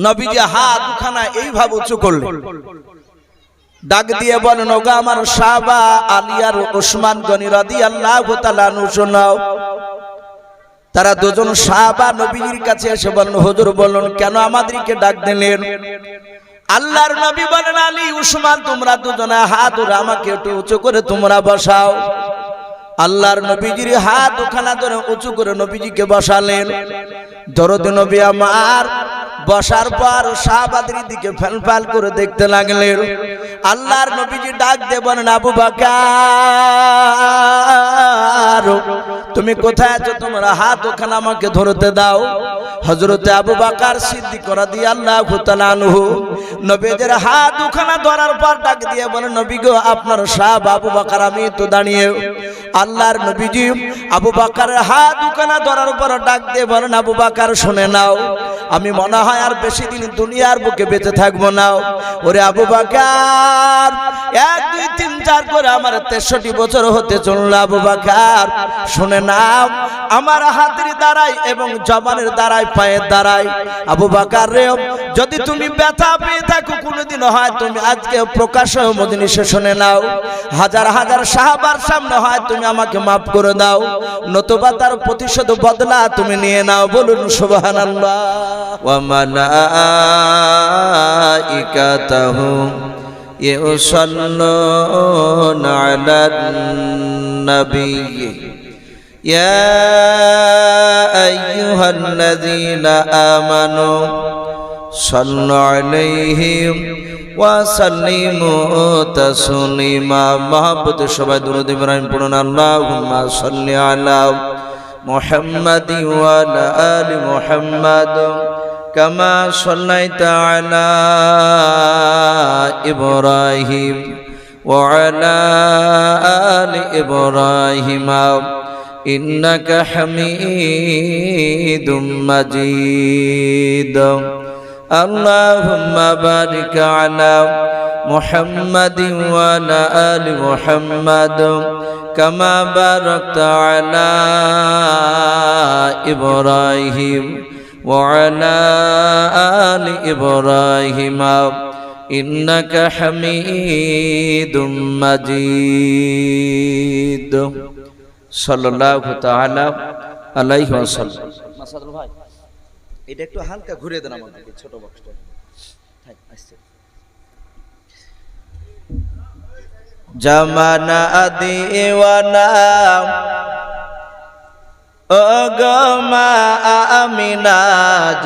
নবীজি হাত দুখানা এইভাবে উঁচু করলেন, ডাক দিয়ে বলেন, ওগো আমার সাহাবা আলী আর ওসমান গনি রাদিয়াল্লাহু তাআলা আনহু শোনাও। তারা দুজন সাহাবা নবীজির কাছে এসে বলেন, হুজুর বলুন কেন আমাদেরকে ডাক দিলেন? আল্লাহর নবী বলেন, আলী উসমান তোমরা দুজনে হাত ধরে আমাকে একটু উঁচু করে তোমরা বসাও। আল্লাহর নবীজির হাত ওখানা ধরে উঁচু করে নবীজিকে বসালেন। দরদি নবী আমার বসার পর সাহাবাদের দিকে ফেলফাল করে দেখতে লাগলেন। আল্লাহর নবীজি ডাক দিয়ে বলেন, আবু বকর তুমি কোথায় আছো? তোমরা হাত ওখানে আমাকে ধরতে দাও। হযরতে আবু বকর সিদ্দিক রাদিয়াল্লাহু তাআলা আনহু নবীজির হাত ওখানে ধরার পর ডাক দিয়ে বলেন, নবী গো আপনার সাহাবা আবু বকর আমি তো দাঁড়িয়ে। আল্লাহর নবীজি আবু বকরের হাত ওখানে ধরার পর ডাক দিয়ে বলেন, আবু বকর শুনে নাও, আমি মনে হয় আর বেশি দিন দুনিয়ার বুকে বেঁচে থাকবো না। ওরে আবু বকর 1 2 3 4 করে আমার 63 বছর হতে চলল। আবু বকর শুনে নাও, আমার হাতের দ্বারাই এবং জবানের দ্বারাই পায়ের দ্বারাই আবু বকর রে যদি তুমি ব্যথা পেয়ে থাকো কোনোদিন হয় তুমি আজকে প্রকাশ্য মজলিসে শুনে নাও, হাজার হাজার সাহাবার সামনে হয় তুমি আমাকে মাফ করে দাও, নতুবা তার প্রতিশোধ বদলা তুমি নিয়ে নাও। বলুন সুবহানাল্লাহ। ওয়া মালাইকাতাহু ইউসাল্লুনা আলান নবী ইয়া আইয়ুহাল্লাযীনা আমানু সাল্লু আলাইহি ওয়া সাল্লিমু তাসলিমা। মহব্বতে সবাই দুরূদ ইব্রাহিম পড়ুন। আল্লাহুম্মা সাল্লি আলা মুহাম্মাদি ওয়া আলা আলি মুহাম্মাদ কামা সাল্লাইতা আলা ইব্রাহিম ওয়া আলা আলি ইব্রাহিম ইন্নাকা হামিদুম মাজিদ। আল্লাহুম্মা বারিক আলা মুহাম্মাদিন ওয়া আলা আলি মুহাম্মাদ কামা বারাকতা আলা ইব্রাহিম ওয়া আলা আলি ইব্রাহিম ইন্নাকা হামিদুম মাজিদ। সাল্লাল্লাহু তাআলা আলাইহি ওয়াসাল্লাম। মাসাদুল ভাই এটা একটু হালকা ঘুরিয়ে দেন আমাদেরকে, ছোট বক্সটা। জামানা দিওয়ানা ও গো মা আমিনা,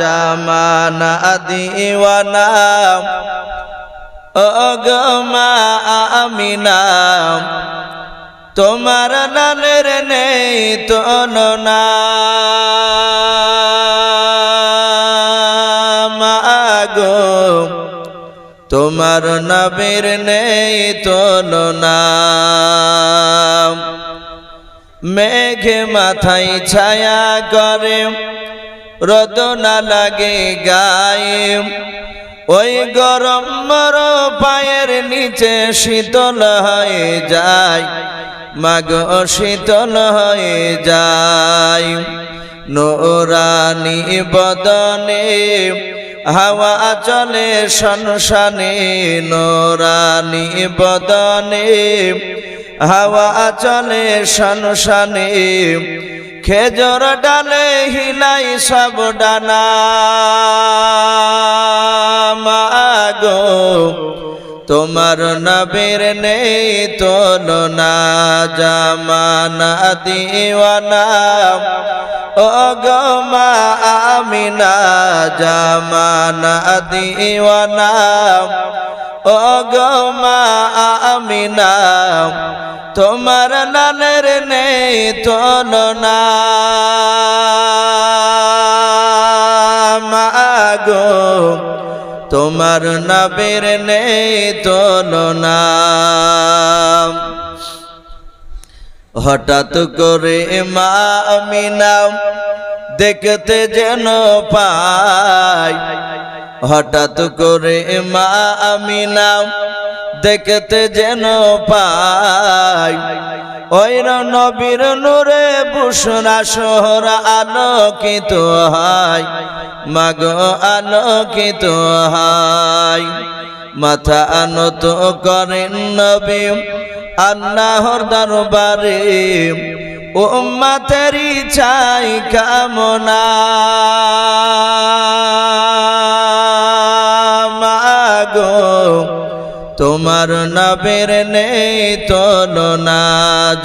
জামানা দিওয়ানা ও গো মা আমিনা, তোমার নানের নেই তুলনা, মাগো তোমার নবীর নেই তুলনা। মেঘে মাথায় ছায়া করে রোদ না লাগে গায়ে, ওই গরম মর পায়ের নিচে শীতল হয়ে যায়, মাগো শীতল হয়ে যায়। নূরানি বদনে হাওয়া চলে শনশনে, নূরানি বদনে হাওয়া চলে শনশনে, খেজুর ডালে হিলাই সব ডানা, মাগো তোমার নবীর নেই তুলনা। জামানা দিওয়ানা ও গো মা আমিনা, জামানা দিওয়ানা ও গো মা আমিনা, তোমার নানের নেই তুলনা, মাগো তোমার নবীর নেই তুলনা। হঠাৎ করে মা আমিনা দেখতে যেন পাই, হঠাৎ করে মা আমিনা দেখতে যেন পাই, ওই নবীর নূরে বুশরা শহর আলোকিত হয়, মাগো আলোকিত হয়। মাথা আনত করেন নবী আল্লাহর দরবারে, উম্মতেরই চাই কামনা। মাগো তোমার নবীর নেই তুলনা,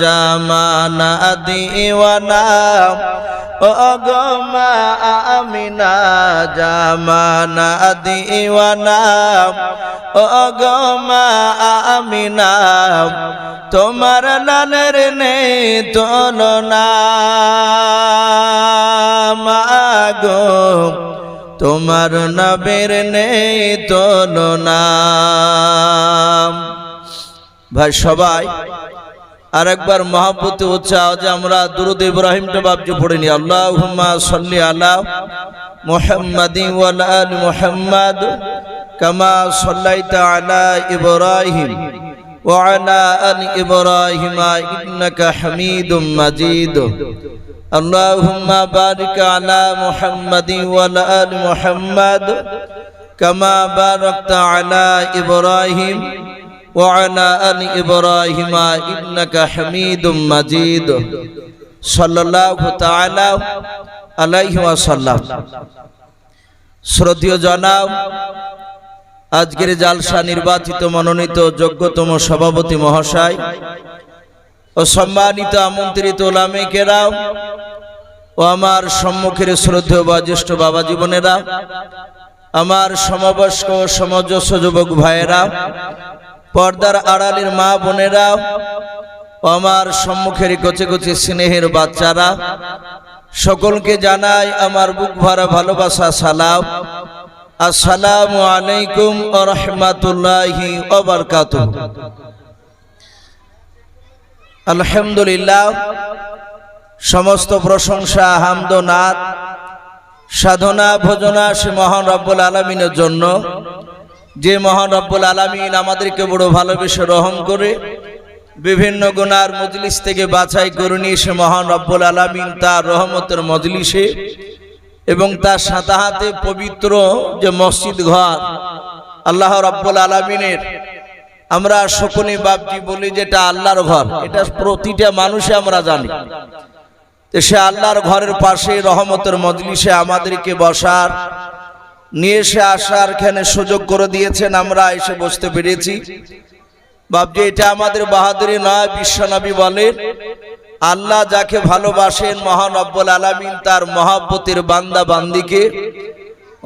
জামানা দিওয়ানা ও গো মা আমিনা, জামানা দিওয়ানা ও গো মা আমিনা, তোমার লালের নেই তুলনা। মাগো তোমার নবীর নেই তুলনা। ভাই সবাই আরেকবার মহব্বতে উচ্চাও যে আমরা দুরূদ ইব্রাহিমটা বাবজি পড়ে নি। আল্লাহুম্মা সাল্লি আলা মুহাম্মাদিন ওয়া আলা আলি মুহাম্মাদ কামা সাল্লাইতা আলা ইব্রাহিম ওয়া আলা আলি ইব্রাহিম ইন্নাকা হামিদুম মাজিদ। আল্লাহুম্মা বারিক আলা মুহাম্মাদিন ওয়া আলা আলি মুহাম্মাদ কামা বারাকতা আলা ইব্রাহিম ওয়া আলা আলি ইব্রাহিম ইন্নাকা হামিদুম মাজিদ। সাল্লাল্লাহু তাআলা আলাইহি ওয়াসাল্লাম। শ্রদ্ধেয় জনাব, আজকের জালসা নির্বাচিত মনোনীত যোগ্যতম সভাপতি মহাশয় ও সম্মানিত আমন্ত্রিত ওলামে কেরাম ও আমার সম্মুখের শ্রদ্ধেয় বা জ্যেষ্ঠ বাবা জীবনেরা, আমার সমবয়স্ক সমঞ্জস্য যুবক ভাইয়েরা, পর্দার আড়ালের মা বোনেরা ও আমার সম্মুখের কচি কচি স্নেহের বাচ্চারা, সকলকে জানাই আমার বুক ভরা ভালোবাসা সালাম। আসসালামু আলাইকুম ওয়া রাহমাতুল্লাহি ওয়া বারাকাতুহু। আলহামদুলিল্লাহ, সমস্ত প্রশংসা হামদ ও নাত সাধনা ভজনা সে মহান রব্বুল আলামিনের জন্য, যে মহান রব্বুল আলামিন আমাদেরকে বড় ভালোবেসে রহম করে বিভিন্ন গুনার মজলিস থেকে বাছাই করে নিয়ে সে মহান রব্বুল আলামিন তার রহমতের মজলিসে এবং তার সাতাহাতে পবিত্র যে মসজিদ ঘর আল্লাহ রব্বুল আলামিনের, আমরা সকলে বাপজি বলি যেটা আল্লাহর ঘর, এটা প্রতিটা মানুষে আমরা জানি। সে আল্লাহর ঘরের পাশে রহমতের মজলিসে আমাদেরকে বসার, নিয়ে এসে আসার এখানে সুযোগ করে দিয়েছেন, আমরা এসে বসতে পেরেছি। বাপজি এটা আমাদের বাহাদুরি নয়, বিশ্বনবী বলেন আল্লাহ যাকে ভালোবাসেন মহান রব্বুল আলামিন তার মহব্বতের বান্দা বান্দিকে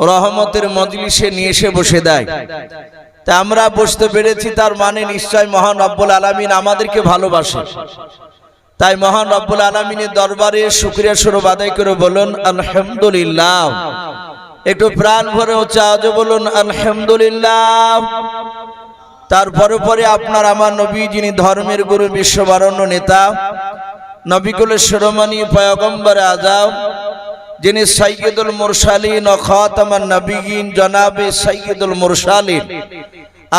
রহমতের মজলিসে নিয়ে এসে বসে দেয়। তা আমরা বসতে পেরেছি, তার মানে নিশ্চয় মহান রব্বুল আলামিন আমাদেরকে ভালোবাসে। তাই মহান রব্বুল আলামিনের দরবারে শুকরিয়া স্বরূপ আদায় করে বলুন আলহামদুলিল্লাহ। একটু প্রাণ ভরে উচ্চাজ বলুন আলহামদুলিল্লাহ। তারপরে পরে আপনার আমার নবী, যিনি ধর্মের গুরু, বিশ্ববরণ্য নেতা, নবিকুলের শিরোমণি পয়গম্বর আযম, যিনি সাইয়্যিদুল মুরসালিন ও খাতামান নবিয়্যিন জনাবে সাইয়্যিদুল মুরসালিন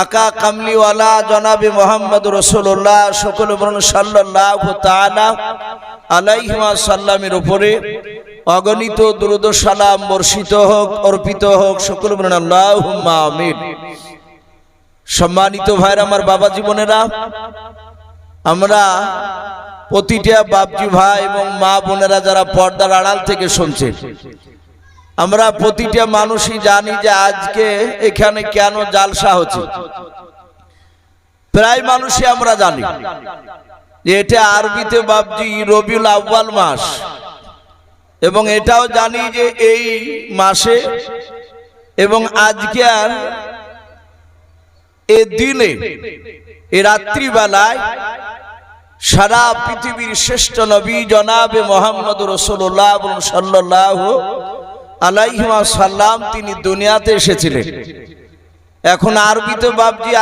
আকা কামলিওয়ালা জনাবে মুহাম্মদ রাসূলুল্লাহ সকলে বলুন সাল্লাল্লাহু তাআলা আলাইহি ওয়াসাল্লামের উপরে অগণিত দুরূদ ও সালাম বর্ষিত হোক, অর্পিত হোক, সকলে বলুন আল্লাহুম্মা আমিন। সম্মানিত ভাইরা, আমার বাবা জীবনেরা, আমরা প্রতিটা বাপজি ভাই এবং মা বোনেরা যারা পর্দার আড়াল থেকে শুনছেন, আমরা প্রতিটা মানুষই জানি যে আজকে এখানে কেন জালসা হচ্ছে। প্রায় মানুষই আমরা জানি যে এটা আরবিতে বাপজি রবিউল আউয়াল মাস, এবং এটাও জানি যে এই মাসে এবং আজকে এ দিনে এ রাত্রিবেলায় সারা পৃথিবীর শ্রেষ্ঠ নবী জনাবে মুহাম্মদ রাসূলুল্লাহ সাল্লাল্লাহু আলাইহি ওয়াসাল্লাম তিনি দুনিয়াতে এসেছিলেন। এখন আরবিতে বাপজি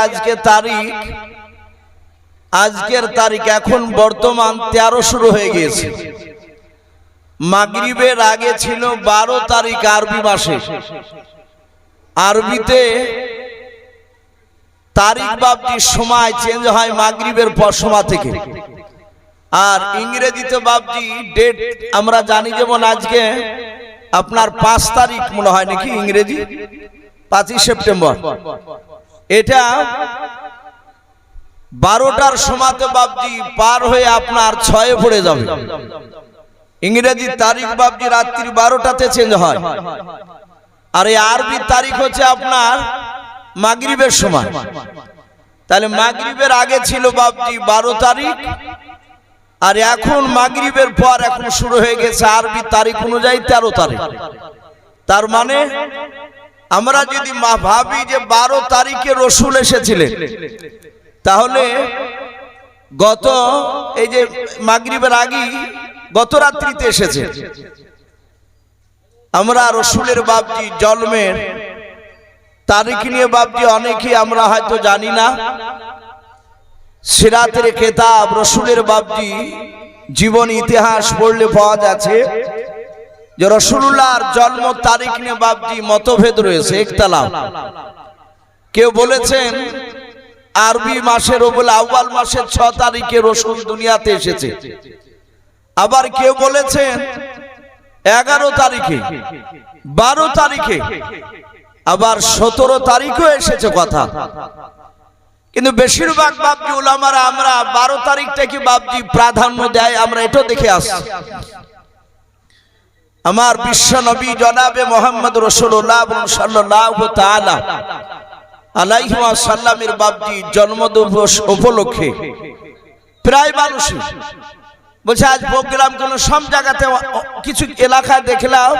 আজকের তারিখ এখন বর্তমান 13 শুরু হয়ে গিয়েছে। মাগরিবের আগে ছিল 12 তারিখ আরবি মাসে। আরবিতে তারিখ বাপজি সময় চেঞ্জ হয় মাগরিবের পর সময় থেকে। আর ইংরেজিতে বাবজি ডেট আমরা জানি, যেমন আজকে আপনার 5 তারিখ মনে হয় নাকি ইংরেজি, 5ই সেপ্টেম্বর। এটা 12টার সময়তে বাবজি পার হয়ে আপনার 6-এ পড়ে যাবে। ইংরেজি তারিখ বাবজি রাত্রি 12টাতে চেঞ্জ হয়, আর এই আরবি তারিখ হচ্ছে আপনার মাগরিবের সময়। তাহলে মাগরিবের আগে ছিল বাবজি 12 তারিখ, আর এখন মাগরিবের পর এখন শুরু হয়ে গেছে আরবি তারিখ অনুযায়ী 13 তারিখ। তার মানে আমরা যদি ভাবি যে 12 তারিখে রসুল এসেছিলেন, তাহলে গত এই যে মাগরিবের আগে গত রাত্রিতে এসেছে। আমরা রসুলের বাবজি জন্মের তারিখ নিয়ে বাবজি অনেকেই আমরা হয়তো জানি না। সিরাতের কিতাব রসুলের বাবজি জীবন ইতিহাস পড়লে পাওয়া যাচ্ছে যে রাসূলুল্লাহর জন্ম তারিখ নিয়ে বাবজি মতভেদ রয়েছে, ইখতিলাফ। কেউ বলেছেন আরবি মাসের রবিউল আউয়াল মাসের 6 তারিখে রাসূল দুনিয়াতে এসেছে, আবার কেউ বলেছেন 11 তারিখে, 12 তারিখে, আবার 17 তারিখেও এসেছে কথা। কিন্তু বেশিরভাগ বাবজি উলামারা আমরা 12 তারিখটাকে বাবজি প্রাধান্য দেয়, আমরা এটা দেখে আসছি। আমার বিশ্ব নবী জনাবে মুহাম্মদ রাসূলুল্লাহ সাল্লাল্লাহু তাআলা আলাইহি ওয়াসাল্লামের বাবজি জন্মদিবস উপলক্ষে প্রায় মানুষ বলছে আজ প্রোগ্রাম কোন সব জায়গাতে, কিছু এলাকায় দেখলাম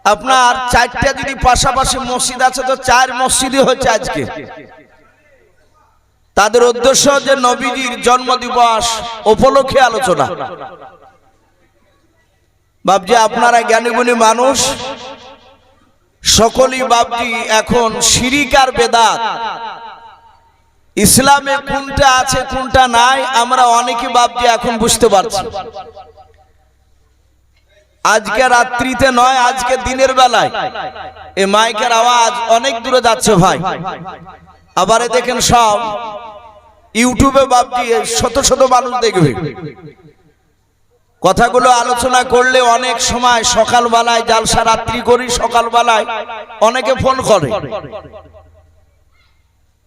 আপনার 4টা যদি পাশাপাশি মসজিদ আছে তো 4 মসজিদই হচ্ছে আজকে। তাদের উদ্দেশ্য যে নবীজির জন্মদিবস উপলক্ষে আলোচনা। বাবজি আপনারা জ্ঞানীগুণী মানুষ, সকলেই বাবজি এখন শিরিক আর বেদাত, ইসলামে কোনটা আছে কোনটা নাই আমরা অনেকে বাবজি এখন বুঝতে পারছি। আজকে রাত্রিতে নয়, আজকে দিনের বেলায় এই মাইকের আওয়াজ অনেক দূরে যাচ্ছে ভাই। আবার দেখেন সব ইউটিউবে বাবজি শত শত মানুষ দেখবে। কথাগুলো আলোচনা করলে অনেক সময় সকালবেলায় জালসা রাত্রি করি, সকালবেলায় অনেকে ফোন করে,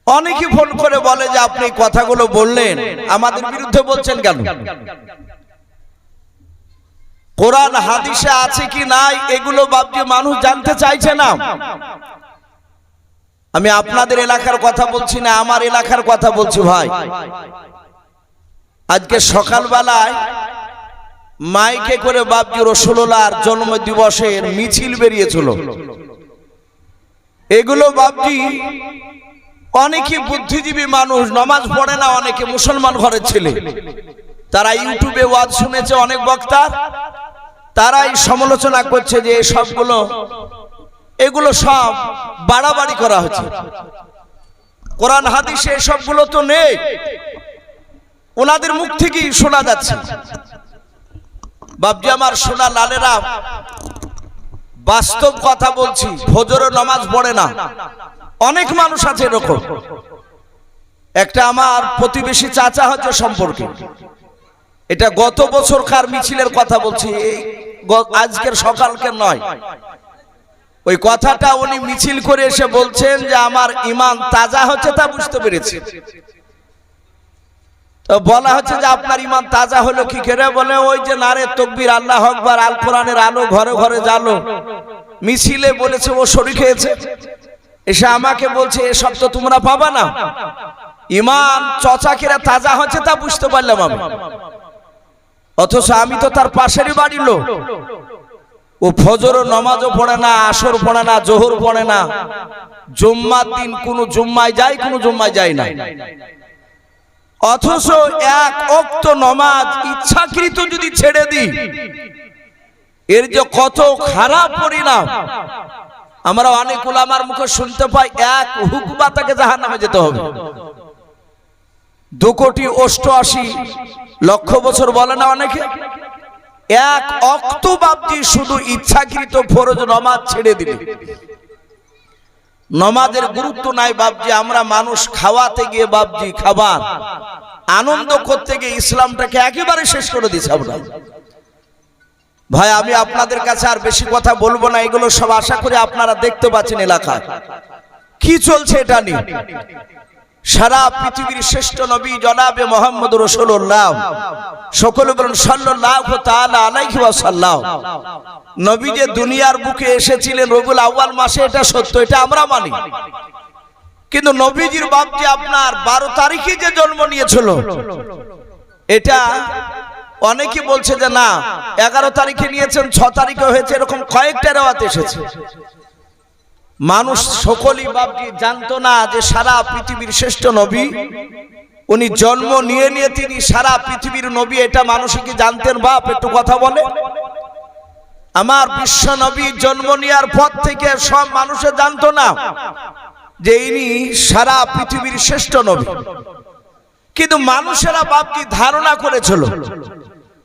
অনেকে ফোন করে বলে যে আপনি কথাগুলো বললেন আমাদের বিরুদ্ধে বলছেন কেন? কোরআন হাদিসে আছে কি নাই এগুলো বাবজি মানুষ জানতে চাইছে না। আমি আপনাদের এলাকার কথা বলছি না, আমার এলাকার কথা বলছি ভাই। আজকে সকালবেলায় মাইকে করে বাবজি রাসূলুল্লাহর জন্ম দিবসের মিছিল বেরিয়েছিল। এগুলো বাবজি অনেকে বুদ্ধিজীবী মানুষ, নামাজ পড়ে না, অনেকে মুসলমান ঘরের ছেলে, তারা ইউটিউবে ওয়াজ শুনেছে অনেক বক্তা, তারাই সমালোচনা করছে যে সবগুলো এগুলো সব বাড়াবাড়ি করা হচ্ছে, কোরআন হাদিসে সবগুলো তো নেই। ওনাদের মুখ থেকেই শোনা যাচ্ছে। বাবজি আমার সোনা লালেরা, বাস্তব কথা বলছি, ফজরের নামাজ পড়ে না, অনেক মানুষ আছে এরকম। একটা আমার প্রতিবেশী চাচা হচ্ছে সম্পর্কে, এটা গত বছরকার মিছিলের কথা বলছি, আজকের সকালকে নয়। ওই কথাটা উনি মিছিল করে এসে বলছেন যে আমার ঈমান তাজা হচ্ছে, তা বুঝতে পেরেছি। তো বলা হচ্ছে যে আপনার ঈমান তাজা হলো কি করে? বলে ওই যে নারে তাকবীর, আল্লাহু আকবার, আল কোরআনের আলো ঘরে ঘরে জ্বালো, মিছিলে বলেছে ও শরীক হয়েছে। এসে আমাকে বলছে এসব তো তোমরা পাবা না, ঈমান চচাকেরা তাজা হচ্ছে তা বুঝতে পারলাম আমি। অথচ আমি তো তার পাশেরই বাড়ির লোক। ও ফজর নামাজও পড়ে না, আসর পড়ে না, জোহর পড়ে না, জুম্মার দিন কোনো জুম্মায় যায়, কোনো জুম্মায় যায় না। অথচ এক ওয়াক্ত নামাজ ইচ্ছাকৃত যদি ছেড়ে দিই, এর যে কত খারাপ পরিণাম আমরা অনেক উলামার মুখে শুনতে পাই। এক হুকমা তাকে জাহান্নামে যেতে হবে। 2,88,00,000 বছর বলে না অনেকে। এক ওয়াক্ত বাবজি শুধু ইচ্ছাকৃত ফরজ নামাজ ছেড়ে দিলে নামাজের গুরুত্ব নাই বাবজি। আমরা মানুষ খাওয়াতে গিয়ে বাবজি খাবার আনন্দ করতে গিয়ে ইসলামটাকে একেবারে শেষ করে দিয়েছে আমরা। ভাই আমি আপনাদের কাছে আর বেশি কথা বলবো না, এগুলো সব আশা করি আপনারা দেখতে পাচ্ছেন এলাকায় কি চলছে এটা নিয়ে। সারা পৃথিবীর শ্রেষ্ঠ নবী জনাবে মুহাম্মদ রাসূলুল্লাহ, সকলে বলেন সাল্লাল্লাহু তাআলা আলাইহি ওয়াসাল্লাম। নবী যে দুনিয়ার বুকে এসেছিলেন রবিউল আউয়াল মাসে, এটা সত্য, এটা আমরা মানি। কিন্তু নবীজির বাপ যে আপনার 12 তারিখে যে জন্ম নিয়েছিল, এটা অনেকে বলছে যে না 11 তারিখে নিয়েছেন, 6 তারিখে হয়েছে, এরকম কয়েকটা রেওয়াত এসেছে। মানুষ সকলেই বাপজি জানতো না যে সারা পৃথিবীর শ্রেষ্ঠ নবী উনি জন্ম নিয়ে নিয়ে তিনি সারা পৃথিবীর নবী, এটা মানুষ কি জানতেন? বাপ একটু কথা বলে। আমার বিশ্ব নবী জন্ম নেওয়ার পর থেকে সব মানুষে জানতো না যে ইনি সারা পৃথিবীর শ্রেষ্ঠ নবী, কিন্তু মানুষেরা বাপজি ধারণা করেছিল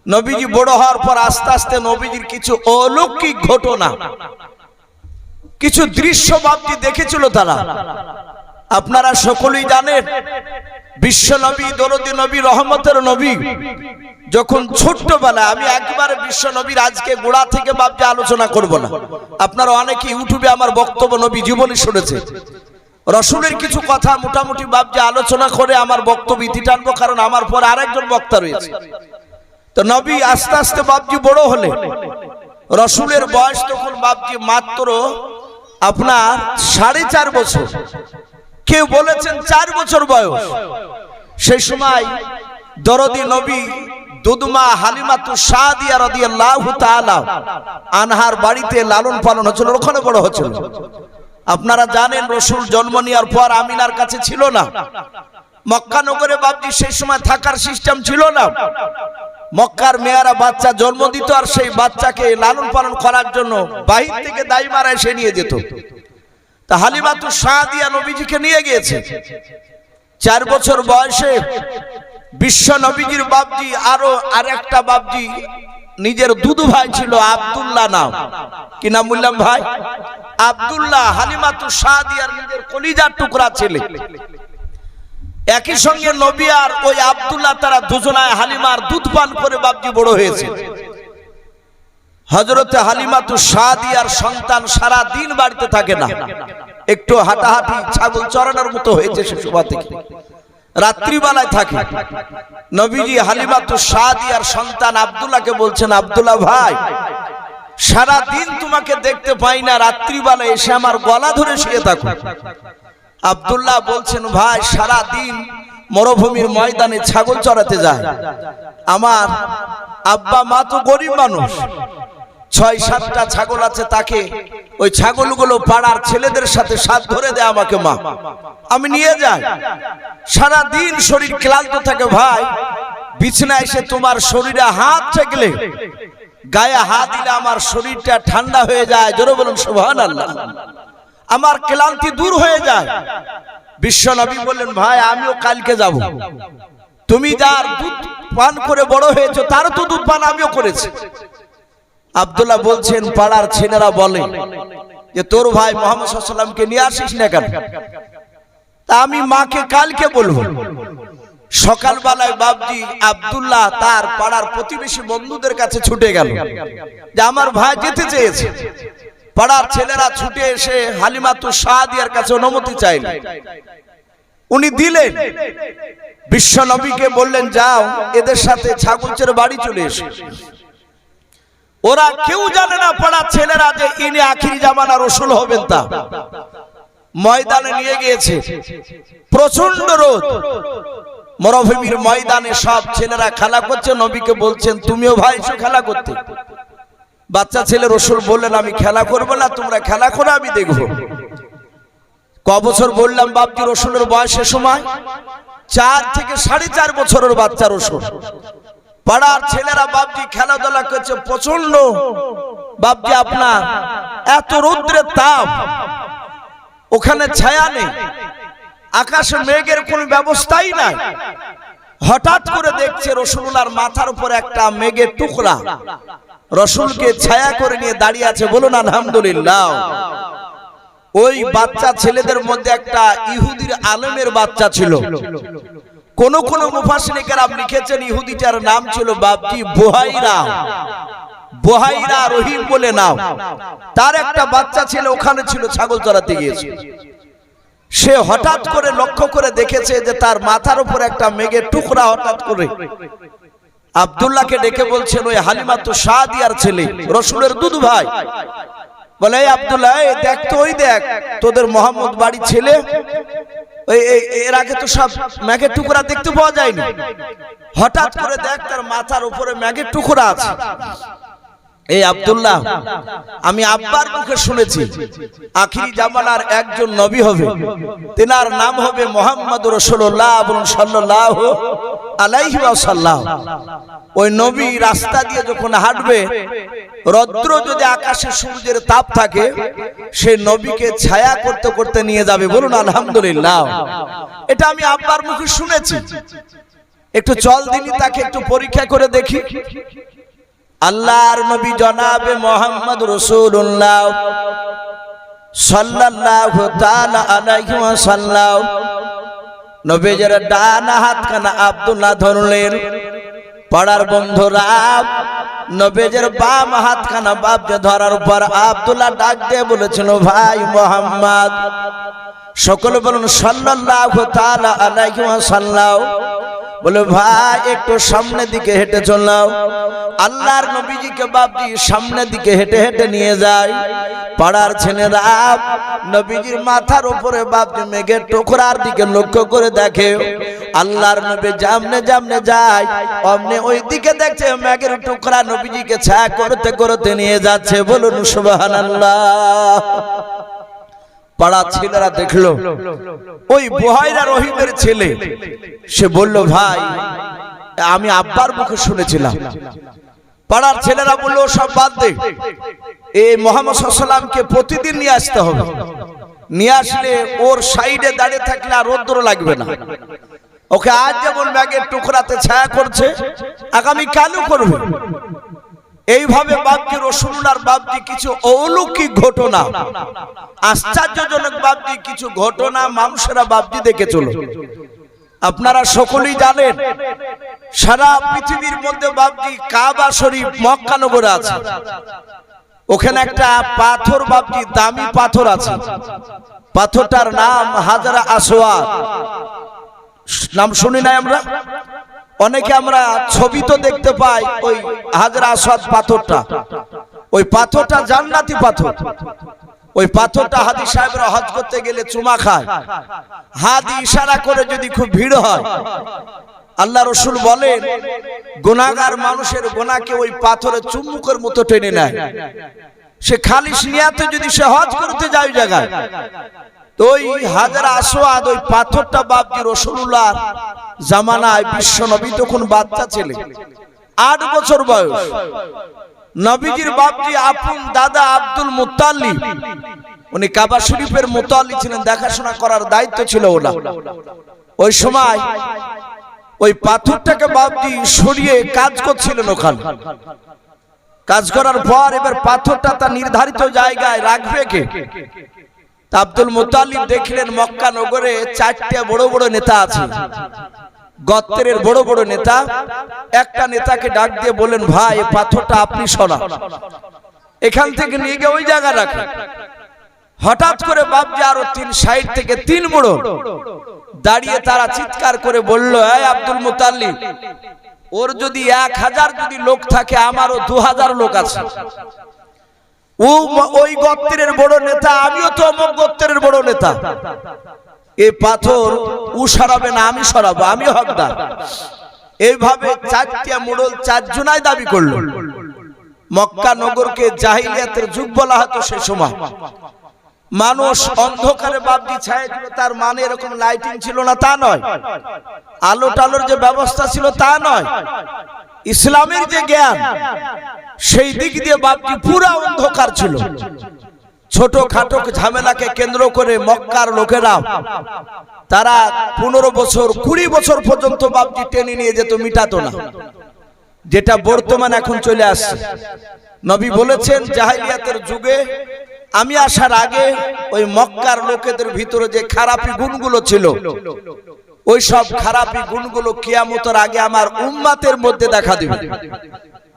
নবীজি বড় হওয়ার পর আস্তে আস্তে নবীজির কিছু অলৌকিক ঘটনা, কিছু দৃশ্য বাপজি দেখেছিল তারা। আপনারা সকলেই জানেন বিশ্ব নবী, দরদি নবী, রহমতের নবী যখন ছোট্টবেলায়, আমি একবারে বিশ্ব নবীর আজকে গোড়া থেকে বাপজি আলোচনা করব না, আপনারা অনেকে ইউটিউবে আমার বক্তব্য নবী জীবনী শুনেছে। রসুলের কিছু কথা মোটামুটি বাপজি আলোচনা করে আমার বক্তব্য ইতি টানবো, কারণ আমার পর আরেকজন বক্তা রয়েছে। তো নবী আস্তে আস্তে বাপজি বড় হলে, রসুলের বয়স তখন বাপজি মাত্র আপনার 4.5 বছর, কেউ বলেছেন 4 বছর বয়স। সেই সময় দরদি নবী দুদমা হালিমাতু সাদিয়া রাদিয়াল্লাহু তাআলা আনহার বাড়িতে লালন পালন হচ্ছিল, ওখানে বড় হচ্ছিল। আপনারা জানেন রসুল জন্ম নেওয়ার পর আমিনার কাছে ছিল না, মক্কা নগরে বাপজি সেই সময় থাকার সিস্টেম ছিল না। মক্কার মেয়েরা বাচ্চা জন্ম দিত, আর সেই বাচ্চাকে লালন পালন করার জন্য বাহির থেকে দাইমারা এসে নিয়ে যেত। তা হালিমাতু সাদিয়া নবীজিকে নিয়ে গিয়েছে। 4 বছর বয়সে বিশ্ব নবীজির বাপজি আরো আরেকটা বাপজি নিজের দুদু ভাই ছিল, আব্দুল্লাহ নাম। কি নাম বললাম ভাই? আব্দুল্লাহ, হালিমাতু সাদিয়ার নিজের কলিজার টুকরা ছেলে। একই সঙ্গে নবী আর ওই আব্দুল্লাহ তারা দুজনায় হালিমার দুধ পান করে বাপজি বড় হয়েছে। হযরতে হালিমাতু সাদিয়ার সন্তান সারা দিন বাড়িতে থাকে না, একটু হাঁটাহাঁটি ছাগল চড়ানোর মতো হয়েছে সে সময় থেকে, রাত্রিবেলায় থাকে। নবীজি হালিমাতু সাদিয়ার সন্তান আব্দুল্লাহকে বলছেন, আব্দুল্লাহ ভাই সারা দিন তোমাকে দেখতে পাই না, রাত্রিবেলায় এসে আমার গলা ধরে শুয়ে থাকো। আব্দুল্লাহ বলছেন, ভাই সারা দিন মরুভূমির ময়দানে ছাগল চড়াতে যায়, আমার আব্বা মা তো গরিব মানুষ, 6-7টা ছাগল আছে, তাকে ওই ছাগলগুলো পাড়ার ছেলেদের সাথে সাথ ধরে দেয় আমাকে মা, আমি নিয়ে যাই। সারা দিন শরীর ক্লান্ত থাকে, ভাই বিছানায় এসে তোমার শরীরে হাত ঠেকলে, গায়ে হাত দিলে আমার শরীরটা ঠান্ডা হয়ে যায়। জোরে বলুন সুবহানাল্লাহ। আমার ক্লান্তি দূর হয়ে যায়। বিশ্ব নবী বললেন, ভাই আমিও কালকে যাব, তুমি যার দুধ পান করে বড় হয়েছো তার তো দুধ পান আমিও করেছি। আব্দুল্লাহ বলছেন, পাড়ার ছেলেরা বলে যে তোর ভাই মুহাম্মদ সাল্লাল্লাহু আলাইহি ওয়াসাল্লামকে নিয়ে আসিস না কেন? তা আমি মাকে কালকে বলবো। সকালবেলায় বাপজি আব্দুল্লাহ তার পাড়ার প্রতিবেশী বন্ধুদের কাছে ছুটে গেল যে আমার ভাই যেতে চেয়েছে। পাড়ার ছেলেরা ছুটে এসে হালিমাতু সাদিয়ার কাছে অনুমতি চাইলেন, উনি দিলেন। বিশ্ব নবীকে বললেন, যাও এদের সাথে ছাগলচের বাড়ি চলে এসো। ওরা কেউ জানে না পাড়ার ছেলেরা যে ইনি আখিরি জামানা রসুল হবেন। তা ময়দানে নিয়ে গিয়েছে, প্রচন্ড রোদ, মরুভূমির ময়দানে সব ছেলেরা খেলা করছে। নবীকে বলছেন, তুমিও ভাই এসো খেলা করতে। বাচ্চা ছেলে রসুল বললেন, আমি খেলা করবো না, তোমরা খেলা করো, আমি দেখবো। ক বছর বললাম বাপজি রসুলের বয়সের সময়? 4 থেকে 4.5 বছরের বাচ্চা রসুল। পাড়ার ছেলেরা বাপজি খেলাধুলা করছে, প্রচন্ড বাপজি আপনার এত রৌদ্রের তাপ, ওখানে ছায়া নেই, আকাশে মেঘের কোনো ব্যবস্থাই নাই। হঠাৎ করে দেখছে রসুলুল্লাহর মাথার উপর একটা মেঘের টুকরা রসুলকে ছায়া করে নিয়ে দাঁড়িয়ে আছে। বলুন আলহামদুলিল্লাহ। ওই বাচ্চা ছেলেদের মধ্যে একটা ইহুদির আলেমের বাচ্চা ছিল, কোন কোন মুফাসসিরিন কেরাম লিখেছেন ইহুদিটার নাম ছিল বাপজি বুহাইরা, বুহাইরা রহিম বলে নাম। তার একটা বাচ্চা ছিল, ওখানে ছিল, ছাগল চড়াতে গিয়েছে। সে হঠাৎ করে লক্ষ্য করে দেখেছে যে তার মাথার উপর একটা মেঘের টুকরা হঠাৎ করে। আব্দুল্লাহকে ডেকে বলছেন, ওই হালিমা তো সাদিয়ার ছেলে, রাসূলের দুধ ভাই। বলে, এই আব্দুল্লাহ, এই দেখ তো, ওই দেখ তোদের মোহাম্মদ বাড়ির ছেলে, এর আগে তো সব মেঘের টুকরা দেখতে পাওয়া যায়নি, হঠাৎ করে দেখ তার মাথার উপরে মেঘের টুকরা আছে। এই আব্দুল্লাহ, আমি আব্বার মুখে শুনেছি আখিরি জামানার একজন নবী হবে, তেনার নাম হবে মুহাম্মদুর রাসূলুল্লাহ সাল্লাল্লাহু আলাইহি ওয়াসাল্লাম। ওই নবী রাস্তা দিয়ে যখন হাঁটবে, রৌদ্র যদি আকাশে সূর্যের তাপ থাকে, সেই নবীকে ছায়া করতে করতে নিয়ে যাবে। বলুন আলহামদুলিল্লাহ। এটা আমি আব্বার মুখে শুনেছি। একটু চল দিনই তাকে একটু পরীক্ষা করে দেখি। আল্লাহর নবী জনাবে মুহাম্মদ রাসূলুল্লাহ সাল্লাল্লাহু তাআলা আলাইহি ওয়াসাল্লাম নবীর ডান হাতখানা আব্দুল্লাহ ধরলেন। পাড়ার বন্ধুরা, নবীর বাম হাতখানা বাপকে ধরার পর আব্দুল্লাহ ডাক দিয়ে বলেছিল, ভাই মুহাম্মদ। সকলে বলুন সাল্লাল্লাহু তাআলা আলাইহি ওয়াসাল্লাম। বলে, ভাই একটু সামনের দিকে হেঁটে চললাম। আল্লাহর নবীজিকে বাপজি সামনের দিকে হেঁটে হেঁটে নিয়ে যায়। পাড়ার ছেলেরা নবীজির মাথার উপরে বাপজি মেঘের টুকরার দিকে লক্ষ্য করে দেখে। আল্লাহর নবী জামনে জামনে যায়, অমনে ওই দিকে দেখছে মেঘের টুকরা নবীজিকে ছায়া করতে করতে নিয়ে যাচ্ছে। বলুন সুবহানাল্লাহ। পাড়া ছেলেরা দেখলো ওই বুহাইরা রহিমের ছেলে। সে বলল, ভাই আমি আব্বার মুখে শুনেছিলাম। পাড়ার ছেলেরা বললো, সব বাদ দে, এই মুহাম্মদ সাল্লাল্লাহু আলাইহি ওয়াসাল্লামকে প্রতিদিন নিয়ে আসতে হবে। নিয়ে আসলে ওর সাইডে দাঁড়িয়ে থাকলে আর রৌদ্র লাগবে না। ওকে আজ যেমন মেঘের টুকরাতে ছায়া করছে, আগামী কালও করবে। এইভাবে বাপজি রাসূলুল্লাহর বাপজি কিছু অলৌকিক ঘটনা, আশ্চর্যজনক বাপজি কিছু ঘটনা মানুষেরা বাপজি দেখে চলো। আপনারা সকলেই জানেন, সারা পৃথিবীর মধ্যে বাপজি কাবা শরীফ মক্কা নগরে আছে। ওখানে একটা পাথর বাপজি, দামি পাথর আছে। পাথরটার নাম হাজারা আসওয়াদ। নাম শুনি নাই আমরা? অনেকে আমরা ছবি তো দেখতে পাই ওই হাজরা আসওয়াদ পাথরটা। ওই পাথরটা জান্নাতি পাথর। ওই পাথরটা হাজি সাহেবরা হজ করতে গেলে চুমা খায়। হাত ইশারা করে যদি খুব ভিড় হয়, আল্লাহ রাসূল বলেন গুনাহগার মানুষের গুনাহকে ওই পাথরের চুম্বকের মতো টেনে নেয়। সে খালিস নিয়াতে যদি সে হজ করতে যায় ওই জায়গায়, তো ওই হাজরা আসওয়াদ ওই পাথরটা বাপজি রাসূলুল্লাহ জামানায় বিশ্ব নবী তখন বাচ্চা ছেলে, 8 বছর বয়স। নবীজির বাপজি আপন দাদা আব্দুল মুত্তালিব, উনি কাবা শরীফের মুত্তালি ছিলেন, দেখাশোনা করার দায়িত্ব ছিল ওনার। ওই সময় ওই পাথরটাকে বাপজি সরিয়ে কাজ করছিলেন ওখানে। কাজ করার পর এবার পাথরটা তার নির্ধারিত জায়গায় রাখবে কে? আব্দুল মুত্তালিব দেখলেন মক্কা নগরে 4টে বড় বড় নেতা আছে, গোত্রের বড় বড় নেতা। একটা নেতাকে ডাক দিয়ে বলেন, ভাই এই পাথরটা আপনি সরান, এখান থেকে নিয়ে গিয়ে ওই জায়গায় রাখেন। হঠাৎ করে বাপজি আরো 3 সাইড থেকে 3 বড় দাঁড়িয়ে তারা চিৎকার করে বলল, এই আব্দুল মুত্তালিব, ওর যদি 1000 যদি লোক থাকে, আমারও 2000 লোক আছে। ওই গোত্রের বড় নেতা, আমিও তো অমুক গোত্রের বড় নেতা। এই পাথর ও সরাবে না, আমি সরাবো, আমি হকদার। এইভাবে 4টে মোড়ল 4 জনাই দাবি করলো। মক্কা নগরকে জাহিলিয়াতের যুগ বলা হতো সে সময়। মানুষ অন্ধকারে বাপজি ছায়া ছিল, তার মানে এরকম লাইটিং ছিল না তা নয়, আলো টালোর যে ব্যবস্থা ছিল তা নয়, ইসলামের যে জ্ঞান সেই দিক দিয়ে বাপজি পুরা অন্ধকার ছিল। ছোট খাটো ঝামেলাকে কেন্দ্র করে মক্কার লোকেরা তারা 15 বছর 20 বছর পর্যন্ত বাপজি টেনে নিয়ে যেত, মিটাতো না, যেটা বর্তমান এখন চলে আসছে। নবী বলেছেন জাহিলিয়াতের যুগে আমি আসার আগে ওই মক্কার লোকেদের ভিতরে যে খারাপি গুণগুলো ছিল, ওই সব খারাপি গুণগুলো কিয়ামতের আগে আমার উম্মতের মধ্যে দেখা দিবে,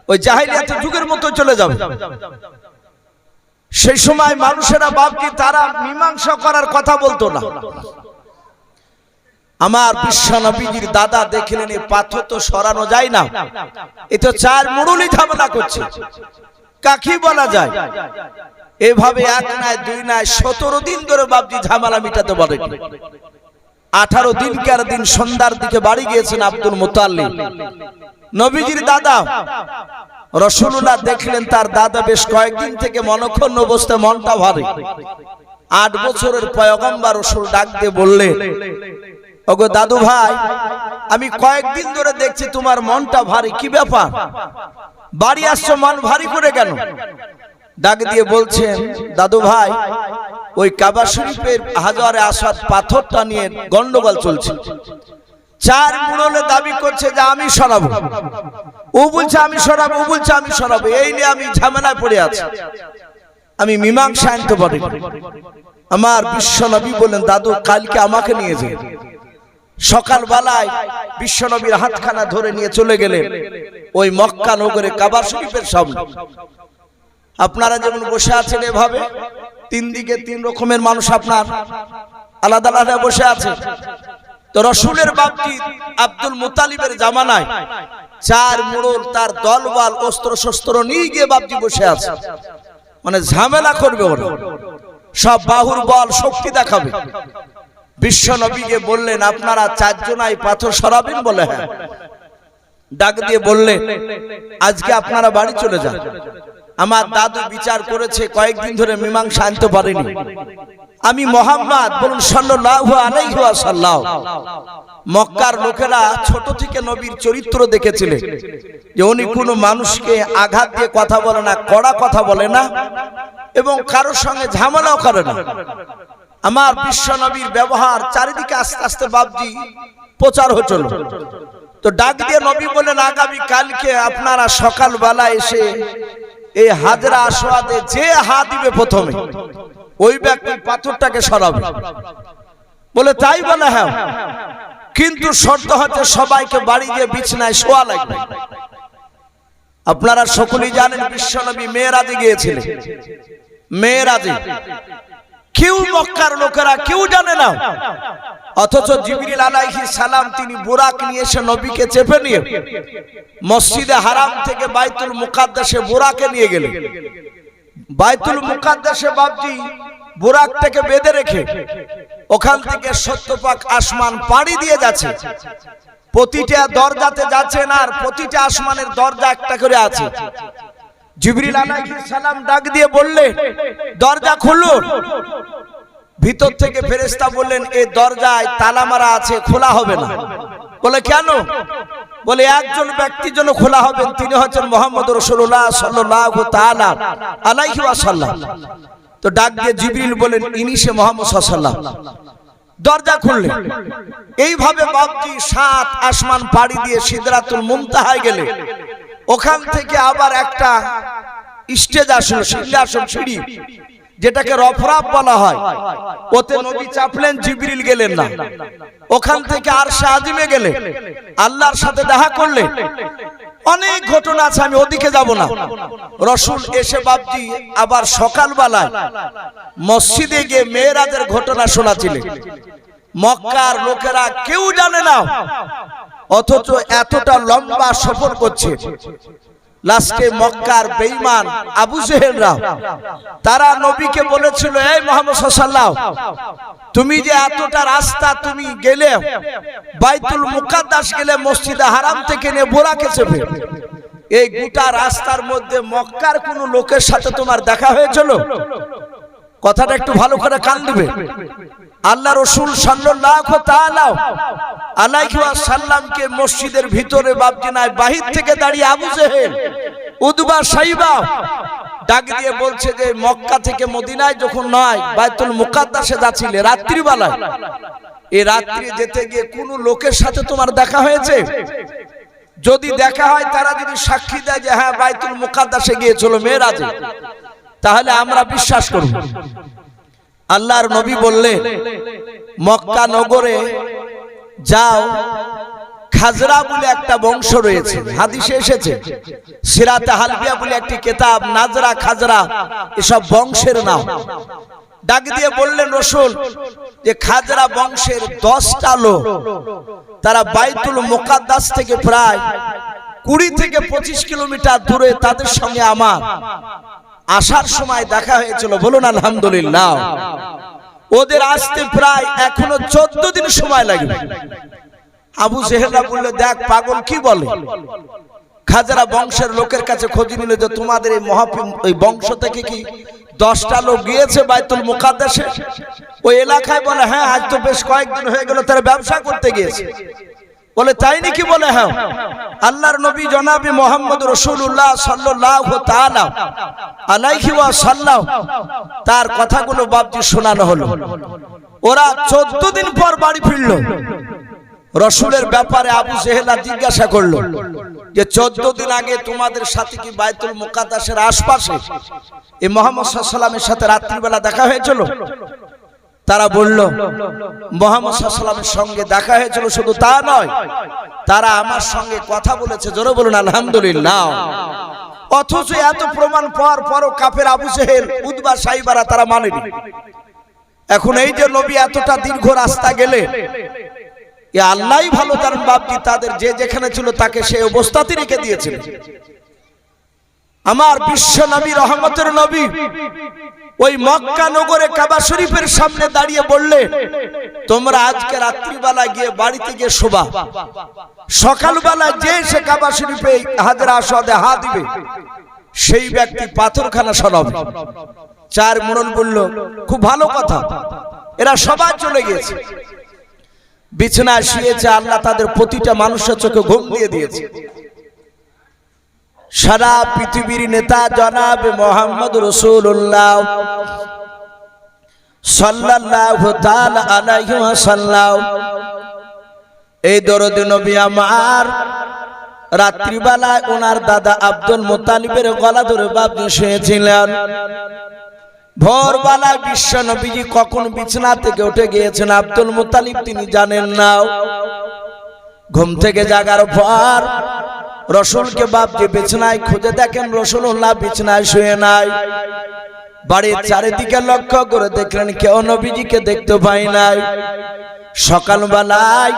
ওই জাহেলিয়াতের যুগের মতো চলে যাবে। সেই সময় মানুষেরা ভাবকি তারা মীমাংসা করার কথা বলতো না। আমার বিশ্ব নবীজির দাদা দেখলেন এই পাথর তো সরানো যায় না, এ তো চার মুড়ুলি ঝামেলা করছে, কাকি বলা যায়। এভাবে এক নয় দুই নয় 17 দিন ধরে বাপজি ঝামেলা মিটাতে পারে। 18 দিনকার দিন সন্ধ্যার দিকে বাড়ি গিয়েছেন আব্দুল মুতাল্লিব, নবীজির দাদা। রাসূলুল্লাহ দেখলেন তার দাদা বেশ কয়েকদিন থেকে মনক্ষুণ্ণ অবস্থায়, মনটা ভারী। 8 বছরের পয়গম্বর রাসূল ডাক দিয়ে বললেন, ওগো দাদু ভাই, আমি কয়েকদিন ধরে দেখছি তোমার মনটা ভারী, কি ব্যাপার? বাড়ি আসছো মন ভারী করে কেন? ডাক দিয়ে বলছেন, দাদু ভাই, ওই কাবা শরীফের হাজারে আসাদ পাথরটা নিয়ে গন্ডগোল চলছে। 4 মুড়লে দাবি করছে যে আমি সরাবো, ও বলছে আমি সরাবো, ও বলছে আমি সরাবো। এই নিয়ে আমি ঝামেলায় পড়ে আছি, আমি মীমাংসা আনতে পারি। আমার বিশ্ব নবী বলেন, দাদু কালকে আমাকে নিয়ে যান। সকালবেলায় বিশ্ব নবীর হাতখানা ধরে নিয়ে চলে গেলেন ওই মক্কা নগরে কাবা শরীফের সামনে। আপনারা যেমন বসে আছেন এভাবে 3 দিকে 3 রকমের মানুষ আপনার আলাদা আলাদা বসে আছে। তো রাসূলের বাপজি আব্দুল মুতালিবের জামানায় 4 মুড়ল তার দলবল অস্ত্র শস্ত্র নিয়ে গিয়ে বাপজি বসে আছে, মানে ঝামেলা করবে ওরা, সব বাহুর বল শক্তি দেখাবে। বিশ্ব নবীকে বললেন, আপনারা 4 জনাই পাথর সরাবেন? বলে হ্যাঁ। ডাক দিয়ে বললেন, আজকে আপনারা বাড়ি চলে যান। আমার দাদু বিচার করেছে কয়েকদিন ধরে মীমাংসা আনতে পারেনি। আমি মুহাম্মদ বলুন সাল্লাল্লাহু আলাইহি ওয়াসাল্লাম। মক্কার লোকেরা ছোট থেকে নবীর চরিত্র দেখেছিলেন যে উনি কোনো মানুষকে আঘাত দিয়ে কথা বলে না, কড়া কথা বলে না, এবং কারোর সঙ্গে ঝামেলাও করে না। আমার বিশ্ব নবীর ব্যবহার চারিদিকে আস্তে আস্তে বাপজি প্রচার হচ্ছিল। তো ডাক দিয়ে নবী বলেন, আগামী কালকে আপনারা সকালবেলা এসে এই হাজরা আসওয়াদে যে হাত দিবে প্রথমে ওই ব্যক্তি পাথরটাকে সরাবে। বলে তাই? বলে হ্যাঁ, কিন্তু শর্ত হচ্ছে সবাইকে বাড়ি গিয়ে বিছানায় শোয়া লাগবে। আপনারা সকলেই জানেন বিশ্বনবী মেরাজে গিয়েছিলেন। মেরাজে কেউ মক্কার লোকেরা কেউ জানে না, অথচ জিবরিল আলাইহিস সালাম তিনি বুরাক নিয়ে এসে নবীকে চেপে নিয়ে মসজিদে হারাম থেকে বাইতুল মুকাদ্দাসে বুরাকে নিয়ে গেলেন। বাইতুল মুকাদ্দাসে বাপজি বুরাকটাকে বেঁধে রেখে ওখান থেকে 70 পাক আসমান পাড়ি দিয়ে যাচ্ছে। প্রতিটা দরজাতে যাচ্ছেন আর প্রতিটা আসমানের দরজা একটা করে আছে। জিবরিল আলাইহিস সালাম ডাক দিয়ে বললেন, দরজা খুলুন। ভিতর থেকে ফেরেশতা বললেন, এই দরজায় তালা মারা আছে, খোলা হবে না। বলে কেন? বলে একজন ব্যক্তির জন্য খোলা হবে, তিনি হচ্ছেন মুহাম্মদ রাসূলুল্লাহ সাল্লাল্লাহু তাআলা আলাইহি ওয়াসাল্লাম। তো ডাক দিয়ে জিবরিল বলেন, ইনি সে মুহাম্মদ সাল্লাল্লাহু আলাইহি ওয়াসাল্লাম। দরজা খুললেন। এইভাবে বাপজি 7 আসমান পাড়ি দিয়ে সিদরাতুল মুনতাহায় গেলে ওখান থেকে আবার একটা স্টেজ আসলো, সিংহাসন, সিঁড়ি, যেটাকে রফরাফ বলা হয়। ওতে নবী চাপলেন, জিবরিল গেলেন না। ওখান থেকে আরশে আজিমে গেলে আল্লাহর সাথে দেখা করলে। অনেক ঘটনা আছে, আমি ওদিকে যাব না। রাসূল এসে বাপজি আবার সকালবেলায় মসজিদে গিয়ে মেরাজের ঘটনা শোনাছিলেন। মক্কার লোকেরা কেউ জানে না, অথচ এতটা লম্বা সফর করছে। লাস্টে মক্কার বেঈমান আবু জেহেলরা তারা নবীকে বলেছিল, এই মুহাম্মদ সাল্লাল্লাহু আলাইহি ওয়াসাল্লাম, তুমি যে এতটা রাস্তা তুমি গেলে, বাইতুল মুকাদ্দাস গেলে, মসজিদে হারাম থেকে নিয়ে বুরাকে চেপে, এই গোটা রাস্তার মধ্যে মক্কার কোন লোকের সাথে তোমার দেখা হয়েছিল? কথাটা একটু ভালো করে কান দিবে। আল্লাহ রাসূল সাল্লাল্লাহু তাআলা আলাইহি ওয়াসাল্লামকে মসজিদের ভিতরে বাপজি নাই, বাহির থেকে দাঁড়িয়ে আবু জেহেল, উতবা, সাইবা ডাক দিয়ে বলছে যে মক্কা থেকে মদিনায় যখন নয় বাইতুল মুকাদ্দাসে যাচ্ছিলে রাত্রিবেলায়, এই রাত্রি যেতে গিয়ে কোন লোকের সাথে তোমার দেখা হয়েছে? যদি দেখা হয় তারা যদি সাক্ষী দেয় যে হ্যাঁ বাইতুল মুকাদ্দাসে গিয়েছিল মেরাজে, তাহলে আমরা বিশ্বাস করব। আল্লাহর নবী বললেন, মক্কা নগরে যাও, খাজরা বলে একটা বংশ রয়েছে, হাদিসে এসেছে, সিরাতে হালবিয়া বলে একটি কিতাব, নাজরা খাজরা এসব বংশের নাম। ডাক দিয়ে বললেন রাসূল যে খাজরা বংশের 10টা লোক, তারা বাইতুল মুকাদ্দাস থেকে প্রায় 20 থেকে 25 কিলোমিটার দূরে, তাদের সঙ্গে আমার আসার সময় দেখা হয়েছিল। বলুন আলহামদুলিল্লাহ। ওদের আসতে প্রায় এখনো 14 দিন সময় লাগবে। আবু জেহেলরা বললো, দেখ পাগল কি বলে। খাজরা বংশের লোকের কাছে খোঁজ নিল যে তোমাদের এই ওই বংশ থেকে কি 10টা লোক গিয়েছে বাইতুল মুকাদ্দাসে? ওই এলাকায় বলে, হ্যাঁ আজ তো বেশ কয়েকদিন হয়ে গেল, তারা ব্যবসা করতে গিয়েছে। বলে তাই নাকি? বলে হ্যাঁ। আল্লাহর নবী জনাবে মুহাম্মদ রাসূলুল্লাহ সাল্লাল্লাহু তাআলা আলাইহি ওয়াসাল্লাম তার কথাগুলো বাপজি শোনানো হলো। ওরা 14 দিন পর বাড়ি ফিরল। রাসূলের ব্যাপারে আবু জেহেলা জিজ্ঞাসা করলো যে 14 দিন আগে তোমাদের সাথে কি বাইতুল মুকাদ্দাসের আশপাশে এই মুহাম্মদ সাল্লাল্লাহু আলাইহি ওয়াসাল্লামের সাথে রাত্রিবেলা দেখা হয়েছিল? তারা বলল, মুহাম্মদ সাল্লাল্লাহু আলাইহি ওয়াসাল্লামের সঙ্গে দেখা হয়েছিল, শুধু তা নয়, তারা আমার সঙ্গে কথা বলেছে। জোরে বলুন আলহামদুলিল্লাহ। অথচ এত প্রমাণ পাওয়ার পরও কাফের আবু জেহেল, উতবা, সাইবারা তারা মানেনি। এখন এই যে নবী এতটা দীর্ঘ রাস্তা গেলে, এ আল্লাহই ভালো জানেন বাপজি, তাদের যে যেখানে ছিল তাকে সেই অবস্থাতে রেখে দিয়েছিলেন। আমার বিশ্ব নবী, রহমতের নবী, ওই মক্কা নগরে কাবা শরীফের সামনে দাঁড়িয়ে বললে, তোমরা আজকে রাত্রিবেলা গিয়ে বাড়িতে গিয়ে শোবা, সকালবেলা যে সে কাবা শরীফে হাজরা আসওয়াদে হাত দিবে, সেই ব্যক্তি পাথরখানা সরাবে। 4 মোড়ল বলল, খুব ভালো কথা। এরা সবাই চলে গিয়েছে, বিছানায় শুয়েছে। আল্লাহ তাদের প্রতিটা মানুষের চোখে ঘুম দিয়ে দিয়েছে। সারা পৃথিবীর নেতা জনাব মুহাম্মদ রাসূলুল্লাহ সাল্লাল্লাহু তাআলা আলাইহি ওয়াসাল্লাম, এই দরদি নবী আমার রাত্রিবেলায় ওনার দাদা আব্দুল মুত্তালিবের গলা ধরে বাপজি শুয়েছিলেন। ভোরবেলায় বিশ্ব নবীজি কখন বিছানা থেকে উঠে গিয়েছেন আব্দুল মুত্তালিব তিনি জানেন না। ঘুম থেকে জাগার পর রাসূলকে বাপজি বিছানায় খুঁজে দেখেন, রাসূলুল্লাহ বিছানায় শুয়ে নাই। বাড়ির চারিদিকে লক্ষ্য করে দেখলেন কেউ নবীজিকে দেখতে পাই নাই। সকালবেলায়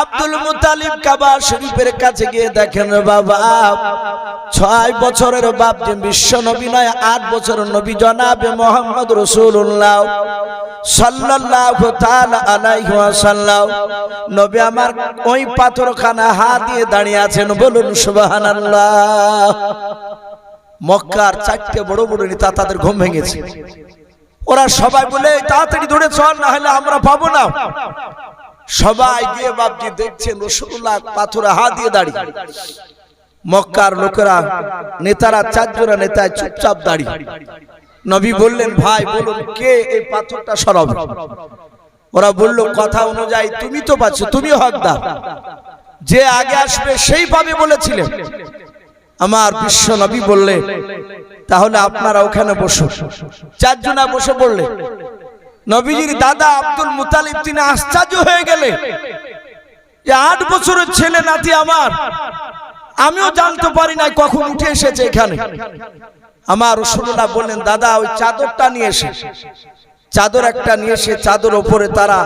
আব্দুল মুত্তালিব কাবা শরীফের কাছে গিয়ে দেখেন, বাবা 6 বছরের বাপ যে বিশ্ব নবী নয়, 8 বছরের নবী জনাবে মুহাম্মদ রাসূলুল্লাহ সাল্লাল্লাহু তাআলা আলাইহি ওয়াসাল্লাম, নবী আমার ওই পাথরখানা হাত দিয়ে দাঁড়িয়ে আছেন। বলুন সুবহানাল্লাহ। মক্কার 4টে বড় বড় নেতা, তাদের ঘুম ভেঙেছে। ওরা সবাই বলে, তাড়াতাড়ি দৌড়ে চল, না হলে আমরা পাবো না। সবাই গিয়ে বাপজি দেখছেন রাসূলুল্লাহ পাথরে হাত দিয়ে দাঁড়িয়ে। মক্কার লোকেরা, নেতারা, 4 জন নেতায় চুপচাপ দাঁড়িয়ে। নবী বললেন, ভাই বলুন কে এই পাথরটা সরাবে? ওরা বলল, কথা অনুযায়ী তুমি তো পাচ্ছ, তুমি হকদার, যে আগে আসবে সেই পাবে বলেছিলেন। আমার বিশ্ব নবী বললেন, তাহলে আপনারা ওখানে বসুন। 4 জনা বসে পড়লে। নবীজির দাদা আব্দুল মুত্তালিব তিনি আশ্চর্য হয়ে গেলেন, যে 8 বছরের ছেলে নাতি আমার, আমিও জানতে পারি না কখন উঠে এসেছে এখানে। আমার রাসূলুল্লাহ বললেন, দাদা ওই চাদরটা নিয়ে এসে। চাদর একটা নিয়ে এসে চাদর উপরে তারা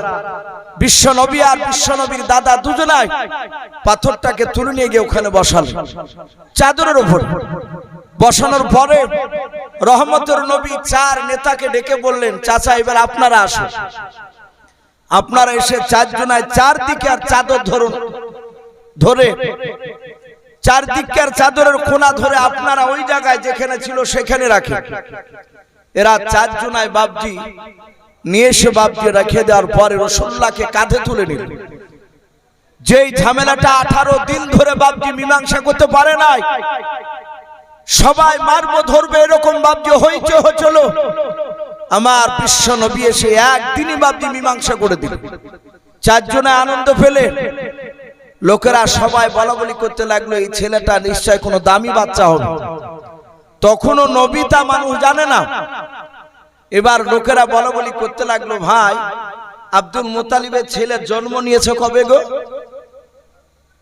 বিশ্ব নবী আর বিশ্ব নবীর দাদা দুজনাই পাথরটাকে তুলে নিয়ে গিয়ে ওখানে বসালেন। চাদরের উপর বসানোর পরে রহমতের নবী 4 নেতাকে ডেকে বললেন, চাচা এবার আপনারা আসুন। আপনারা এসে 4 জনায় 4 দিকে আর চাদর ধরুন, ধরে 4 দিকের চাদরের কোনা ধরে আপনারা ওই জায়গায় যেখানে ছিল সেখানে রাখেন। এরা 4 জনায় বাপজি নিয়ে এসে বাপজি রেখে দেওয়ার পরে রাসূলুল্লাহকে কাঁধে তুলে নিলেন। যেই ঝামেলাটা 18 দিন ধরে বাপজি মীমাংসা করতে পারে নাই, সবাই মারবো ধরবে এরকম বাপজি হইচে হচ্ছিল, আমার বিশ্ব নবী এসে একদিনই বাপজি মীমাংসা করে দিলেন। 4 জনে আনন্দ পেলে। লোকেরা সবাই বলা বলি করতে লাগলো, এই ছেলেটা নিশ্চয় কোনো দামি বাচ্চা হবে। তখনও নবী তা মানুষ জানে না। এবার লোকেরা বলা বলি করতে লাগলো, ভাই আব্দুল মুতালিবের ছেলে জন্ম নিয়েছে কবে গো?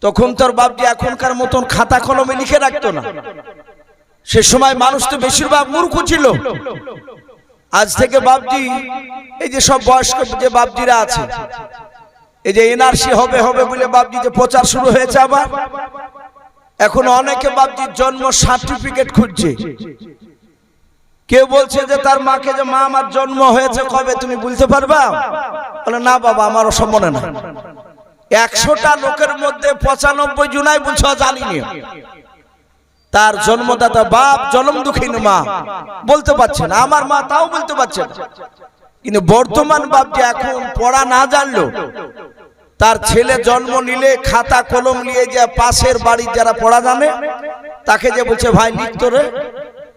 তখন তোর বাপজি এখনকার মতন খাতা কলমে লিখে রাখতো না। সে সময় মানুষ তো বেশিরভাগ মূর্খ ছিল। আজ থেকে বাপজি, এই যে সব বয়স্ক যে বাপজিরা আছে, এই যে এনআরসি হবে হবে বলে বাপজি যে প্রচার শুরু হয়েছে আবার, এখন অনেকে বাপজির জন্ম সার্টিফিকেট খুঁজছে। কেউ বলছে যে তার মাকে, যে মা আমার জন্ম হয়েছে কবে তুমি বলতে পারবা? বলে না বাবা আমার ওসব মনে না। 100টা লোকের মধ্যে 95 জনাই বলছে জানিনি। তার জন্মদাতা বাপ জন্ম দুঃখিনী মা বলতে পারছে না, আমার মা তাও বলতে পারছে না। কিন্তু বর্তমান বাপ যে এখন পড়া না জানলো, তার ছেলে জন্ম নিলে খাতা কলম নিয়ে যে পাশের বাড়ির যারা পড়া জানে তাকে যে বলছে ভাই লিখ তো রে,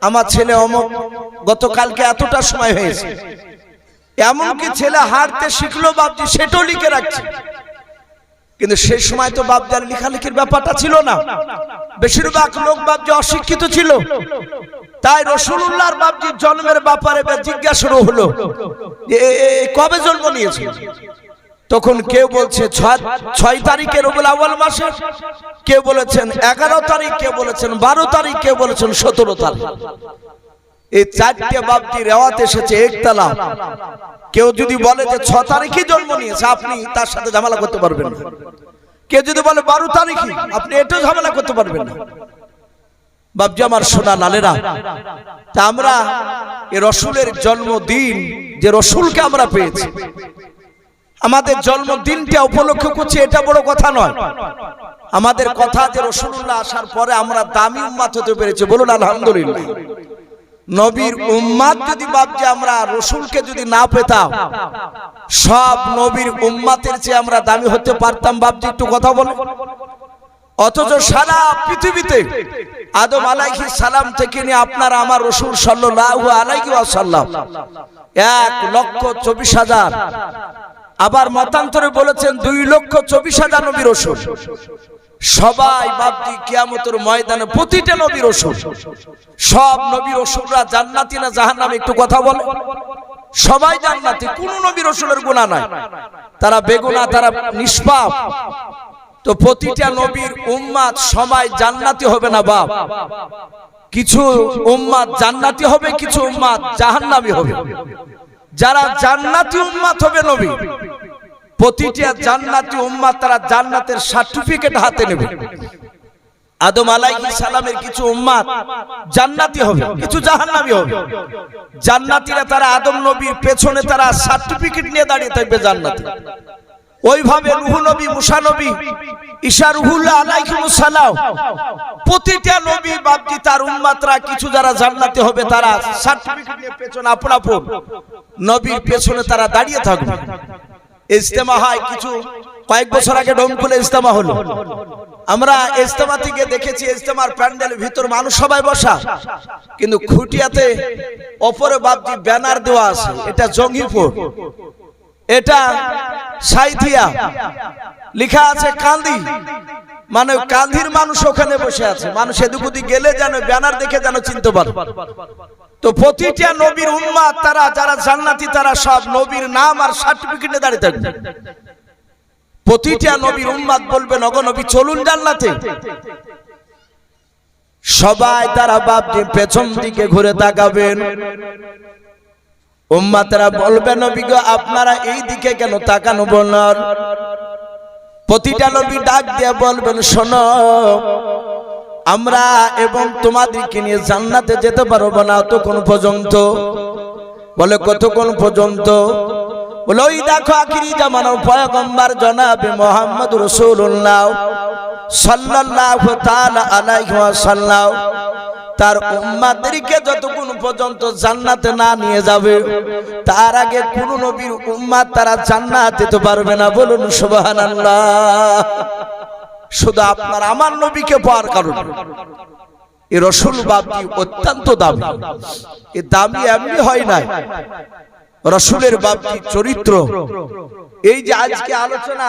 আমার ছেলে অমুক গতকালকে এতটা সময় হয়েছে। এমনকি ছেলে হাঁটতে শিখলো বাপজি সেটাও লিখে রাখছে। কিন্তু সেই সময় তো বাপজার লেখালেখির ব্যাপারটা ছিল না, বেশিরভাগ লোক বাপজি অশিক্ষিত ছিল। তাই রাসূলুল্লাহর বাপজির জন্মের ব্যাপারে জিজ্ঞাসা হলো যে কবে জন্ম নিয়েছে? তখন কেউ বলছে 6 তারিখে রবিউল আউয়াল মাসে, কেউ বলেছেন 11 তারিখ, কেউ বলেছেন 12 তারিখ, কেউ বলেছেন 17 তারিখ। এই 4টে বাপজি রেওয়াত এসেছে একতলা। কেউ যদি বলে যে 6 তারিখে জন্ম নিয়েছে, আপনি তার সাথে ঝামেলা করতে পারবেন না। কেউ যদি বলে 12 তারিখে, আপনি এটাও ঝামেলা করতে পারবেন না। বাপজি আমার সোনা লালেরা, তা আমরা এই রসুলের জন্মদিন, যে রসুলকে আমরা পেয়েছি, আমাদের জন্মদিনটা উপলক্ষ করছি, এটা বড় কথা নয়। আমাদের কথা যে রাসূলুল্লাহ আসার পরে আমরা দামি উম্মত হতে পেরেছি, বলুন আলহামদুলিল্লাহ। নবীর উম্মত যদি বাপজি আমরা রাসূলকে যদি না পেতাম, সব নবীর উম্মতের চেয়ে আমরা দামি হতে পারতাম বাপজি? একটু কথা বলেন। অথচ সারা পৃথিবীতে আদম আলাইহিস সালাম থেকে নিয়ে আপনারা আমার রাসূল সাল্লাল্লাহু আলাইহি ওয়াসাল্লাম 1,24,000, আবার মতান্তরে বলেছেন 2,24,000 নবী রাসূল। সবাই বাপজি কিয়ামতের ময়দানে প্রতিটা নবী রাসূল, সব নবী রাসূলরা জান্নাতি না জাহান্নামী? একটু কথা বলে। সবাই জান্নাতি, কোন নবী রাসূলের গুনাহ নাই, তারা বেগুনাহ, তারা নিষ্পাপ। তো প্রতিটা নবীর উম্মত সবাই জান্নাতি হবে না বাপ। কিছু উম্মত জান্নাতি হবে, কিছু উম্মত জাহান্নামী হবে। যারা জান্নাতি উম্মত হবে নবী, প্রতিটা জান্নাতি উম্মত তারা জান্নাতের সার্টিফিকেট হাতে নেবে। আদম আলাইহিস সালামের কিছু উম্মত জান্নাতি হবে, কিছু জাহান্নামী হবে। জান্নাতীরা তারা আদম নবীর পেছনে তারা সার্টিফিকেট নিয়ে দাঁড়িয়ে থাকবে জান্নাতে। ওইভাবে নূহ নবী, মুসা নবী, ঈসা রুহুল্লাহ আলাইহিমুস সালাম, প্রতিটা নবী বাপজি তার উম্মতরা কিছু যারা জান্নাতে হবে, তারা সার্টিফিকেট নিয়ে পেছনে আপন আপন নবীর পেছনে তারা দাঁড়িয়ে থাকবে। ইজতেমা হয়, কিছু কয়েক বছর আগে ডোমকুলে ইজতেমা হলো। আমরা ইজতেমা থেকে দেখেছি, ইজতেমার প্যান্ডেলের ভিতর মানুষ সবাই বসা, কিন্তু খুঁটিয়াতে ওপরে বাপজি ব্যানার দেওয়া আছে, এটা জঙ্গিপুর, এটা সাইথিয়া, লেখা আছে কান্দি, মানে কান্দির মানুষ ওখানে বসে আছে। মানুষ এদিক ওদিক গেলে যেন ব্যানার দেখে যেন চিনতে পারে। তো প্রতিটা নবীর উম্মত তারা যারা জান্নাতি, তারা সব নবীর নাম আর সার্টিফিকেটে দাঁড়িয়ে থাকবে। প্রতিটা নবীর উম্মত বলবে নগো নবী চলুন জান্নাতে। সবাই তারা বাপজি পেছন দিকে ঘুরে তাকাবেন। উম্মতরা বলবে নবী গো আপনারা এই দিকে কেন তাকানো বলেন? প্রতিটা নবী ডাক দিয়ে বলবেন শোনো, আমরা এবং তোমাদেরকে নিয়ে জান্নাতে যেতে পারবো না ততক্ষণ পর্যন্ত। বলে কতক্ষণ পর্যন্ত? বলে ওই দেখো আখিরি জামানার পয়গম্বর জনাবে মুহাম্মদ রাসূলুল্লাহ সাল্লাল্লাহু তাআলা আলাইহি ওয়াসাল্লাম তার উম্মতদেরকে যতক্ষণ পর্যন্ত জান্নাতে না নিয়ে যাবে, তার আগে কোন নবীর উম্মত তারা জান্নাতে যেতে পারবে না। বলুন সুবহানাল্লাহ। শুধু আপনার আমার নবীকে পাওয়ার কারণে এই রাসূল বাপজি অত্যন্ত দামি। এই দামি এমনি হয় না, রাসূলের বাপজি চরিত্র। এই যে আজকে আলোচনা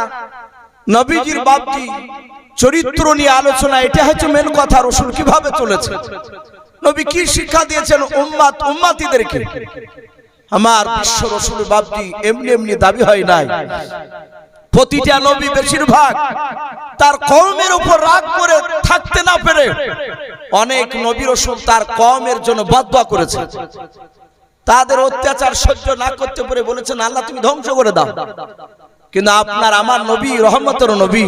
নবীজির বাপজি চরিত্র নিয়ে আলোচনা, এটা হচ্ছে মেন কথা। রাসূল কিভাবে চলেছে, নবী কি শিক্ষা দিয়েছেন উম্মত উম্মতিদেরকে, আমার বিশ্ব রাসূল বাপজি এমনি এমনি দাবি হয় নাই। প্রতিটা নবী বেশিরভাগ তার কওমের উপর রাগ করে থাকতে না পেরে অনেক নবী রাসূল তার কওমের জন্য বদদোয়া করেছে। তাদের অত্যাচার সহ্য না করতে পেরে বলেছেন আল্লাহ তুমি ধ্বংস করে দাও। কিন্তু আপনার আমার নবী রহমতের নবী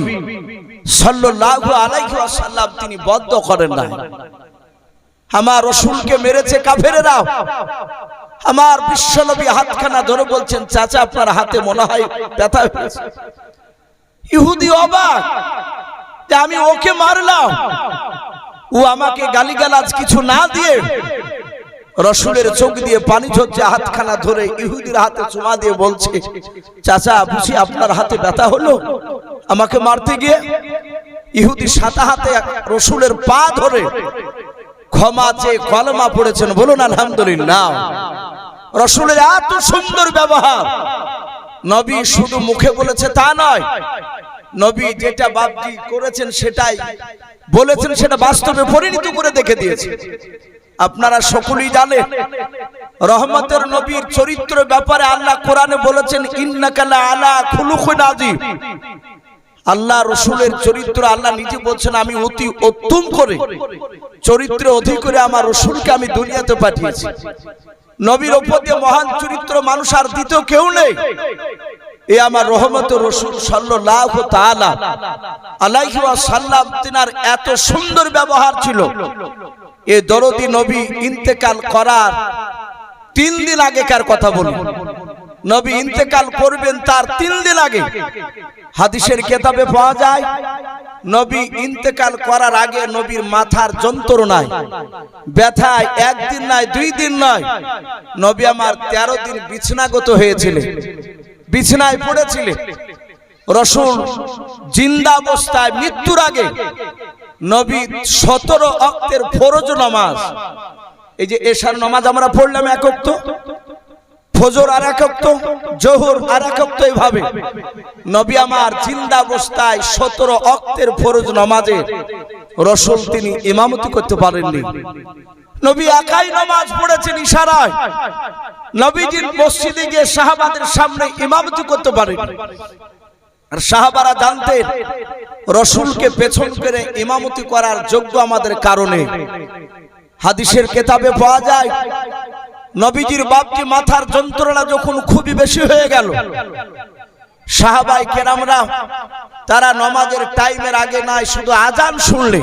সাল্লাল্লাহু আলাইহি ওয়াসাল্লাম তিনি বদদোয়া করেন না। আমার রাসূলকে মেরেছে কাফেরেরা। আমার বিশ্বনবী হাতখানা ধরে বলছেন চাচা আপনার হাতে মনে হয় ব্যথা হয়েছে। ইহুদি অবাক যে আমি ওকে মারলাম, ও আমাকে গালিগালাজ কিছু না দিয়ে রাসূলের চোখ দিয়ে পানি ঝরছে, হাতখানা ধরে ইহুদির হাতে চুমা দিয়ে বলছে চাচা বুঝি আপনার হাতে ব্যথা হলো আমাকে মারতে গিয়ে? ইহুদি সাদা হাতে রাসূলের পা ধরে ক্ষমা চেয়ে কলমা পড়েছেন। বলুন আলহামদুলিল্লাহ। রাসূলের এত সুন্দর ব্যবহার, নবী শুধু মুখে বলেছে তা নয়, নবী যেটা বাপজি করেছেন সেটাই বলেছেন, সেটা বাস্তবে পরিণত করে দেখে দিয়েছে। আপনারা সকলেই জানেন রহমতের নবীর চরিত্র ব্যাপারে আল্লাহ কোরআনে বলেছেন ইন্নাকা লা আলা খুলুকিন আযীম। আল্লাহ রাসূলের চরিত্র আল্লাহ নিজে বলছেন আমি অতি উত্তম করে চরিত্রে অধিক করে আমার রাসূলকে আমি দুনিয়াতে পাঠিয়েছি। নবীর উপর দিয়ে মহান চরিত্র মানুষ আর দ্বিতীয় কেউ নেই। এই আমার রহমতের রাসূল সাল্লাল্লাহু তাআলা আলাইহি ওয়াসাল্লাম তিনার এত সুন্দর ব্যবহার ছিল। এই দরদি নবী ইন্তেকাল করার 3 দিন আগেকার কথা বলুন। নবী ইন্তেকাল করবেন তার 3 দিন আগে হাদিসের কিতাবে পাওয়া যায় নবী ইন্তেকাল করার আগে নবীর মাথার যন্ত্রণায় ব্যথায় 1 দিন নয় 2 দিন নয়, নবী আমার 13 দিন বিছানাগত হয়েছিলেন, বিছানায় পড়েছিলেন। রাসূল জিন্দা অবস্থায় মৃত্যুর আগে নবী 17 ওয়াক্তের ফরজ নামাজ, এই যে এশার নামাজ আমরা পড়লাম 1 ওয়াক্ত, ফজর আর 1 ওয়াক্ত, জোহর আর 1 ওয়াক্ত, এইভাবে নবী আমার জিন্দা অবস্থায় 17 ওয়াক্তের ফরজ নামাজে রাসূল তিনি ইমামতি করতে পারেননি। নবী একাই নামাজ পড়েছেন ইশারায়। নবীজির মসজিদে গিয়ে সাহাবাদের সামনে ইমামতি করতে পারেন। আর সাহাবারা জানতেন রাসূলকে পেছন করে ইমামতি করার যোগ্য আমাদের কারণে। হাদিসের কিতাবে পাওয়া যায় নবীজির বাপজি মাথার যন্ত্রণা যখন খুবই বেশি হয়ে গেল, সাহাবায়ে কেরামরা তারা নামাজের টাইমের আগে নাই শুধু আজান শুনলে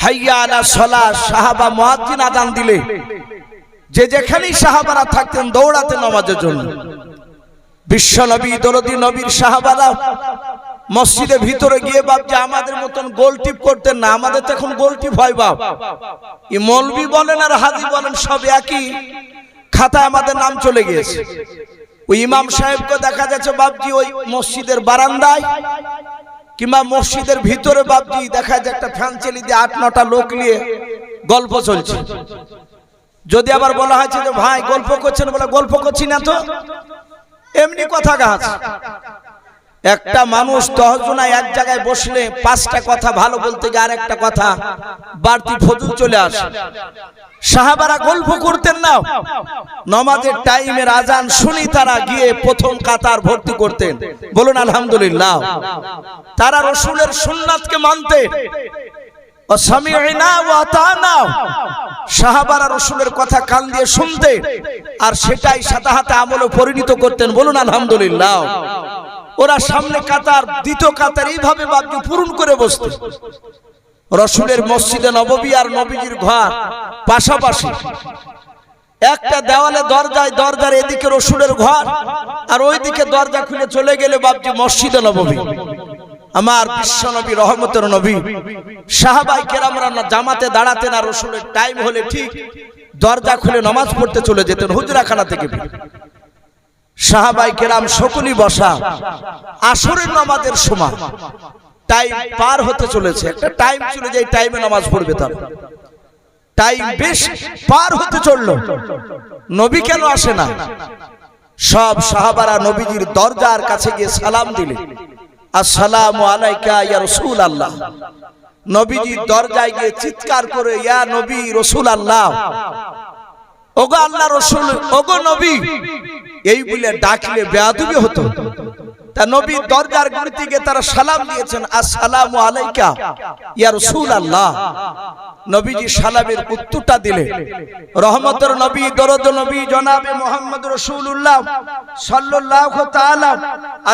হাইয়া আলা সালাহ সাহাবা মুয়াজ্জিন আজান দিলে যে যেখানেই সাহাবারা থাকতেন দৌড়াতেন নামাজের জন্য। বিশ্ব নবী দরদি নবীর সাহাবারা মসজিদের ভিতরে গিয়ে বাপজি আমাদের মতন গোল টিপ করতেন না। আমাদের তো এখন গোল টিপ হয় বাপ, এই মৌলবি বলেন আর হাজী বলেন সব একই খাতায় আমাদের নাম চলে গিয়েছে। ওই ইমাম সাহেবকে দেখা যাচ্ছে বাপজি ওই মসজিদের বারান্দায় কিংবা মসজিদের ভিতরে বাপজি দেখা যায় একটা ফ্যান চালিয়ে দিয়ে 8-9টা লোক নিয়ে গল্প চলছে। যদি আবার বলা হয়েছে যে ভাই গল্প করছেন, বলে গল্প করছি না তো, এমনি কথা গাছ। একটা মানুষ 10 জনায় এক জায়গায় বসলে 5টা কথা ভালো বলতে গিয়ে আর একটা কথা বাড়তি ফজল চলে আসে। সাহাবারা গল্প করতেন না, নামাজের টাইমের আজান শুনি তারা গিয়ে প্রথম কাতার ভর্তি করতেন। বলুন আলহামদুলিল্লাহ। তারা রাসূলের সুন্নাতকে মানতেন। সামি'না ওয়া আতা'না, সাহাবারা রাসূলের কথা কান দিয়ে শুনতেন আর সেটাই সাথে সাথে আমলে পরিণত করতেন। বলুন আলহামদুলিল্লাহ। ওরা সামনে কাতার দ্বিতীয় কাতার এইভাবে বাপজি পূরণ করে বসতেন। রাসূলের মসজিদে নববী আর নবীজির ঘর পাশাপাশি, একটা দেওয়ালে দরজায় দরজার এদিকে রাসূলের ঘর আর ওইদিকে দরজা খুলে চলে গেলে বাপজি মসজিদে নববী। আমার বিশ্ব নবী রহমতের নবী সাহাবায়ে কেরামরা জামাতে দাঁড়াতেন আর রাসূলের টাইম হলে ঠিক দরজা খুলে নামাজ পড়তে চলে যেতেন হুজরাখানা থেকে। সাহাবায়ে কেরাম সকলেই বসা, আসরের নামাজের সময় টাইম পার হতে চলেছে, একটা টাইম ছিল যে টাইমে নামাজ পড়বে, তার টাইম বেশ পার হতে চললো, নবী কেন আসে না? সব সাহাবারা নবীজির দরজার কাছে গিয়ে সালাম দিলে, আসসালামু আলাইকা ইয়া রাসূলুল্লাহ। নবীজির দরজায় গিয়ে চিৎকার করে ইয়া নবী রাসূলুল্লাহ। ওগো আল্লাহ রাসূল, ওগো নবী, এই বলে ডাকলে বেয়াদবি হতো। তা নবী দরজার গুড়ি থেকে তারা সালাম দিয়েছেন, আসসালামু আলাইকা ইয়া রাসূলুল্লাহ। নবীজি সালামের উত্তরটা দিলে রহমতের নবী, দরদ নবী জনাবে মুহাম্মদ রাসূলুল্লাহ সাল্লাল্লাহু তাআলা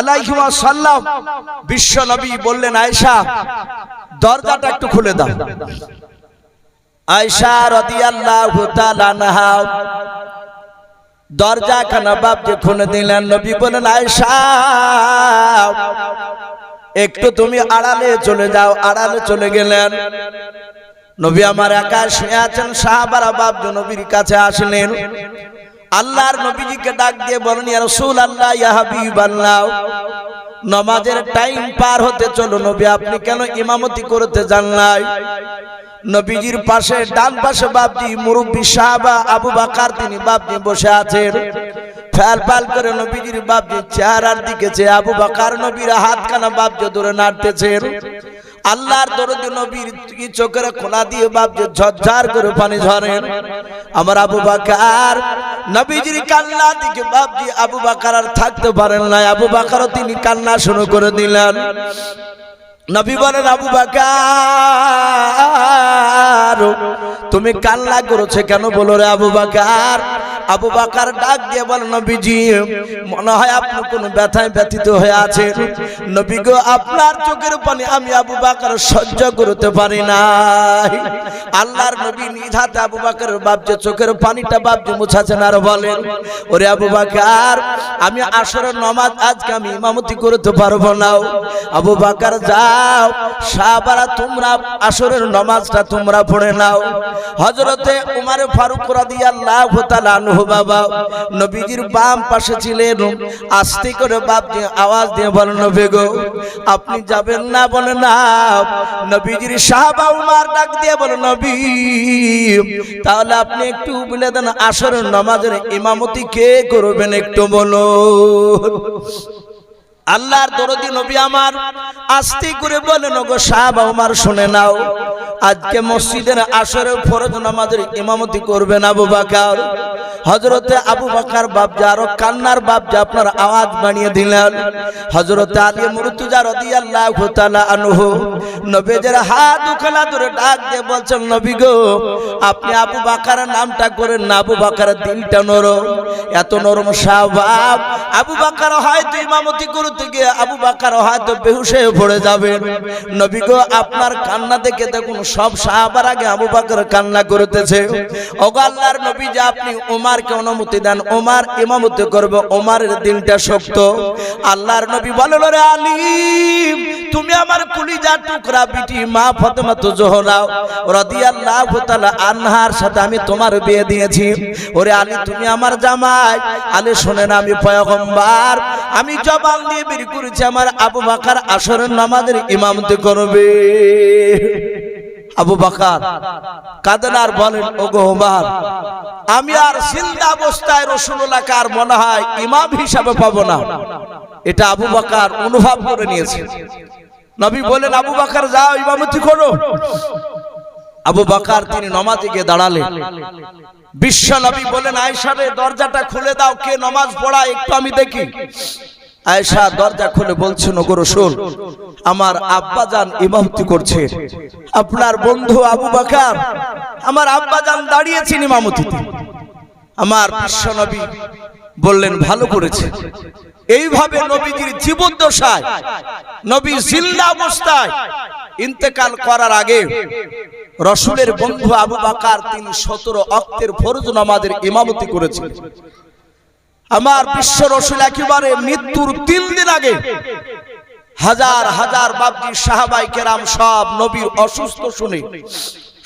আলাইহি ওয়াসাল্লাম বিশ্ব নবী বললেন, আয়েশা দরজাটা একটু খুলে দাও। আয়েশা রাদিয়াল্লাহু তাআলা আনহা দরজা খানা বাপকে খুলে দিলেন। নবী বলেন, আয়েশা একটু তুমি আড়ালে চলে যাও। আড়ালে চলে গেলেন। নবী আমার একা শুয়ে আছেন, সাহাবারা বাপজি নবীর কাছে আসলেন। আল্লাহর নবীজিকে ডাক দিয়ে বলেন, ইয়া রাসূলুল্লাহ ইয়া হাবিবাল্লাহ, নামাজের টাইম পার হতে চলো, নবী আপনি কেন ইমামতি করতে যান নাই? নবীজির পাশে ডান পাশে বাপজি মুরব্বী সাহাবা আবু বকর তিনি বাপজি বসে আছেন। ফেল পাল করে নবীজির বাপজি চেহারার দিকে চেয়ে আবু বকর নবীর হাতখানা বাপজি ধরে নাড়তেছেন। আল্লাহর দরদি নবীর চোখের খোলা দিয়ে বাপজি ঝরঝর করে পানি ঝরেন। আমার আবু বকর নবীজির কান্না দিকে বাপজি আবু বকর আর থাকতে পারেন না। আবু বকর তিনি কান্না শুরু করে দিলেন। নবী বলেন, আবু বকর তুমি কান্না করেছো কেন, বলো রে আবু বকর। আবু বকর ডাক দিয়ে বলে, নবীজি মনে হয় আপনি কোন ব্যথায় ব্যথিত হয়ে আছেন। নবী গো, আপনার চোখের পানি আমি আবু বকর সহ্য করতে পারি না। আল্লাহর নবী নিজ হাতে আবু বকরের বাপজি চোখের পানিটা বাপজি মুছাছেন আর বলেন, ওরে আবু বকর আমি আসরের নামাজ আজকে আমি ইমামতি করতে পারবো না। আবু বকর যাও, সাহাবারা তোমরা আসরের নামাজটা তোমরা পড়ে নাও। হযরতে উমর ফারুক রাদিয়াল্লাহু তাআলা আনহু বাবা নবীজির বাম পাশে ছিলেন। আস্তে করে বাপজি আওয়াজ দিয়ে বলেন, নবী গো আপনি যাবেন না? বলে না। নবীজির সাহাবা উমর ডাক দিয়ে বলে, নবী তাহলে আপনি একটু বলে দেন আসরের নামাজের ইমামতি কে করবেন একটু বলুন। আল্লাহর দরদি নবী আমার আস্তে করে বলেন, ওগো সাহাবা উমর শুনে নাও, আজকে মসজিদের আসরের ফরজ নামাজের ইমামতি করবেন আবু বকর। হযরতে আবু বকর বাপজি আরো কান্নার বাপজি আপনার আওয়াজ বাড়িয়ে দিলেন। হযরতে আলী মুরতুজা রাদিয়াল্লাহু তাআলা আনহু নবীজির হাত দুখানা ধরে ডাক দিয়ে বলছেন, নবী গো আপনি আবু বকরের নামটা করেন না। আবু বকরের দিলটা নরম, এত নরম স্বভাব। আবু বকর হয়তো ইমামতি করতে গিয়ে আবু বকর হয়তো বেহুশ হয়ে পড়ে যাবেন। নবী গো আপনার কান্না দেখে দেখুন সব সাহাবার আগে আবু বকর কান্না করতেছে। ওগো আল্লাহর নবী যে আপনি ওমরকে অনুমতি দেন, ওমর ইমামতি করবে, ওমরের দিলটা শক্ত। আল্লাহর নবী বলেন, রে আলী তুমি আমার কলিজার টুকরা বিটি মা ফাতেমা জোহরা রাদিয়াল্লাহু তাআলা আনহার সাথে আমি তোমার বিয়ে দিয়েছি। ওরে আলী তুমি আমার জামাই। আলী শুনেন, আমি পয়গম্বর, আমি জবান দিয়ে বের করেছি আমার আবু বকর আসরের নামাজের ইমামতি করবে। আবু বকর কাঁদেন আর বলেন, ওগো ওমর আমি আর জিন্দা অবস্থায় রাসূলুল্লাহকে আর মনে হয় ইমাম হিসাবে পাবো না। এটা আবু বকর অনুভব করে নিয়েছে। নবী বলেন, আবু বকর যাও ইমামতি করো। আবু বকর তিনি নামাজে গিয়ে দাঁড়ালেন। বিশ্ব নবী বলেন, আয়েশা রে দরজাটা খুলে দাও, কে নামাজ পড়ায় একটু আমি দেখি। আয়েশা দরজা খুলে বলছেন, ওগো রাসূল আমার আব্বাজান ইমামতি করছে, আপনার বন্ধু আবু বকর আমার আব্বাজান দাঁড়িয়েছেন ইমামতিতে। আমার বিশ্ব নবী বললেন, ভালো করেছে। এইভাবে নবীজির জীবদ্দশায় নবী জিন্দা অবস্থায় ইন্তেকাল করার আগে রাসূলের বন্ধু আবু বকর তিনি 17 ওয়াক্তের ফরজ নামাজের ইমামতি করেছিলেন। আমার বিশ্ব রাসূল একেবারে মৃত্যুর 3 দিন আগে হাজার হাজার বাপজি সাহাবাই কেরাম সব নবীর অসুস্থ শুনে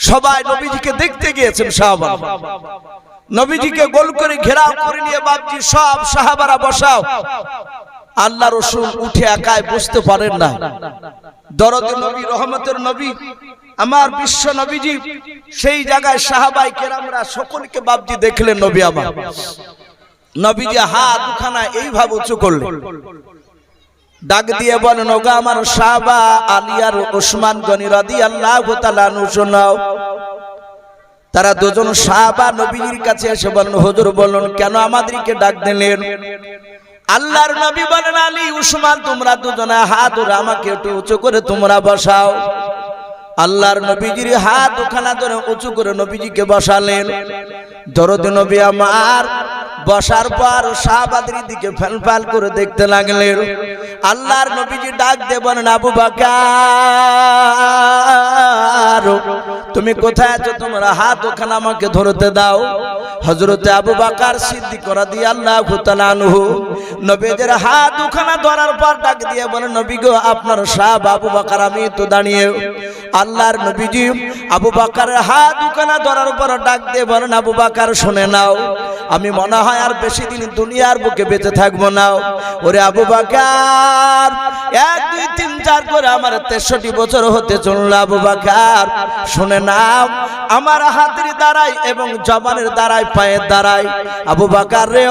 সবাই নবীজিকে দেখতে গিয়েছেন। সাহাবা নবীজিকে গোল করে ঘেরাও করে নিয়ে বাপজি সব সাহাবারা বসাও। আল্লাহ রাসূল উঠে একাই বসতে পারেন না। দরদে নবী রহমতের নবী আমার বিশ্ব নবীজি সেই জায়গায় সাহাবাই কেরামরা সকলকে বাপজি দেখলেন। নবী আমার নবীজি হাত দুখানা এইভাবে উঁচু করলেন, ডাক দিয়ে বলেন, ওগো আমার সাহাবা আলী আর ওসমান গনি রাদিয়াল্লাহু তাআলা আনহু শোনাও। তারা দুজন সাহাবা নবীর কাছে এসে বললেন, হুজুর বলুন কেন আমাদেরকে ডাক দিলেন? আল্লাহর নবী বলেন, আলী, উসমান, তোমরা দুজনে হাত ধরে আমাকে একটু উঁচু করে তোমরা বসাও। আল্লাহর নবীজির হাত দুখানা ধরে উঁচু করে নবীজিকে বসালেন। দরদ নবী আমার বসার পর সাহাবাদের দিকে ফেলফাল করে দেখতে লাগলেন। আল্লাহর নবীজি ডাক দিয়ে বলেন, আবু বকর, তুমি কোথায় আছো? তোমরা হাত ওখানে আমাকে ধরতে দাও। হযরতে আবু বকর সিদ্দিক রাদিয়াল্লাহু তাআলা আনহু নবীজির হাত ওখানে ধরার পর ডাক দিয়ে বলেন, নবী গো, আপনার সাহাবা আবু বকর আমি তো দাঁড়িয়ে। আল্লাহর নবীজি আবু বকরের হাত ওখানে ধরার পর ডাক দিয়ে বলেন, আবু বকর শুনে নাও, আমি মনে হয় আর বেশি দিন দুনিয়ার বুকে বেঁচে থাকবো না। ওরে আবু বকর, 1 2 3 4 করে আমার 63 বছর হতে চলল। আবু বকর শুনে নাও, আমার হাতের দ্বারাই এবং জবানের দ্বারাই পায়ের দ্বারাই আবু বকর রে,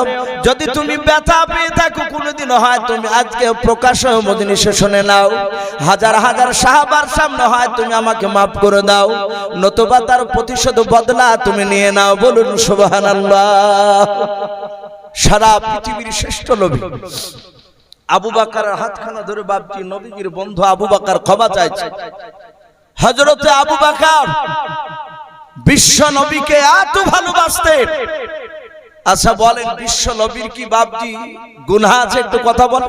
যদি তুমি ব্যথা পেয়ে থাকো কোনোদিন, হয় তুমি আজকে প্রকাশ মজলিসে শুনে নাও, হাজার হাজার সাহাবার সামনে হয় তুমি আমাকে মাফ করে দাও, নতুবা তার প্রতিশোধ বদলা তুমি নিয়ে নাও। বলুন সুবহানাল্লাহ। সারা পৃথিবীর শ্রেষ্ঠ নবী আবু বকরের হাতখানা ধরে বাপজি নবীজির বন্ধু আবু বকর ক্ষমা চাইছে। হযরতে আবু বকর বিশ্ব নবীকে এত ভালোবাসতেন। আচ্ছা বলেন, বিশ্ব নবীর কি বাপজি গুনাহ আছে? একটু কথা বল।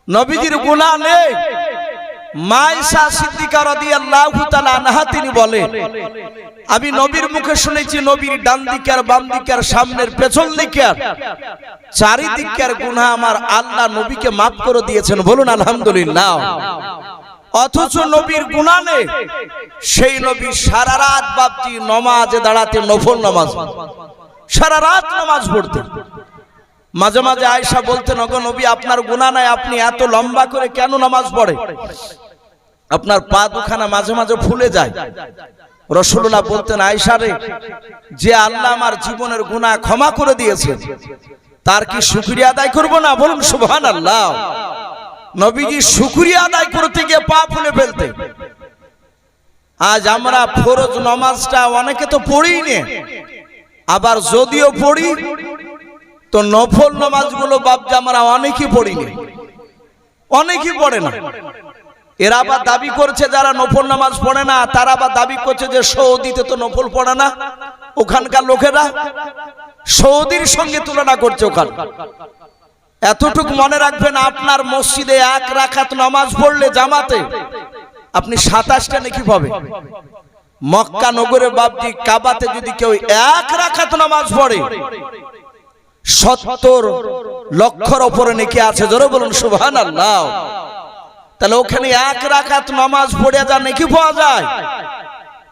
নবীজির গুনাহ নেই। মায়েশা সিদ্দিকা রাদিয়াল্লাহু তাআলা আনহা তিনি বলেন, আমি নবীর মুখে শুনেছি নবীর ডান দিকে আর বাম দিকে আর সামনের পেছন দিকে চারিদিকের গুনাহ আমার আল্লাহ নবীকে মাফ করে দিয়েছেন। বলুন আলহামদুলিল্লাহ। অথচ নবীর গুনাহ নেই। সেই নবী সারা রাত বাপজি নামাজে দাঁড়াতে, নফল নামাজ, সারা রাত নামাজ পড়তেন। মাঝে মাঝে আয়েশা বলতেন, ওগো নবী, আপনার গুনাহ নাই, আপনি এত লম্বা করে কেন নামাজ পড়েন? আপনার পা দুখানা মাঝে মাঝে ফুলে যায়। রাসূলুল্লাহ বলতেন, আয়েশা রে, যে আল্লাহ আমার জীবনের গুনাহ ক্ষমা করে দিয়েছেন তার কি শুকরিয়া আদায় করব না? বলুন সুবহানাল্লাহ। নবীজি শুকরিয়া আদায় করতে গিয়ে পা ফুলে ফেলতে। আজ আমরা ফরজ নামাজটা অনেকে তো পড়িই না, আবার যদিও পড়ি তো নফল নামাজগুলো বাপজি আমরা অনেকেই পড়িনি, অনেকেই পড়ে না। এরা আবার দাবি করছে যারা নফল নামাজ পড়ে না, তারা আবার দাবি করছে যে সৌদিতে তো নফল পড়ে না, ওখানকার লোকেরা সৌদির সঙ্গে তুলনা করছে ওখানে। এতটুকু মনে রাখবেন, আপনার মসজিদে 1 রাকাত নামাজ পড়লে জামাতে আপনি 27টা নেকি পাবেন। মক্কা নগরে বাপজি কাবাতে যদি কেউ 1 রাকাত নামাজ পড়ে 70 লক্ষর উপরে নেকি আছে। জোরে বলুন সুবহানাল্লাহ। তাহলে ওখানে 1 রাকাত নামাজ পড়ে যা নেকি পাওয়া যায়,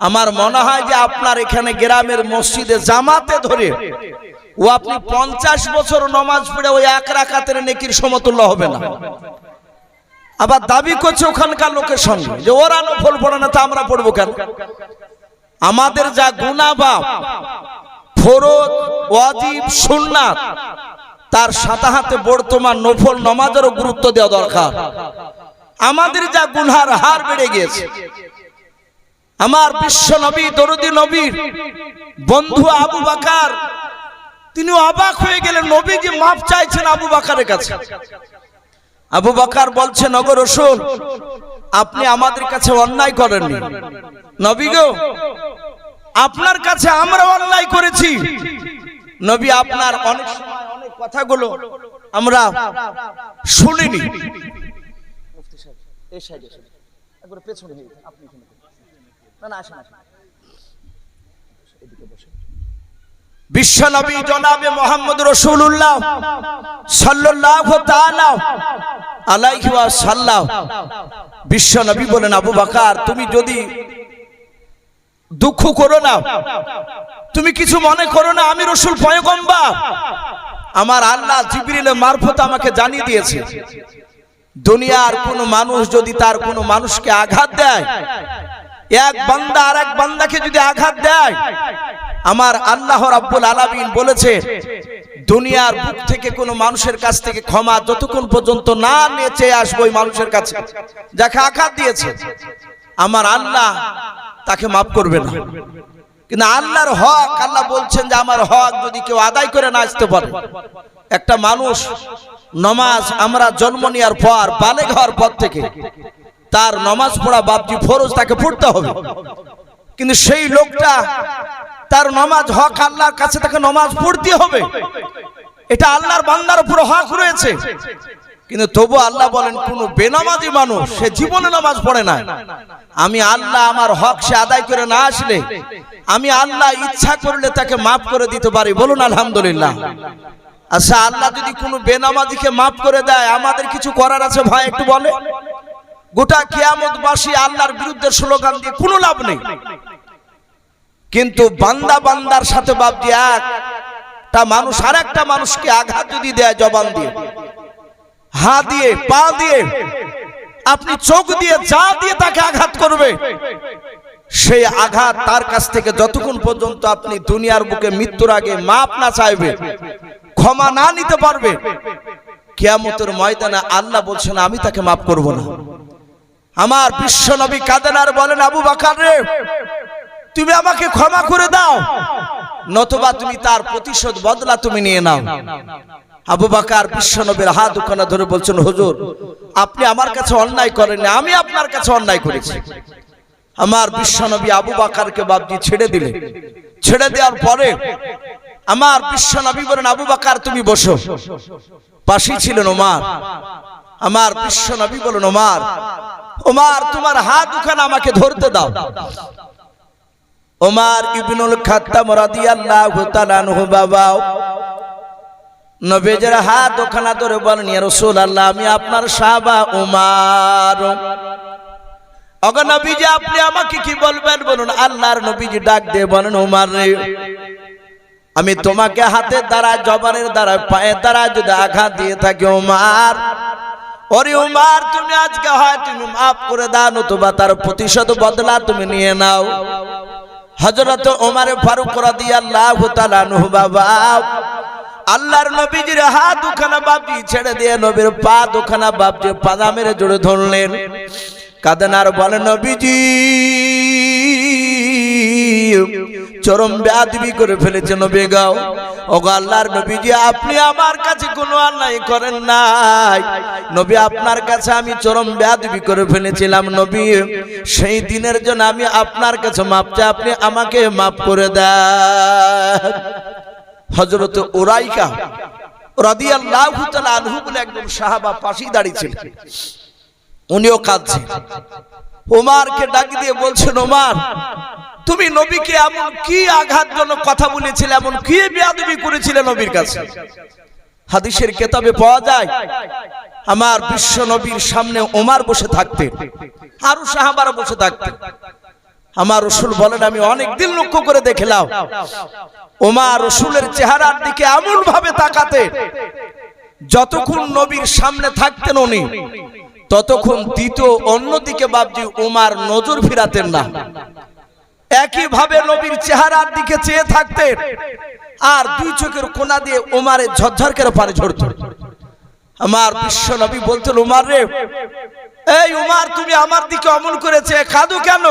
আমার মনে হয় যে আপনার এখানে গ্রামের মসজিদে জামাতে ধরে ও আপনি 50 বছর নামাজ পড়ে ওই 1 রাকাতের নেকির সমতুল্য হবে না। আবার দাবি করছে ওখানকার লোকের সঙ্গে যে ওরা নফল পড়ে না, তা আমরা পড়বো কেন? আমাদের যা গুনাহ বাপ ফরজ, ওয়াজিব, সুন্নাত, তার সাথে সাথে বর্তমান নফল নামাজেরও গুরুত্ব দেওয়া দরকার। আমাদের যা গুনার হার বেড়ে গিয়েছে। আমার বিশ্ব নবী দরদি নবীর বন্ধু আবু বকর তিনি অবাক হয়ে গেলেন, নবীজি মাফ চাইছেন আবু বকরের কাছে। আবু বকর বলছেন, ওগো রাসূল, আপনি আমাদের কাছে অন্যায় করেননি। নবী গো, আপনার কাছে আমরা অন্যায় করেছি। নবী, আপনার অনেক সময় অনেক কথাগুলো আমরা শুনিনি। মুফতি সাহেব এই সাইডে একবার পেছনে আপনি না না আসেন আসেন এদিকে বসেন। বিশ্ব নবী জনাবে মুহাম্মদ রাসূলুল্লাহ সাল্লাল্লাহু তাআলা আলাইহি ওয়াসাল্লাম বিশ্ব নবী বলেন, আবু বকর, তুমি যদি দুঃখ করো না, তুমি কিছু মনে করো না, আমি রাসূল পয়গম্বর, আমার আল্লাহ জিবরিলের মারফত আমাকে জানিয়ে দিয়েছে দুনিয়ার কোন মানুষ যদি তার কোন মানুষকে আঘাত দেয়, এক বান্দা আর এক বান্দাকে যদি আঘাত দেয়, আমার আল্লাহ রাব্বুল আলামিন বলেছে দুনিয়ার বুক থেকে কোন মানুষের কাছ থেকে ক্ষমা যতক্ষণ পর্যন্ত না নিয়ে চেয়ে আসবো ওই মানুষের কাছে যাকে আঘাত দিয়েছে, আমার আল্লাহ তাকে মাফ করবে না। কিন্তু আল্লাহর হক, আল্লাহ বলছেন যে আমার হক যদি কেউ আদায় করে না আসতে পারে। একটা মানুষ নামাজ আমরা জন্ম নেওয়ার পর বালেগ হওয়ার পর থেকে তার নামাজ পড়া বাপজি ফরজ, তাকে পড়তে হবে। কিন্তু সেই লোকটা তার নামাজ হক, আল্লাহর কাছে তাকে নামাজ পড়তে হবে, এটা আল্লাহর বান্দার উপর হক রয়েছে। কিন্তু তবু আল্লাহ বলেন কোন বেনামাজি মানুষ সে জীবনে নামাজ পড়ে না, আমি আল্লাহ আমার হক সে আদায় করে না আসলে আমি আল্লাহ ইচ্ছা করলে তাকে মাফ করে দিতে পারি। বলুন আলহামদুলিল্লাহ। আচ্ছা, আল্লাহ যদি কোনো বেনামাজিকে মাফ করে দেয়, আমাদের কিছু করার আছে ভাই? একটু বলে। গোটা কিয়ামতবাসী আল্লাহর বিরুদ্ধে স্লোগান দিয়ে কোনো লাভ নেই। কিন্তু বান্দা বান্দার সাথে বাপজি একটা মানুষ আর একটা মানুষকে আঘাত যদি দেয়, জবান দিয়ে, হাত দিয়ে, পা দিয়ে, আপনি চোখ দিয়ে, যা দিয়ে তাকে আঘাত করবে, সেই আঘাত তার কাছ থেকে যতক্ষণ পর্যন্ত আপনি দুনিয়ার বুকে মৃত্যুর আগে মাপ না চাইবে, ক্ষমা না নিতে পারবে, কিয়ামতের ময়দানে আল্লাহ বলছেন আমি তাকে মাফ করব না। আমার বিশ্ব নবী কাঁদেন আর বলেন, আবু বকর রে, তুমি আমাকে ক্ষমা করে দাও, নতুবা তুমি তার প্রতিশোধ বদলা তুমি নিয়ে নাও। আবু বকর বিশ্ব নবীর হাত দুখানা ধরে বলছেন, হুজুর আপনি আমার কাছে অন্যায় করেননি, আমি আপনার কাছে অন্যায় করেছি। আমার বিশ্ব নবী আবু বকরকে বাপজি ছেড়ে দিলেন। ছেড়ে দেওয়ার পরে আমার বিশ্ব নবী বলেন, আবু বকর তুমি বসো। পাশেই ছিলেন ওমর। আমার বিশ্ব নবী বলেন, ওমর, ওমর তোমার হাত দুখানা আমাকে ধরতে দাও। ওমর ইবনুল খাত্তাব রাদিয়াল্লাহু তাআলা আনহু বাবা নবীজির হাত দুখানা ধরে বলেন, ইয়া রাসূলুল্লাহ, আমি আপনার সাহাবা ওমর। ওগো নবীজি আপনি আমাকে কি বলবেন বলুন। আল্লাহর নবীজি ডাক দিয়ে বলেন, ওমর রে, আমি তোমাকে হাতের দ্বারা, জবানের দ্বারা, পায়ের দ্বারা যদি আঘাত দিয়ে থাকি, ওমর, ওরে ওমর তুমি আজকে হয় তুমি মাফ করে দাও, নতুবা তার প্রতিশোধ বদলা তুমি নিয়ে নাও। হযরত ওমর ফারুক রাদিয়াল্লাহু তাআলা আনহু বাবা আল্লাহর নবীজির হাত দুখানা বাপজি ছেড়ে দিয়ে নবীর পা দুখানা বাপজি পাজা মেরে জোরে ধরলেন। কাঁদেন আর বলেন, নবীজি চরম বেয়াদবি করে ফেলেছে নবী গাও। ওগো আল্লাহর নবীজি আপনি আমার কাছে কোনো অন্যায় করেন নাই, নবী আপনার কাছে আমি চরম বেয়াদবি করে ফেলেছিলাম। নবী সেই দিনের জন্য আমি আপনার কাছে মাপ চাই, আপনি আমাকে মাফ করে দেন। হযরত উরাইকা রাদিয়াল্লাহু তাআলা আনহু বলে একজন সাহাবা পাশেই দাঁড়িয়ে ছিলেন, উনিও কাঁদছেন। ওমরকে ডাক দিয়ে বলছেন, ওমর তুমি নবীকে এমন কি আঘাতজনক কথা বলেছিলে, এমন কি বেয়াদবি করেছিলে নবীর কাছে? হাদিসের কিতাবে পাওয়া যায় আমার বিশ্ব নবীর সামনে ওমর বসে থাকতেন, আরো সাহাবারা বসে থাকতেন। আমার রাসূল বলেন, আমি অনেক দিন লক্ষ্য করে দেখলাম ওমর রাসূলের চেহারার দিকে এমন ভাবে তাকাতেন, যতক্ষণ নবীর সামনে থাকতেন উনি, ততক্ষণ দ্বিতীয় অন্যদিকে বাপজি ওমর নজর ফিরাতেন না। একই ভাবে নবীর চেহারার দিকে চেয়ে থাকতেন, আর দুই চোখের কোনা দিয়ে ওমরের ঝরঝর করে পানি ঝরত। আমার বিশ্ব নবী বলতেন, ওমর রে, এই ওমর তুমি আমার দিকে অমন করেছে, কাঁদো কেন?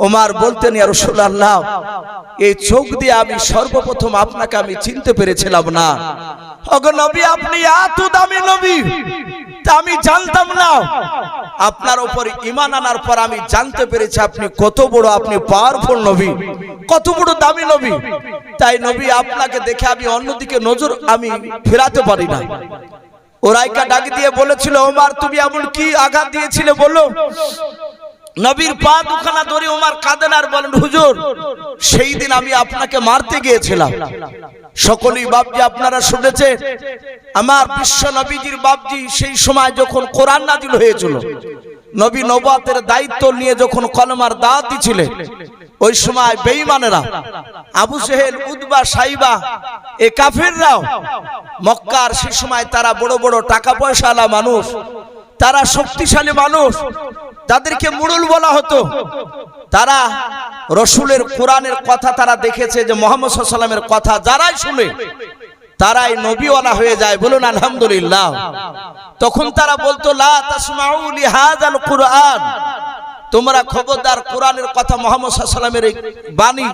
ওমর বলতেন, ইয়া রাসূলুল্লাহ, এই চোখ দিয়ে আমি সর্বপ্রথম আপনাকে আমি চিনতে পেরেছিলাম না। ওগো নবী আপনি এত দামি নবী, তা আমি জানতাম না। আপনার উপর ঈমান আনার পর আমি জানতে পেরেছি আপনি কত বড়, আপনি পাওয়ারফুল নবী, কত বড় দামি নবী। তাই নবী আপনাকে দেখে আমি অন্যদিকে নজর আমি ফেরাতে পারি না। উরাইকা ডাক দিয়ে বলেছিল, ওমর তুমি এমন কি আঘাত দিয়েছিলে বলো। নবীর পা দুখানা ধরে ওমর কাঁদেন আর বলেন, হুজুর সেই দিন আমি আপনাকে মারতে গিয়েছিলাম। সকলেই বাপজি আপনারা শুনেছেন, আমার বিশ্ব নবীজির বাপজি সেই সময় যখন কোরআন নাজিল হয়েছিল, নবী নবুয়তের দায়িত্ব নিয়ে যখন কলমার দাওয়াত দিছিলেন, ওই সময় বেঈমানেরা আবু জেহেল, উতবা, সাইবা, এই কাফিররাও মক্কার সেই সময় তারা বড় বড় টাকা পয়সাওয়ালা মানুষ, তারা শক্তিশালী মানুষ, তাদেরকে মুরুল বলা হতো। তারা রাসূলের কোরআনের কথা তারা দেখেছে যে মুহাম্মদ সাল্লাল্লাহু আলাইহি ওয়াসাল্লামের কথা যারাই শুনে তারাই নবীওয়ালা হয়ে যায়। বলুন আলহামদুলিল্লাহ। তখন তারা বলতো, লা তাসমাউ লিহাযাল কুরআন, তোমরা খবরদার কোরআনের কথা মুহাম্মদ সাল্লাল্লাহু আলাইহি ওয়াসাল্লামের বাণী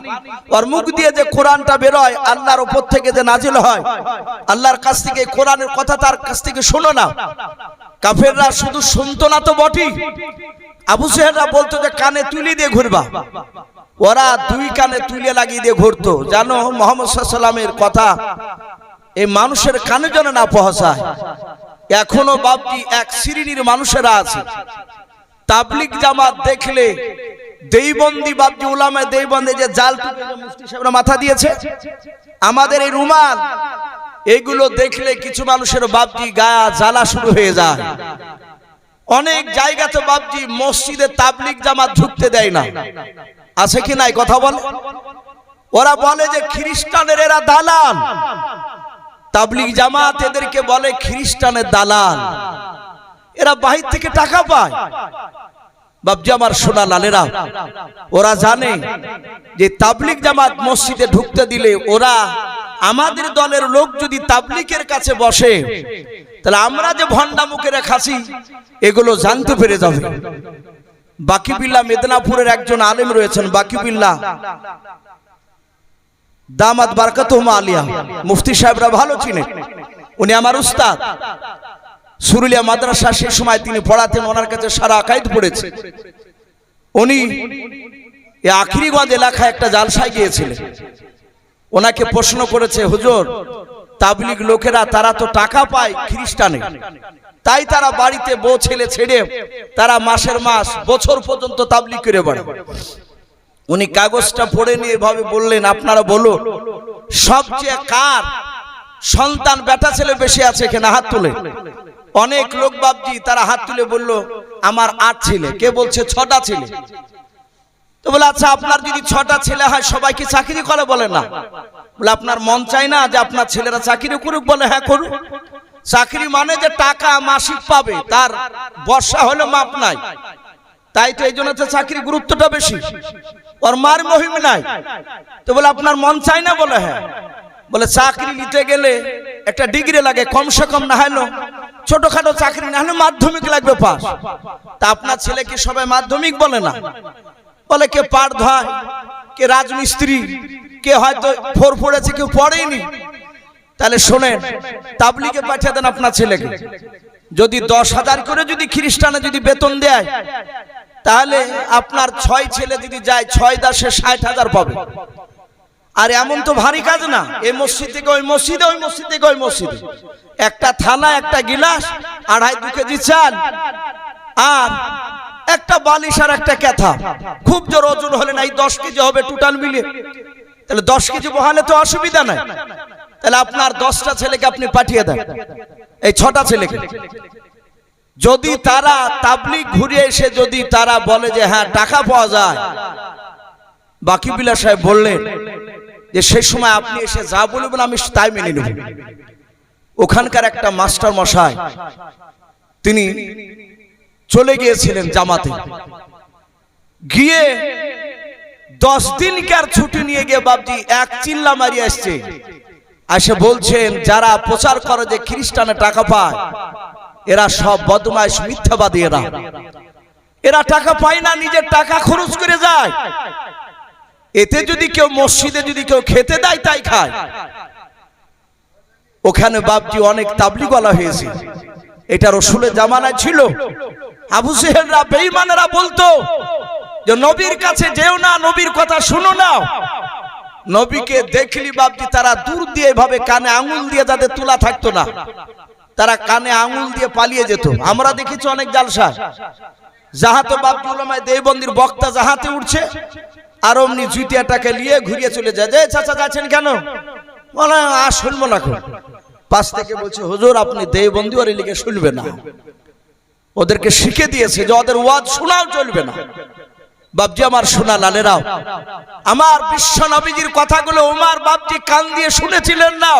আর মুখ দিয়ে যে কোরআনটা বের হয় আল্লাহর উপর থেকে যে নাজিল হয় আল্লাহর কাছ থেকে কোরআনের কথা তার কাছ থেকে শোনো না। কাফেররা শুধু শুনতো না তো বটেই, আবু জেহেলরা বলতো যে কানে তুলি দিয়ে ঘুরবা, ওরা দুই কানে তুলে লাগিয়ে দিয়ে ঘুরতো। জানো মুহাম্মদ সাল্লাল্লাহু আলাইহি ওয়াসাল্লামের কথা এই মানুষের কানে যেন না পৌঁছায়। এখনো বাপজি এক শ্রেণীর মানুষেরা আছে তাবলিগ জামাত দেখলে দেইবন্দি বাপজি উলামায়ে দেইবন্দি যে জাল টুপি মুফতি সাহেবরা মাথা দিয়েছে, আমাদের এই রুমাল, এগুলো দেখলে কিছু মানুষের বাপজি গায়ে জ্বালা শুরু হয়ে যায়। অনেক জায়গাতে বাপজি মসজিদে তাবলিগ জামাত ঢুকতে দেয় না, আছে কি নাই কথা বল। ওরা বলে যে খ্রিস্টানের এরা দালাল, তাবলিগ জামাত এদেরকে বলে খ্রিস্টানের দালাল, এরা বাহির থেকে টাকা পায়। বাপজি আমার সোনা লালেরা, ওরা জানে যে তাবলিগ জামাত মসজিদে ঢুকতে দিলে ওরা আমাদের দলের লোক যদি তাবলিগের কাছে বসে তাহলে আমরা যে ভণ্ডা মুখে রেখাছি এগুলো জানতে পেরে যাবে। বাকিবিল্লাহ মেদিনীপুরের একজন আলেম রয়েছেন, বাকিবিল্লাহ দামাত বারাকাতুহুম আলিয়া, মুফতি সাহেবরা ভালো চিনেন, উনি আমার উস্তাদ। সুরুলিয়া মাদ্রাসা সেই সময় তিনি পড়াতেন, ওনার কাছে সারা আকাইদ পড়েছে। উনি এই আখিরিগঞ্জ এলাকায় একটা জালসায় গিয়েছিলেন, ওনাকে প্রশ্ন করেছে, হুজুর তাবলিগ লোকেরা তারা তো টাকা পায় খ্রিস্টানে, তাই তারা বাড়িতে বউ ছেলে ছেড়ে তারা মাসের মাস বছর পর্যন্ত তাবলিগ করে বেড়ায়। উনি কাগজটা পড়ে নিয়ে এভাবে বললেন, আপনারা বলুন সবচেয়ে কার সন্তান বেটা ছেলে বেশি আছে এখানে হাত তুলে। অনেক লোক বাপজি তারা হাত তুলে বলল আমার 8 ছেলে, কে বলছে 6টা ছেলে। তো বলে আচ্ছা আপনার যদি 6টা ছেলে হয় সবাই কি চাকরি করে? বলে না। বলে আপনার মন চায় না যে আপনার ছেলেরা চাকরি করুক? বলে হ্যাঁ করুক। চাকরি মানে যে টাকা মাসিক পাবে, তার বর্ষা হলে মাপ নাই, তাই তো এই জন্য চাকরি গুরুত্বটা বেশি, ওর মার মহিম নাই। তো বলে আপনার মন চায় না? বলে হ্যাঁ। বলে চাকরি নিতে গেলে একটা ডিগ্রি লাগে, কমসে কম না হলো ছোটখাটো চাকরি না হলে মাধ্যমিক লাগবে পাস। তা আপনার ছেলে কি সবাই মাধ্যমিক? বলে না। বলে কে পাট ধয়, কে রাজমিস্ত্রি, কে হয়তো 4 পড়েছে, কেউ পড়েনি। তাহলে শোনেন, তাবলিগে পাঠিয়ে দেন আপনার ছেলেকে, যদি 10,000 করে যদি খ্রিস্টানে যদি বেতন দেয় তাহলে আপনার 6 ছেলে যদি যায় 6 10 60,000 পাবে। আর এমন তো ভারী কাজ না, এই মসজিদ থেকে ওই মসজিদে, ওই মসজিদ থেকে ওই মসজিদে, একটা থালা, একটা গিলাস, 2.5 কেজি চাল, আর একটা বালিশ আর একটা ক্যাথা, খুব জোর ওজন হলে না 10 কেজি হবে টোটাল মিলিয়ে। তাহলে 10 কেজি বহালে তো অসুবিধা নাই। তাহলে আপনার 10টা ছেলেকে আপনি পাঠিয়ে দেন, এই 6টা ছেলেকে। যদি তারা তাবলিগ ঘুরে এসে যদি তারা বলে যে হ্যাঁ টাকা পাওয়া যায়, বাকিবিল্লাহ সাহেব বললেন যে সেই সময় আপনি এসে যা বলবেন আমি তাই মেনে নেব। ওখানকার একটা মাস্টার মশাই তিনি চলে গিয়েছিলেন জামাতে, গিয়ে 10 দিনকার ছুটি নিয়ে গিয়ে বাপজি এক চিল্লা মারিয়ে আসছে। এসে বলছেন যারা প্রচার করে যে খ্রিস্টানে টাকা পায় এরা সব বদমাইশ মিথ্যাবাদী, এরা টাকা পায় না, নিজের টাকা খরচ করে যায়। এতে যদি কেউ মসজিদে যদি কেউ খেতে দেয় তাই খায়। ওখানে বাপজি অনেক তাবলিগওয়ালা হয়েছে, এটা রাসূলের জামানায় ছিল। আবু জেহেলরা বেঈমানেরা বলতো যে নবীর কাছে যেও না, নবীর কথা শুনো না। নবীকে দেখলি বাপজি তারা দূর দিয়ে এভাবে কানে আঙুল দিয়ে যাদের তুলা থাকতো না, তারা কানে আঙুল দিয়ে পালিয়ে যেত। আমরা দেখেছি অনেক জালসা, যাহাতে বাপজি উলামায়ে দেওবন্দির বক্তা যাহাতে উঠছে আর অমনি জুতিয়াটাকে নিয়ে ঘুরিয়ে চলে যায়। যে চাচা যাচ্ছেন কেন? বলে আর শুনবো না। পাশ থেকে বলছে হুজুর আপনি দেওবন্দি ওর লিখে শুনবে না। ওদেরকে শিখে দিয়েছে যে ওদের ওয়াজ শোনাও চলবে না। বাপজি আমার সোনা লালেরাও, আমার বিশ্ব নবীজির কথাগুলো ওমর বাপজি কান দিয়ে শুনেছিলেন না।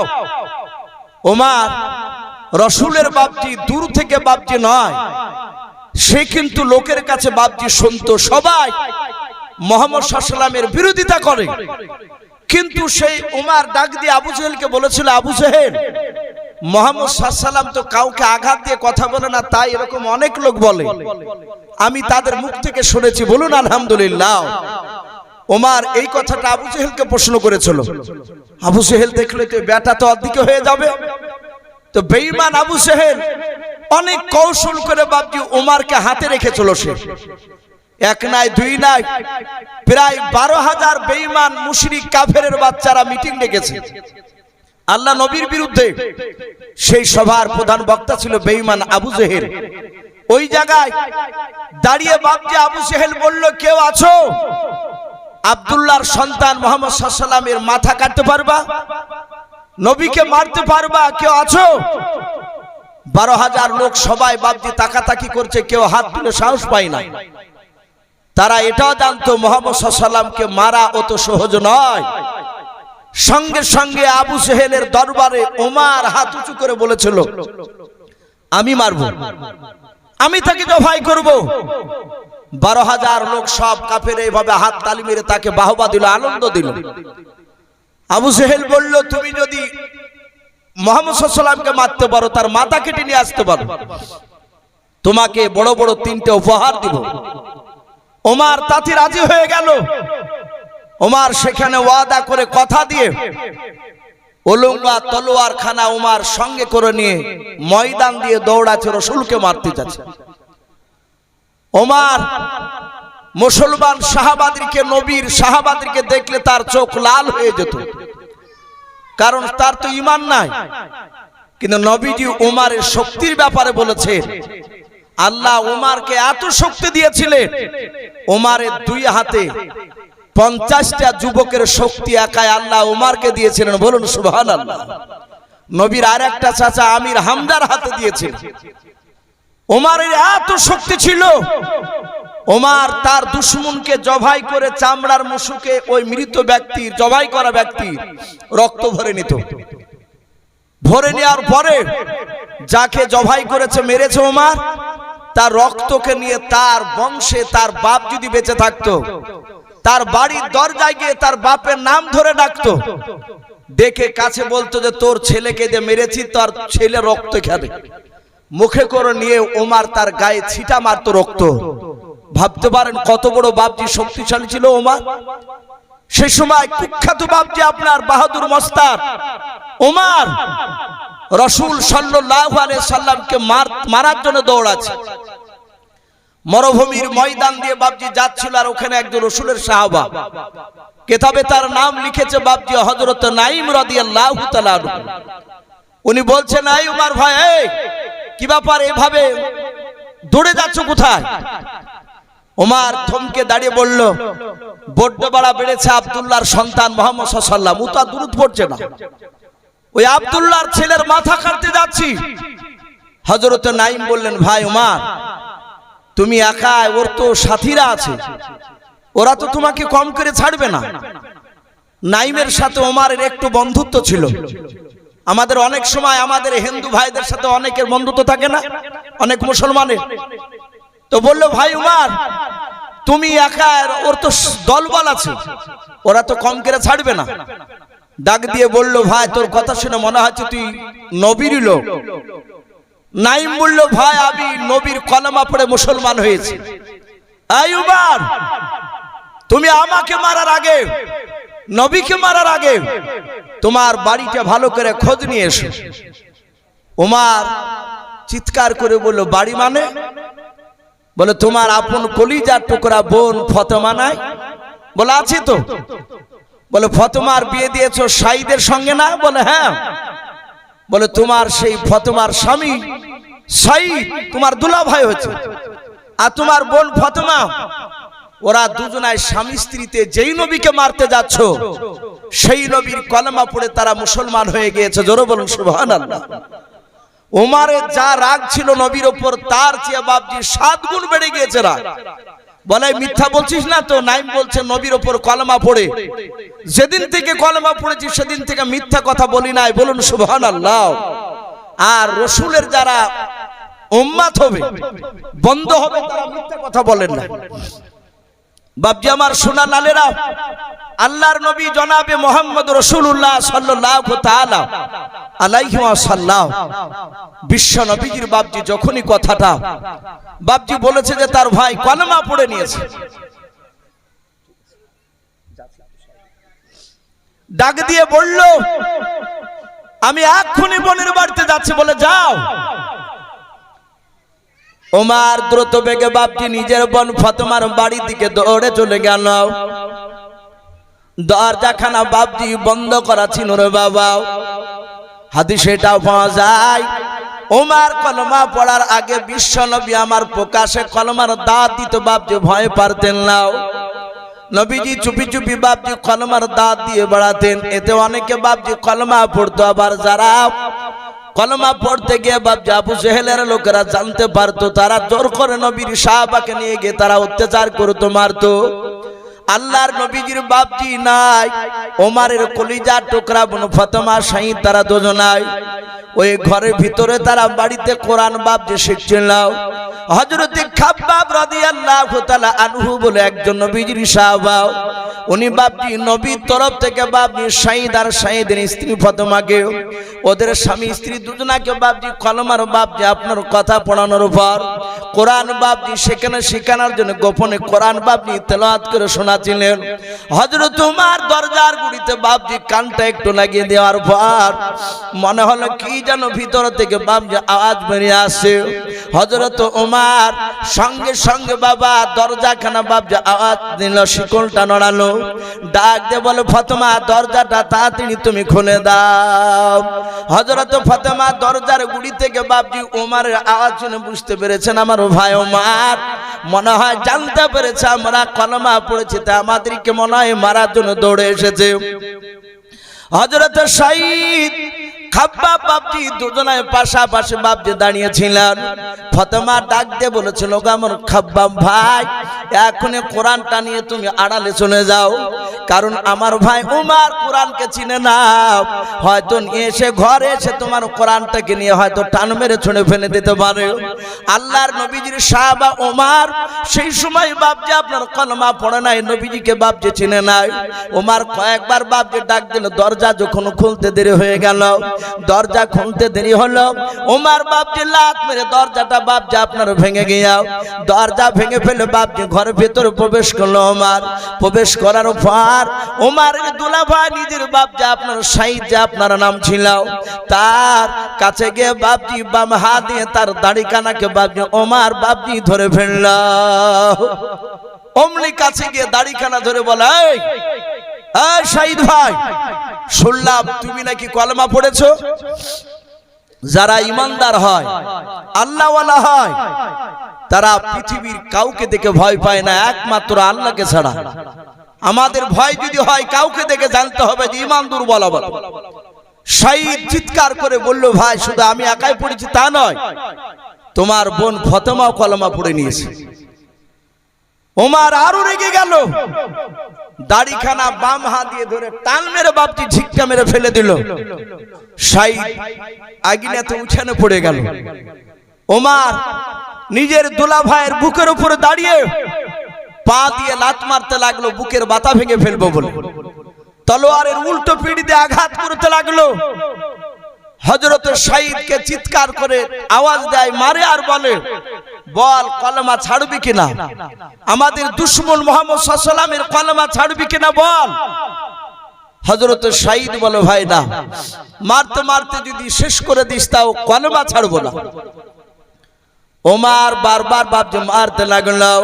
ওমর রাসূলের বাপজি দূর থেকে বাপজি নয়, সে কিন্তু লোকের কাছে বাপজি শুনতো। সবাই মুহাম্মদ সাল্লাল্লাহু আলাইহি ওয়াসাল্লামের বিরোধিতা করে, কিন্তু সেই ওমর ডাক দিয়ে আবু জেহেলকে বলেছিল, আবু জেহেল মুহাম্মদ সাল্লাল্লাহু আলাইহি ওয়াসাল্লাম তো কাউকে আঘাত দিয়ে কথা বলে না, তাই এরকম অনেক লোক বলে, আমি তাদের মুখ থেকে শুনেছি, বলুন আলহামদুলিল্লাহ। ওমর এই কথাটা আবু জেহেলকে প্রশ্ন করেছিল। আবু জেহেল দেখলে তো বেটা তো অদিকে হয়ে যাবে, তো বেঈমান আবু জেহেল অনেক কৌশল করে বাপজি ওমরকে হাতে রেখেছিল। সে এক নাই দুই নাই, প্রায় 12,000 বেঈমান মুশরিক কাফেরের বাচ্চারা মিটিং ডেকেছে আল্লাহ নবীর বিরুদ্ধে। সেই সভার প্রধান বক্তা ছিল বেঈমান আবু জেহেল। ওই জায়গায় দাঁড়িয়ে বাপজি আবু জেহেল বলল, কেউ আছো আব্দুল্লাহর সন্তান মুহাম্মদ সাল্লাল্লাহু আলাইহি ওয়াসাল্লামের মাথা কাটতে পারবা, নবীকে মারতে পারবা, কেউ আছো? 12,000 লোক সবাই বাপজি তাকাতাকি করছে, কেউ হাত তুলে সাহস পায় না। তারা এটাও জানতো মুহাম্মদ সাল্লাল্লাহু আলাইহি ওয়াসাল্লামকে মারা অত সহজ নয়। সঙ্গে সঙ্গে আবু জেহেলের দরবারে ওমর হাত উঁচু করে বলেছিল, আমি মারবো, আমি তাকে জবাই করব। 12,000 লোক সব কাফের এইভাবে হাত তালি মেরে তাকে বাহবা দিল, আনন্দ দিল। আবু জেহেল বলল, তুমি যদি মুহাম্মদ সাল্লাল্লাহু আলাইহি ওয়াসাল্লামকে মারতে পারো, তার মাথা কেটে নিয়ে আসতে পারো, তোমাকে বড় বড় 3টে উপহার দিব। ওমর তাতে রাজি হয়ে গেল। ওমর সেখানে ওয়াদা করে কথা দিয়ে ওলঙ্গা তলোয়ার খানা ওমর সঙ্গে করে নিয়ে ময়দান দিয়ে দৌড়াচ্ছে, রাসূলকে মারতে যাচ্ছে। ওমর মুসলমান সাহাবাদেরকে, নবীর সাহাবাদেরকে দেখলে তার চোখ লাল হয়ে যেত, কারণ তার তো ঈমান নাই। কিন্তু নবীজি ওমরের শক্তির ব্যাপারে বলেছে, আল্লাহ ওমরকে এত শক্তি দিয়েছিলেন, ওমরের 2 হাতে 50টা যুবকের শক্তি একাই আল্লাহ ওমরকে দিয়েছিলেন, বলুন সুবহানাল্লাহ। নবীর আরেকটা চাচা আমির হামজার হাতে দিয়েছেন। ওমরের এত শক্তি ছিল, ওমর তার দুশমনকে জবাই করে চামড়ার মুশুকে ওই মৃত ব্যক্তির, জবাই করা ব্যক্তির রক্ত ভরে নিত। ভরে নেওয়ার পরে যাকে জবাই করেছে, মেরেছে ওমর, তার রক্তকে নিয়ে তার বংশে তার বাপ যদি বেঁচে থাকতো, তার বাড়ির দরজায় গিয়ে তার বাপের নাম ধরে ডাকতো, ডেকে কাছে বলতো যে তোর ছেলেকে যে মেরেছি, তার ছেলে রক্ত খাবে। মুখে করে নিয়ে ওমর তার গায়ে ছিটা মারতো রক্ত। ভাবতে পারেন কত বড় বাপজি শক্তিশালী ছিল ওমর। সেই সময় কুখ্যাত বাপজি আপনার বাহাদুর মস্তান ওমর রাসূল সাল্লাল্লাহু আলাইহি সাল্লামকে মারার জন্য দৌড়াচ্ছে। মরুভূমির ময়দান দিয়ে বাপজি যাচ্ছিল, আর ওখানে একজন রাসূলের সাহাবা, কিতাবে তার নাম লিখেছে বাপজি হযরত নাঈম রাদিয়াল্লাহু তাআলা। উনি বলছেন, এই উমর ভাই, এই কি ব্যাপার, এভাবে দৌড়ে যাচ্ছ কোথায়? ওমর থমকে দাঁড়িয়ে বলল, বড্ড বাড়া বেড়েছে আব্দুল্লাহর সন্তান মুহাম্মদ সাল্লাল্লাহু আলাইহি ওয়াসাল্লাম, ও তো দুরূদ পড়ছে না, ওই আব্দুল্লাহর ছেলের মাথা কাটতে যাচ্ছি। হযরত নাঈম বললেন, ভাই ওমর, তুমি একা, ওর তো সাথীরা আছে, ওরা তো তোমাকে কম করে ছাড়বে না। নাঈমের সাথে ওমরের একটু বন্ধুত্ব ছিল। আমাদের অনেক সময় আমাদের হিন্দু ভাইদের সাথে অনেকের বন্ধুত্ব থাকে না, অনেক মুসলমানের। তো বললো, ভাই ওমর, তুমি একা, ওর তো দলবল আছে, ওরা তো কম করে ছাড়বে না। ডাক দিয়ে বলল, ভাই তোর কথা শুনে মনে হচ্ছে তুই নবীর লোক। নাঈম বলল, ভাই আমি নবীর কলেমা পড়ে মুসলমান হয়েছি। এই ওমর, তুমি আমাকে মারার আগে, নবীকে মারার আগে তোমার বাড়িটা ভালো করে খোঁজ নিয়ে এসো। ওমর চিৎকার করে বলল, বাড়ি মানে? বলে, তোমার আপন কলিজার টুকরা বোন ফাতেমা নাই? বলে, আছে তো। বলে, ফাতেমার বিয়ে দিয়েছো সাঈদের সঙ্গে না? বলে, হ্যাঁ। বলে, তোমার সেই ফাতেমার স্বামী সাঈদ তোমার দুলাভাই হয়েছে, আর তোমার বোন ফাতেমা, ওরা দুজনায় স্বামী স্ত্রীতে যেই নবীকে মারতে যাচ্ছ, সেই নবীর কলেমা পড়ে তারা মুসলমান হয়ে গিয়েছে। জোরে বলুন সুবহানাল্লাহ। ওমরের যা রাগ ছিল নবীর উপর, তার চেয়ে বাপজি 7 গুণ বেড়ে গিয়েছে রাগ। বলে, মিথ্যা বলছিস না তো? নাঈম বলছে, নবীর উপর কলেমা পড়ে যেদিন থেকে কলেমা পড়েছি সেদিন থেকে মিথ্যা কথা বলি নাই। বলুন সুবহানাল্লাহ। আর রাসূলের যারা উম্মত হবে, বন্ধ হবে, তারা মিথ্যা কথা বলেন না। বাপজি আমার সোনা লালেরা, আল্লাহর নবী জনাবে মুহাম্মদ রাসূলুল্লাহ সাল্লাল্লাহু তাআলা আলাইহি ওয়াসাল্লাম বিশ্ব নবীজির বাপজি যখনই কথাটা বাপজি বলেছে যে তার ভাই কলেমা পড়ে নিয়েছে, ডাক দিয়ে বলল আমি এক্ষুনি বোনের বাড়িতে যাচ্ছি, বলে যাও। ওমর দ্রুত বেগে বাপজি নিজের বোন ফাতেমার বাড়ির দিকে দৌড়ে চলে গেল। দরজাখানা বাপজি বন্ধ করা ছিল রে বাবা। হাদিসে এটাও পাওয়া যায় ওমর কলমা পড়ার আগে বিশ্ব নবী আমার প্রকাশে কলমার দাওয়াত দিত বাপজি ভয় পারতেন না। নবীজি চুপি চুপি বাপজি কলমার দাওয়াত দিয়ে বেড়াতেন। এতে অনেকে বাপজি কলমা পড়তো, আবার যারা কলমা পড়তে গিয়ে বাপজি আবু জেহেলের লোকেরা জানতে পারতো, তারা জোর করে নবীর সাহাবাকে নিয়ে গিয়ে তারা অত্যাচার করতো, মারতো। আল্লাহর নবীজির বাপজি নাই, ওমরের কলিজা টুকরা বোন ফাতেমা শাহী, তারা দুজনাই ওই ঘরের ভিতরে তারা বাড়িতে কোরআন বাপজি শিখছিল। হযরত খাব্বাব রাদিয়াল্লাহু তাআলা আনহু বলে একজন নবীজির সাহাবা, উনি বাপজি নবীর তরফ থেকে বাপজি শাহীদ আর শাহীদের স্ত্রী ফাতেমাকে, ওদের স্বামী স্ত্রী দুজনাকে বাপজি কলমার বাপজি আপনার কথা পড়ানোর পর কোরআন বাপজি সেখানে শেখানোর জন্য গোপনে কোরআন বাপজি তেলাওয়াত করে শোনাচ্ছিলেন। হযরত ওমর দরজার গুড়িতে বাপজি কানটা একটু লাগিয়ে দেওয়ার পর মনে হলো কি যেন ভিতর থেকে বাপজি আওয়াজ বেরিয়ে আসে। হযরত ওমর সঙ্গে সঙ্গে বাবা দরজাখানা বাপজি আওয়াজ দিল, শিকলটা নড়ালো, ডাক দিয়ে বলে ফাতেমা দরজাটা তাড়াতাড়ি তুমি খুলে দাও। হযরত ফাতেমা দরজার গুড়ি থেকে বাপজি ওমরের আওয়াজ শুনে বুঝতে পেরেছেন আমার ভাই ওমর মনে হয় জানতে পেরেছে আমরা কলমা পড়েছি, তা আমাদেরকে মনে হয় মারার জন্য দৌড়ে এসেছে। হযরত শাহীদ খাব্বাব বাপজি দুজনায় পাশাপাশি বাপজি দাঁড়িয়েছিলেন। ফাতেমা ডাক দিয়ে বলেছিল, আমার খাব্বাব ভাই এখনই কোরআনটা নিয়ে তুমি আড়ালে চলে যাও, কারণ আমার ভাই ওমর কোরআনকে চিনে না, হয়তো এসে ঘরে এসে তোমার কোরআনটাকে নিয়ে হয়তো টান মেরে ছুঁড়ে ফেলে দিতে পারে। আল্লাহর নবীজির সাহাবা ওমর সেই সময় বাপজি আপনার কলমা পড়ে নাই, নবীজিকে বাপজি চিনে নাই। ওমর কয়েকবার বাপজি ডাক দিল, দরজা যখন খুলতে দেরি হয়ে গেল, দরজা খুলতে দেরি হলো, ওমর বাপজি লাত মেরে দরজাটা বাপজি আপনার ভেঙে গিয়া দরজা ভেঙে ফেলে বাপজি ঘরের ভেতরে প্রবেশ করলো। ওমর প্রবেশ করার পর ওমরের দুলাভাই নিজের বাপজি আপনার শাহীদ যে আপনার নাম ছিল, তার কাছে গিয়ে বাপজি বাম হাত দিয়ে তার দাড়ি কানাকে বাপজি ওমর বাপজি ধরে ফেলল। অমনি কাছে গিয়ে দাড়ি কানা ধরে বলে, এই শাহীদ ভাই, শুনলাম তুমি নাকি কলমা পড়েছো। যারা ইমানদার হয় আল্লাহওয়ালা হয় তারা পৃথিবীর কাউকে দেখে ভয় পায় না, একমাত্র আল্লাহকে ছাড়া। আমাদের ভয় যদি হয় কাউকে দেখে জানতে হবে যে ইমান দুর্বল হবে। শাহীদ চিৎকার করে বলল, ভাই শুধু আমি একাই পড়েছি তা নয়, তোমার বোন ফাতেমাও কলমা পড়ে নিয়েছে। ওমর আরো রেগে গেল, দাড়িখানা বাম হাত দিয়ে ধরে টান মেরে বাপজি ঝিক্কা মেরে ফেলে দিল। শাহীদ আগুনেতে উঠানে পড়ে গেল। ওমর নিজের দুলা ভাইয়ের বুকের উপরে দাঁড়িয়ে পা দিয়ে লাত মারতে লাগলো, বুকের বাতা ভেঙে ফেলবো বলে তলোয়ারের উল্টো পিঠ দিয়ে আঘাত করতে লাগলো। হযরত শাহীদকে চিৎকার করে আওয়াজ দেয়, মারে আর বলে, বল কলমা ছাড়বি কিনা, আমাদের দুশমন মুহাম্মদ সাল্লাল্লাহু আলাইহি ওয়াসাল্লামের কলমা ছাড়বি কিনা বল। হযরত শাহীদ বলে, ভাই না, মারতে মারতে যদি শেষ করে দিস তাও কলমা ছাড়বো না। ওমর বারবার বাপজি মারতে লাগলো।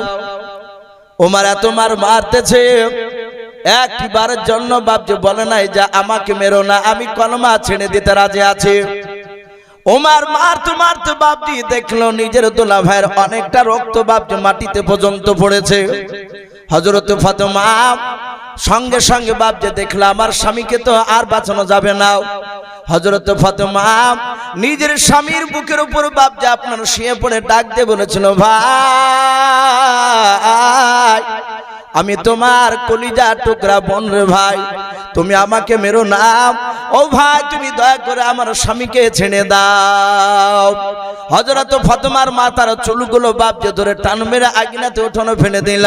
ওমর এত মারতেছে, একবারের জন্য বাপজি বলে নাই যে আমাকে মেরো না, আমি কলমা ছেড়ে দিতে রাজি আছি। ওমর মারতে মারতে বাপজি দেখলো নিজের দোলা ভাইয়ের অনেকটা রক্ত বাপজি মাটিতে পর্যন্ত পড়েছে। হযরত ফাতেমা সঙ্গে সঙ্গে বাপজি দেখলো আমার স্বামীকে তো আর বাঁচানো যাবে না। হযরত ফাতেমা নিজের স্বামীর বুকের উপর বাপজি আপনার শুয়ে পড়ে ডাক দিয়ে বলেছিল, ভাই আমি তোমার কলিজা টুকরা বোন রে ভাই, তুমি আমাকে মেরো না। ও ভাই, তুমি দয়া করে আমার স্বামীকে ছেড়ে দাও। হযরত ফাতেমার মাথার চুলগুলো বাপজি ধরে টান মেরে আগুনেতে উঠানো ফেলে দিল।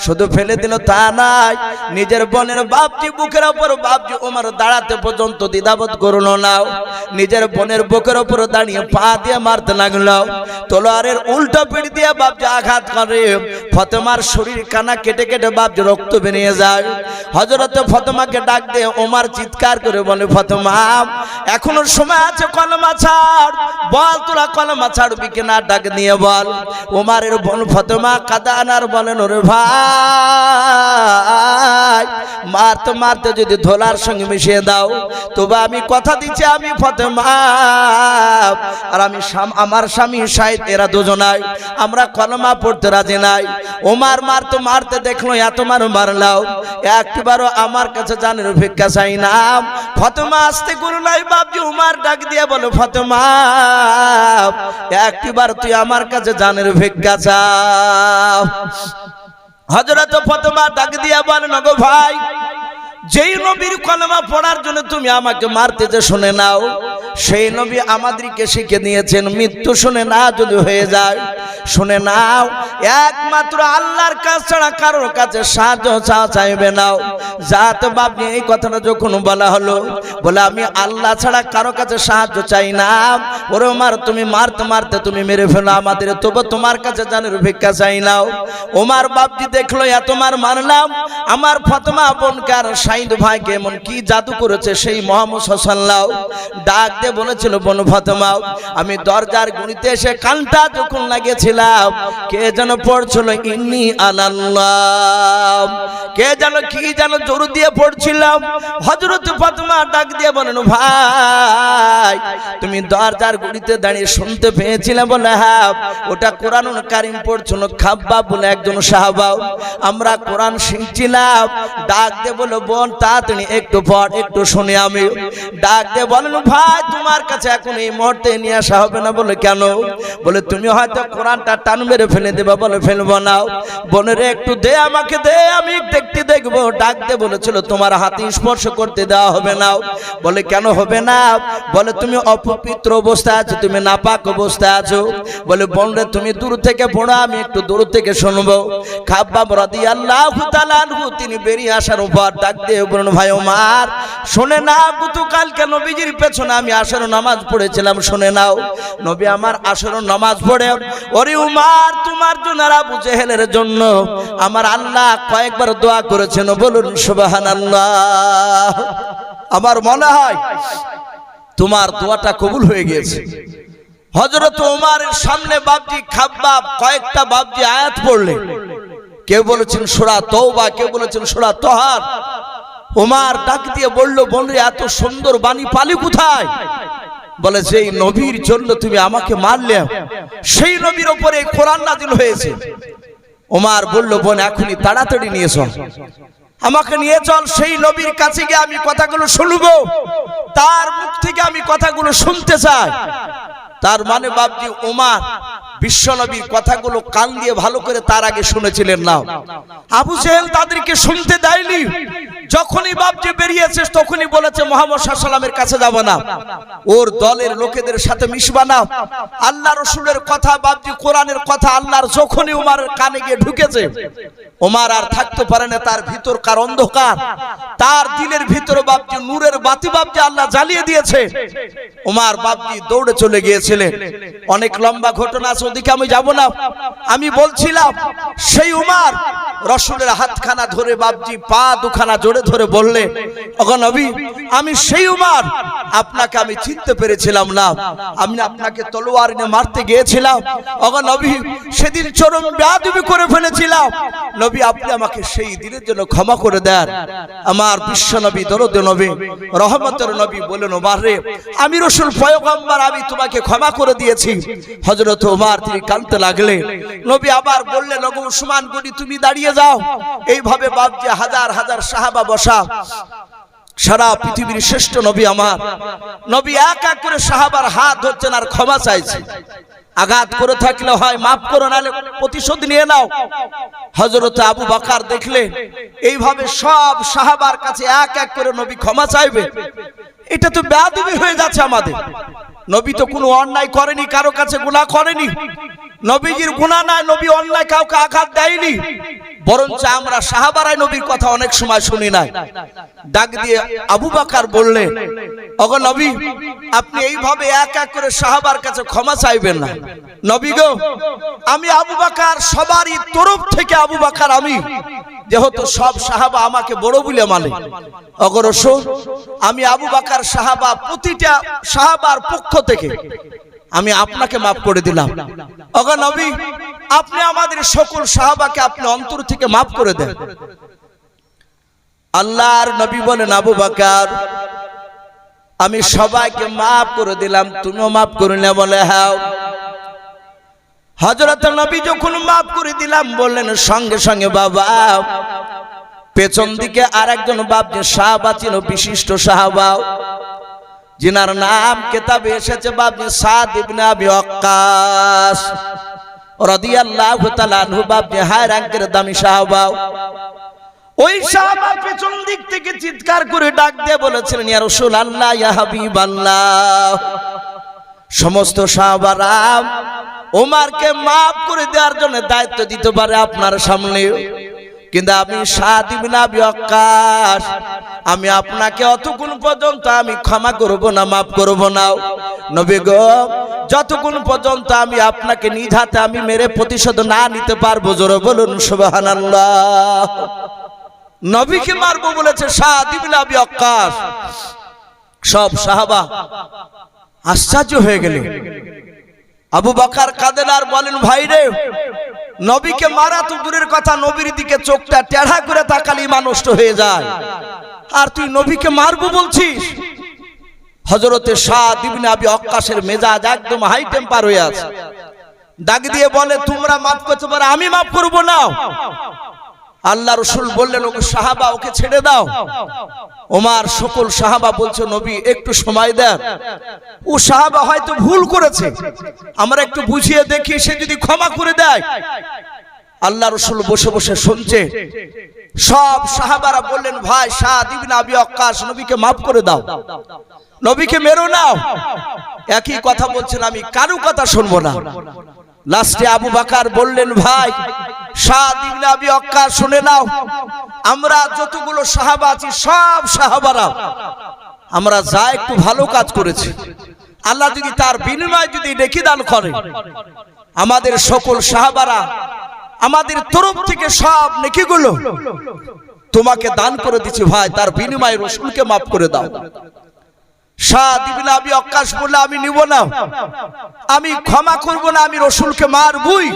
শুধু ফেলে দিল তা নাই, নিজের বোনের বাপজি বুকের উপর বাপজি ওমর দাঁড়াতে পর্যন্ত দ্বিধাবোধ করলো না। নিজের বোনের বুকের উপর দাঁড়িয়ে পা দিয়ে মারতে লাগলো। তলোয়ারের উল্টো পিঠ দিয়ে বাপজি আঘাত করে। ফাতেমার শরীর কানা কেটে কেটে বাপজি রক্ত বেরিয়ে যায়। হযরত ফাতেমাকে ডাক দিয়ে ওমর চিৎকার করে বলে, ফাতেমা এখনো সময় আছে, কলমা ছাড়, বল তোরা কলমা ছাড়বি কিনা, ডাক দিয়ে বল। ওমরের বোন ফাতেমা কাঁদান আর বলেন, ওরে ভাই, মারতে মারতে যদি ধোলার সঙ্গে মিশিয়ে দাও, তবে আমি কথা দিচ্ছি, আমি ফাতেমা আর আমি আমার স্বামী শাহিদ, এরা দুজনাই আমরা কলমা পড়তে রাজি নাই। ওমর মারতে মারতে দেখলো এত মারলাও, একবারও আমার কাছে জানের ভিক্ষা চাই না। ফাতেমা আসতে করো নাই বাপজি ওমর ডাক দিয়ে বলো, ফাতেমা একবার তুই আমার কাছে জানের ভিক্ষা চাও। হযরত ফাতেমা ডাক দিয়ে বলেন, গো ভাই, যেই নবীর কলমা পড়ার জন্য তুমি আমাকে মারতে যে শুনে নাও, সেই নবী আমাদেরকে শিখে দিয়েছেন মৃত্যু শুনে না যদি হয়ে যায়, শুনে নাও একমাত্র আল্লাহর কাছ ছাড়া কারোর কাছে সাহায্য চাইবে নাও। যাতে বাপনি এই কথাটা যখন বলা হলো, বলে আমি আল্লাহ ছাড়া কারো কাছে সাহায্য চাই না। ওরে ওমর, তুমি মারতে মারতে তুমি মেরে ফেলো আমাদের, তবু তোমার কাছে জানের ভিক্ষা চাই নাও। ওমর বাপজি দেখলো এত মারলাম, আমার ফাতেমা বোনকে আর শাহিদ ভাইকে এমন কি জাদু করেছে, সেই মুহাম্মদ সাল্লাল্লাহু ডাক দিয়ে বলেছিল, বোন ফাতেমা আমি দরজার গুঁড়িতে এসে কানটা যখন লাগিয়েছিলাম, কে যেন পড়ছিল ইন্নী আনাল্লাহ, কে যেন কি যেন জোর দিয়ে পড়ছিলাম। হযরত ফাতেমা ডাক দিয়ে বলেন, ভাই তুমি দরজার গুঁড়িতে দাঁড়িয়ে শুনতে পেয়েছিলে? বলে হ্যাঁ, ওটা কোরআনুল কারীম পড়ছিল খাব্বাব বলে একজন সাহাবা, আমরা কোরআন শিখছিলাম। ডাক দিয়ে বলে, বোন তাড়াতাড়ি একটু পড়, একটু শুনে। আমি ডাক দিয়ে বলেন, ভাই তোমার কাছে এখন এই মুহূর্তে নিয়ে আসা হবে না। বলে কেন? বলে তুমি হয়তো কোরআনটা টান মেরে ফেলে দেবা। বলে ফেলবো না। বোনের একটু দে, আমাকে দে, আমি দেখতে দেখবো। ডাক দিয়ে বলেছিল তোমার হাতে স্পর্শ করতে দেওয়া হবে না। বলে কেন হবে না? বলে তুমি অপবিত্র অবস্থায় আছো, তুমি নাপাক অবস্থায় আছো। বলে বোন রে তুমি দূর থেকে পড়ো, আমি একটু দূর থেকে শুনবো। খাব্বাব রাদিয়াল্লাহু তাআলা আনহু তিনি বেরিয়ে আসার উপর ডাক দিয়ে বলেন, ভাই ওমর শুনে না, গতকালকে নবীজির পেছনে আমি আসর নামাজ পড়েছিলাম, শুনে নাও। নবী আমার আসর নামাজ পড়ে, ওরে উমর তোমার জন্য আর আবু জেহেলের জন্য আমার আল্লাহ কয়েকবার দোয়া করেছেন, বলুন সুবহানাল্লাহ। আমার মনে হয় তোমার দোয়াটা কবুল হয়ে গিয়েছে। হযরত ওমরের সামনে বাপজি খাব্বাব কয়েকটা বাপজি আয়াত পড়লেন, কেউ বলেছেন সূরা তওবা, কেউ বলেছেন সূরা তাহার। ওমর ডাক দিয়ে বলল, বলরে এত সুন্দর বাণী পালি কোথায়? বলে যেই নবীর জন্য তুমি আমাকে মারলে, সেই নবীর উপরে কোরআন নাযিল হয়েছে। ওমর বলল, বোন এখনই তাড়াতাড়ি নিয়ে চল, আমাকে নিয়ে চল, সেই নবীর কাছে গিয়ে আমি কথাগুলো শুনবো, তার মুখ থেকে আমি কথাগুলো শুনতে চাই। তার মানে বাপজি ওমর বিশ্ব নবীর কথাগুলো কান দিয়ে ভালো করে তার আগে শুনেছিলেন না। আবু জেহেল তাদেরকে শুনতে দেয়নি। যখনই বাপজি বেরিয়েছে তখনই বলেছে মুহাম্মদ সাল্লাল্লাহু আলাইহি ওয়াসাল্লামের কাছে যাব না, ওর দলের লোকেদের সাথে মিশবা না। আল্লাহ রাসূলের কথা বাপজি কোরআনের কথা আল্লাহর যখনই ওমরের কানে গিয়ে ঢুকেছে, ওমর আর থাকতে পারে না। তার ভিতরকার অন্ধকার, তার দিলের ভিতরে বাপজি নূরের বাতি বাপজি আল্লাহ জ্বালিয়ে দিয়েছে। ওমর বাপজি দৌড়ে চলে গিয়েছিলেন। অনেক লম্বা ঘটনা আছে, ওদিকে আমি যাব না। আমি বলছিলাম সেই ওমর রাসূলের হাতখানা ধরে বাপজি পা দুখানা জোরে ধরে বললেন, ওগো নবী আমি সেই ওমর, আপনাকে আমি চিনতে পেরেছিলাম না, আমি আপনাকে তলোয়ার নিয়ে মারতে গিয়েছিলাম। ওগো নবী সেদিন চরম বেয়াদবি করে ফেলেছিলাম, নবী আপনি আমাকে সেই দিনের জন্য ক্ষমা করে দেন। আমার বিশ্ব নবী দরদ নবী রহমতের নবী বলেন, ওমর রে আমি রাসূল পয়গম্বর, আমি তোমাকে ক্ষমা করে দিয়েছি। হযরত ওমর তিনি কাঁদতে লাগলেন। নবী আবার বললেন, ওগো উসমান গনি তুমি দাঁড়িয়ে যাও। এইভাবে বাপজি হাজার হাজার সাহাবা বসা, সারা পৃথিবীর শ্রেষ্ঠ নবী আমার নবী এক এক করে সাহাবার হাত ধরছেন আর ক্ষমা চাইছে। আঘাত করে থাকলে হয় মাফ করো, নাহলে প্রতিশোধ নিয়ে নাও। হযরত আবু বকর দেখলেন এইভাবে সব সাহাবার কাছে এক এক করে নবী ক্ষমা চাইবে, এটা তো বেয়াদবি হয়ে যাচ্ছে আমাদের। নবী তো কোনো অন্যায় করেনি, কারো কাছে গুনাহ করেনি, নবীজির গুনাহ নাই, নবী অন্যায় কাউকে আঘাত দেয়নি, বরঞ্চ আমরা সাহাবারাই নবীর কথা অনেক সময় শুনি নাই। ডাক দিয়ে আবু বকর বললেন, ওগো নবী, আপনি এইভাবে এক এক করে সাহাবার কাছে ক্ষমা চাইবেন না। নবী গো, আমি আবু বকর, সবারই তরফ থেকে আবু বকর আমি, যেহেতু সব সাহাবা আমাকে বড় বলে মানে, ওগো রাসূল, আমি আবু বকর সাহাবা, প্রতিটা সাহাবার পক্ষ থেকে আমি আপনাকে মাফ করে দিলাম। ওগো নবী, আপনি আমাদের সকল সাহাবাকে আপনি অন্তর থেকে মাফ করে দেন। আল্লাহর নবী বলেন, আবু বকর, আমি সবাইকে মাফ করে দিলাম, তুমিও মাফ করে না? বলে হ্যাঁ। হযরত নবী যখন মাফ করে দিলাম বললেন, সঙ্গে সঙ্গে বাবা পেছন দিকে আরেকজন বাপ যে সাহাবা ছিল, বিশিষ্ট সাহাবা, जिनार नाम किताबे एसेছে বাবনে সাদ ইবনে আবি ওয়াক্কাস রাদিয়াল্লাহু তাআলা আনহু, বাবনে হাই র‍্যাঙ্কের দামি সাহাবা। ওই সাহাবা পেছন দিক থেকে চিৎকার করে ডাক দিয়ে বলেছিলেন, ইয়া রাসূলুল্লাহ, ইয়া হাবিবাল্লাহ, সমস্ত সাহাবারা ওমরকে maaf করে দেওয়ার জন্য দায়িত্ব দিতে পারে আপনার সামনে, কিন্তু আমি সাদ ইবনে আবি ওয়াক্কাস, আমি আপনাকে অতক্ষণ পর্যন্ত আমি ক্ষমা করব না, মাফ করব না। নবী গো, যতক্ষণ পর্যন্ত আমি আপনাকে নিজ হাতে আমি মেরে প্রতিশোধ না নিতে পারবো, জোরে বলুন সুবহানাল্লাহ। নবীকে মারবো বলেছে সাদ ইবনে আবি ওয়াক্কাস। সব সাহাবা আশ্চর্য হয়ে গেলেন। আবু বকর কাঁদেন আর বলেন, ভাই রে, নবীকে মারা তো দূরের কথা, নবীর দিকে চোখটা টেढ़ा করে তাকালে ঈমান নষ্ট হয়ে যায়, আর তুই নবীকে মারবো বলছিস? হযরতে সাদ ইবনে আবি ওয়াক্কাসের মেজাজ একদম হাই টেম্পার হয়ে আছে। ডাক দিয়ে বলে, তোমরা মাফ করতে পারো, আমি মাফ করব না। আল্লাহ রাসূল বললেন, ওকে সাহাবা, ওকে ছেড়ে দাও। ওমর সকল সাহাবা বলছে, নবী একটু সময় দেন, ও সাহাবা হয়তো ভুল করেছে, আমরা একটু বুঝিয়ে দেখি, সে যদি ক্ষমা করে দেয়। আল্লাহ রাসূল বসে বসে শুনছে। সব সাহাবারা বললেন, ভাই সাদ ইবনে আবি ওয়াক্কাস, নবীকে মাফ করে দাও, নবীকে মেরো না। একই কথা বলছেন, আমি কারো কথা শুনবো না। লাস্টে আবু বকর বললেন, ভাই সাদ ইবনে আবি ওয়াক্কাস, শুনে নাও, আমরা যতগুলো সাহাবা আছি সব সাহাবারা আমরা যা একটু ভালো কাজ করেছি, আল্লাহ যদি তার বিনিময়ে যদি নেকি দান করে, আমাদের সকল সাহাবারা আমাদের তরফ থেকে সব নেকিগুলো তোমাকে দান করে দিচ্ছি, ভাই তার বিনিময়ে রাসূলকে মাফ করে দাও। সাদ ইবনে আবি ওয়াক্কাস বলল, আমি নিব না, আমি ক্ষমা করব না, আমি রাসূলকে মারবই।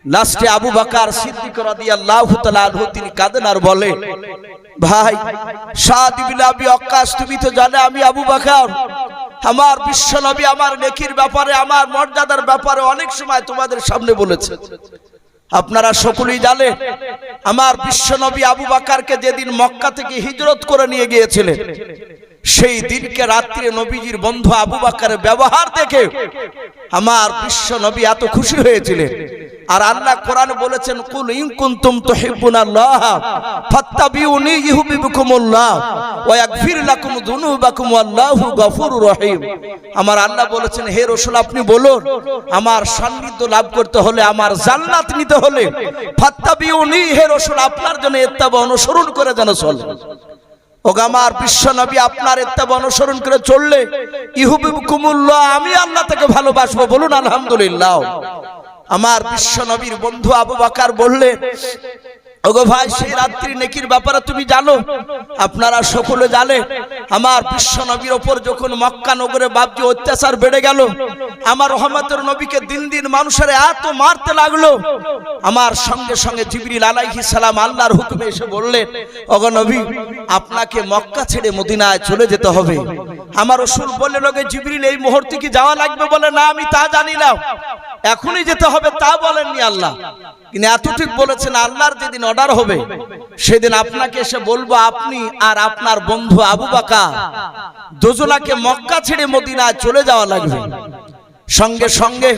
লাস্টে আবু বকর সিদ্দিক রাদিয়াল্লাহু তাআলা আনহু তিনি কাঁদেন আর বলে, ভাই সাদ ইবনে আবি ওয়াক্কাস, তুমি তো জানো আমি আবু বকর, আমার বিশ্বনবী আমার নেকির ব্যাপারে, আমার মর্যাদার ব্যাপারে অনেক সময় তোমাদের সামনে বলেছে। আপনারা সকলেই জানেন, আমার বিশ্বনবী আবু বকরকে যেদিন মক্কা থেকে হিজরত করে নিয়ে গিয়েছিলেন, সেই দিনকে রাত্রে নবীজির বন্ধু আবু বকরের ব্যবহার দেখে আমার বিশ্বনবী এত খুশি হয়েছিলেন। আর আল্লাহ কোরআনে বলেছেন, কুল ইন কুনতুম তুহিব্বুনাল্লাহ ফাত্তাবিউনি ইউহিব্বুকুমুল্লাহ ওয়া ইয়াগফির লাকুম যুনুবাকুম ওয়াল্লাহু গফুরুর রহিম। আমার আল্লাহ বলেছেন, হে রাসূল আপনি বলুন, আমার সান্নিধ্য লাভ করতে হলে, আমার জান্নাত নিতে হলে, ফাত্তাবিউনি, হে রাসূল আপনার জন্য ইত্তেবা অনুসরণ করে যেন চলে। ওগো আমার বিশ্বনবী আপনার ইত্তেবা অনুসরণ করে চললে ইউহিব্বুকুমুল্লাহ, আমি আল্লাহ তাকে ভালোবাসবো, বলুন আলহামদুলিল্লাহ। আমার বিশ্বনবীর বন্ধু আবু বকর বললেন, ওগো ভাই সেই রাত্রি নেকির ব্যাপারে তুমি জানো, আপনারা সকলে জানেন, আমার বিশ্বনবীর উপর যখন মক্কা নগরে বাপজি অত্যাচার বেড়ে গেল, আমার রহমতের নবীকে দিন দিন মানুষের এত মারতে লাগলো, আমার সঙ্গে সঙ্গে জিবরিল আলাইহিস সালাম আল্লাহর হুকুমে এসে বললেন, ওগো নবী আপনাকে মক্কা ছেড়ে মদিনায় চলে যেতে হবে। আমার রাসূল বললেন, ওগো জিবরিল এই মুহূর্তে কি যাওয়া লাগবে? বলে, না আমি তা জানি না, এখনই যেতে হবে তা বলেননি আল্লাহ, কিন্তু এতটুকু বলেছেন, আল্লাহর যেদিন অর্ডার হবে সেদিন আপনাকে এসে বলবো, আপনি আর আপনার বন্ধু আবু বকর দুজনাকে মক্কা ছেড়ে মদিনায় চলে যাওয়া লাগবে। সঙ্গে সঙ্গে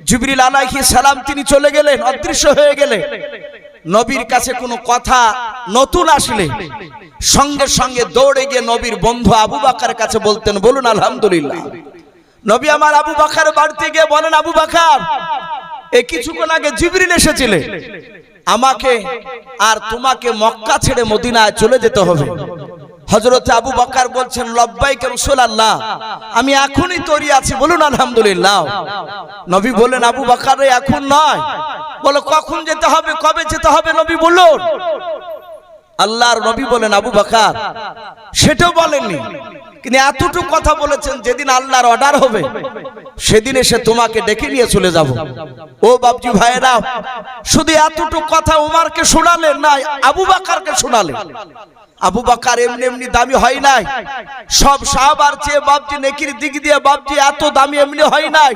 জিবরিল আলাইহিস সালাম তিনি চলে গেলেন, অদৃশ্য হয়ে গেলেন। নবীর কাছে কোনো কথা নতুন আসলে সঙ্গে সঙ্গে দৌড়ে গিয়ে নবীর বন্ধু আবু বকরের কাছে বলতেন, বলুন আলহামদুলিল্লাহ। নবী আমার আবু বকর বাড়িতে গিয়ে বলেন, আবু বকর, এই কিছুক্ষণ আগে জিবরিল এসেছিলেন, আমাকে আর তোমাকে মক্কা ছেড়ে মদিনায় চলে যেতে হবে। হযরত আবু বকর বলছেন, লব্বাইক রাসূলুল্লাহ, আমি এখনই তৈরি আছি, বলুন আলহামদুলিল্লাহ। নবী বলেন, আবু বকর এখন নয়, বলো কখন যেতে হবে, কবে যেতে হবে নবী বলুন। আল্লাহর নবী বলেন, আবু বকর সেটাও বলেননি, কিন্তু এতটুকু কথা বলেছেন, যেদিন আল্লাহর অর্ডার হবে সেদিন এসে তোমাকে ডেকে নিয়ে চলে যাব। ও বাপজি ভাইরা, শুধু এতটুকু কথা উমারকে শোনালেন না, আবু বকরকে শোনালেন। আবু বকর এমনি এমনি দামি হয় নাই, সব সাহাবার চেয়ে বাপজি নেকির দিক দিয়ে বাপজি এত দামি এমনি হয় নাই।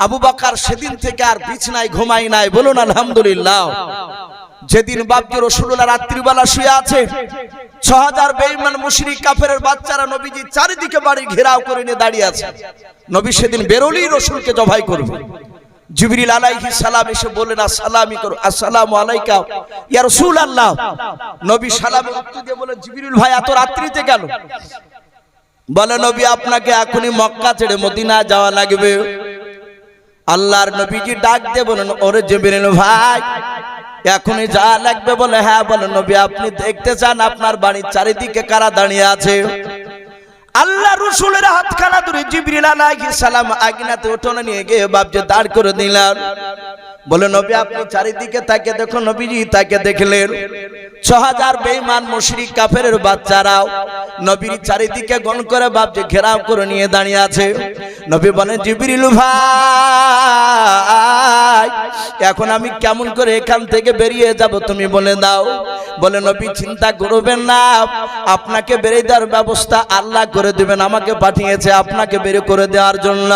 আবু বকর সেদিন থেকে আর বিছানায় ঘুমায় নাই, বলুন আলহামদুলিল্লাহ। যেদিন বাপজি রাসূলুল্লাহ রাত্রিবেলা শুয়ে আছে, ৬০০০ বেঈমান মুশরিক কাফেরের বাচ্চারা নবীজি চারিদিকে বাড়ি ঘেরাও করে নিয়ে দাঁড়িয়ে আছে। নবী সেদিন বেরোলেই রাসূলকে জবাই করবে। জিবরিল আলাইহিস সালাম এসে বললেন, আসসালামু করো, আসসালামু আলাইকা ইয়া রাসূলুল্লাহ। নবী সালামের উত্তর দিয়ে বলেন, জিবরিল ভাই এত রাত্রিতে গেল? বলে, নবী আপনাকে এখনই মক্কা ছেড়ে মদিনা যাওয়া লাগবে। আল্লাহর নবীজি ডাক দিয়ে বলেন, ওরে জিবরিল ভাই এখনই যাওয়া লাগবে? বলে, হ্যাঁ। বলে, নবী আপনি দেখতে চান আপনার বাড়ির চারিদিকে কারা দাঁড়িয়ে আছে? আল্লাহ রাসূলের হাতখানা ধরে জিবরিল আলাইহিস সালাম আগুনাতে উঠোনে নিয়ে গিয়ে বাপজি দাঁড় করে দিলেন। বলে, নবী আপনি চারিদিকে তাকে দেখো। নবীজি তাকে দেখলেন, ৬০০০ বেঈমান মুশরিক কাফেরের বাচ্চারাও নবীর চারিদিকে গণ করে বাপজি ঘেরাও করে নিয়ে দাঁড়িয়ে আছে। নবী বলেন, জিবরিল ভাই এখন আমি কেমন করে এখান থেকে বেরিয়ে যাব তুমি বলে দাও। বলে, নবী চিন্তা করবেন না, আপনাকে বেরিয়ে দেওয়ার ব্যবস্থা আল্লাহ করে দিবেন, আমাকে পাঠিয়েছে আপনাকে বের করে দেওয়ার জন্য।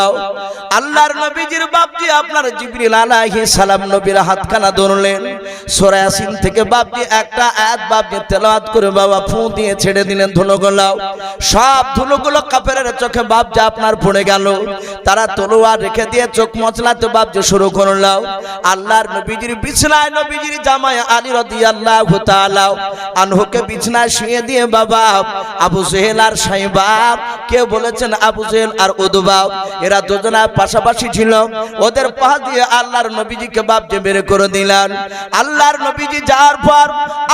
আল্লাহর নবীজির বাপজি আপনার জিবরিল আলাইহিস সালাম নবীর হাতখানা ধরলেন, সূরা ইয়াসিন থেকে বাপজি একটা আয়াত বাপজি তেলাওয়াত করে বাবা ফু দিয়ে ছেড়ে দিলেন ধুলোগুলো। সব ধুলোগুলো কাফেরের চোখে বাপজি আপনার পড়ে গেল। তারা তলোয়ার রেখে দিয়ে চোখ মচলাতে বাপজি শুরু করলো। আল্লাহর নবীজির বিছানায় নবীজির জামাই আলী রাদিয়াল্লাহু তাআলা আনহুকে বিছানায় শুয়ে দিয়ে বাবা আবু জেহেল আর সাইবা, কেউ বলেছেন আবু জেহেল আর উদবা, এরা দুজনা পাশাপাশি ছিল। ওদের পা দিয়ে আল্লাহর নবীজিকে বাপজি বের করে দিলেন। আল্লাহর নবীজি যাওয়ার পর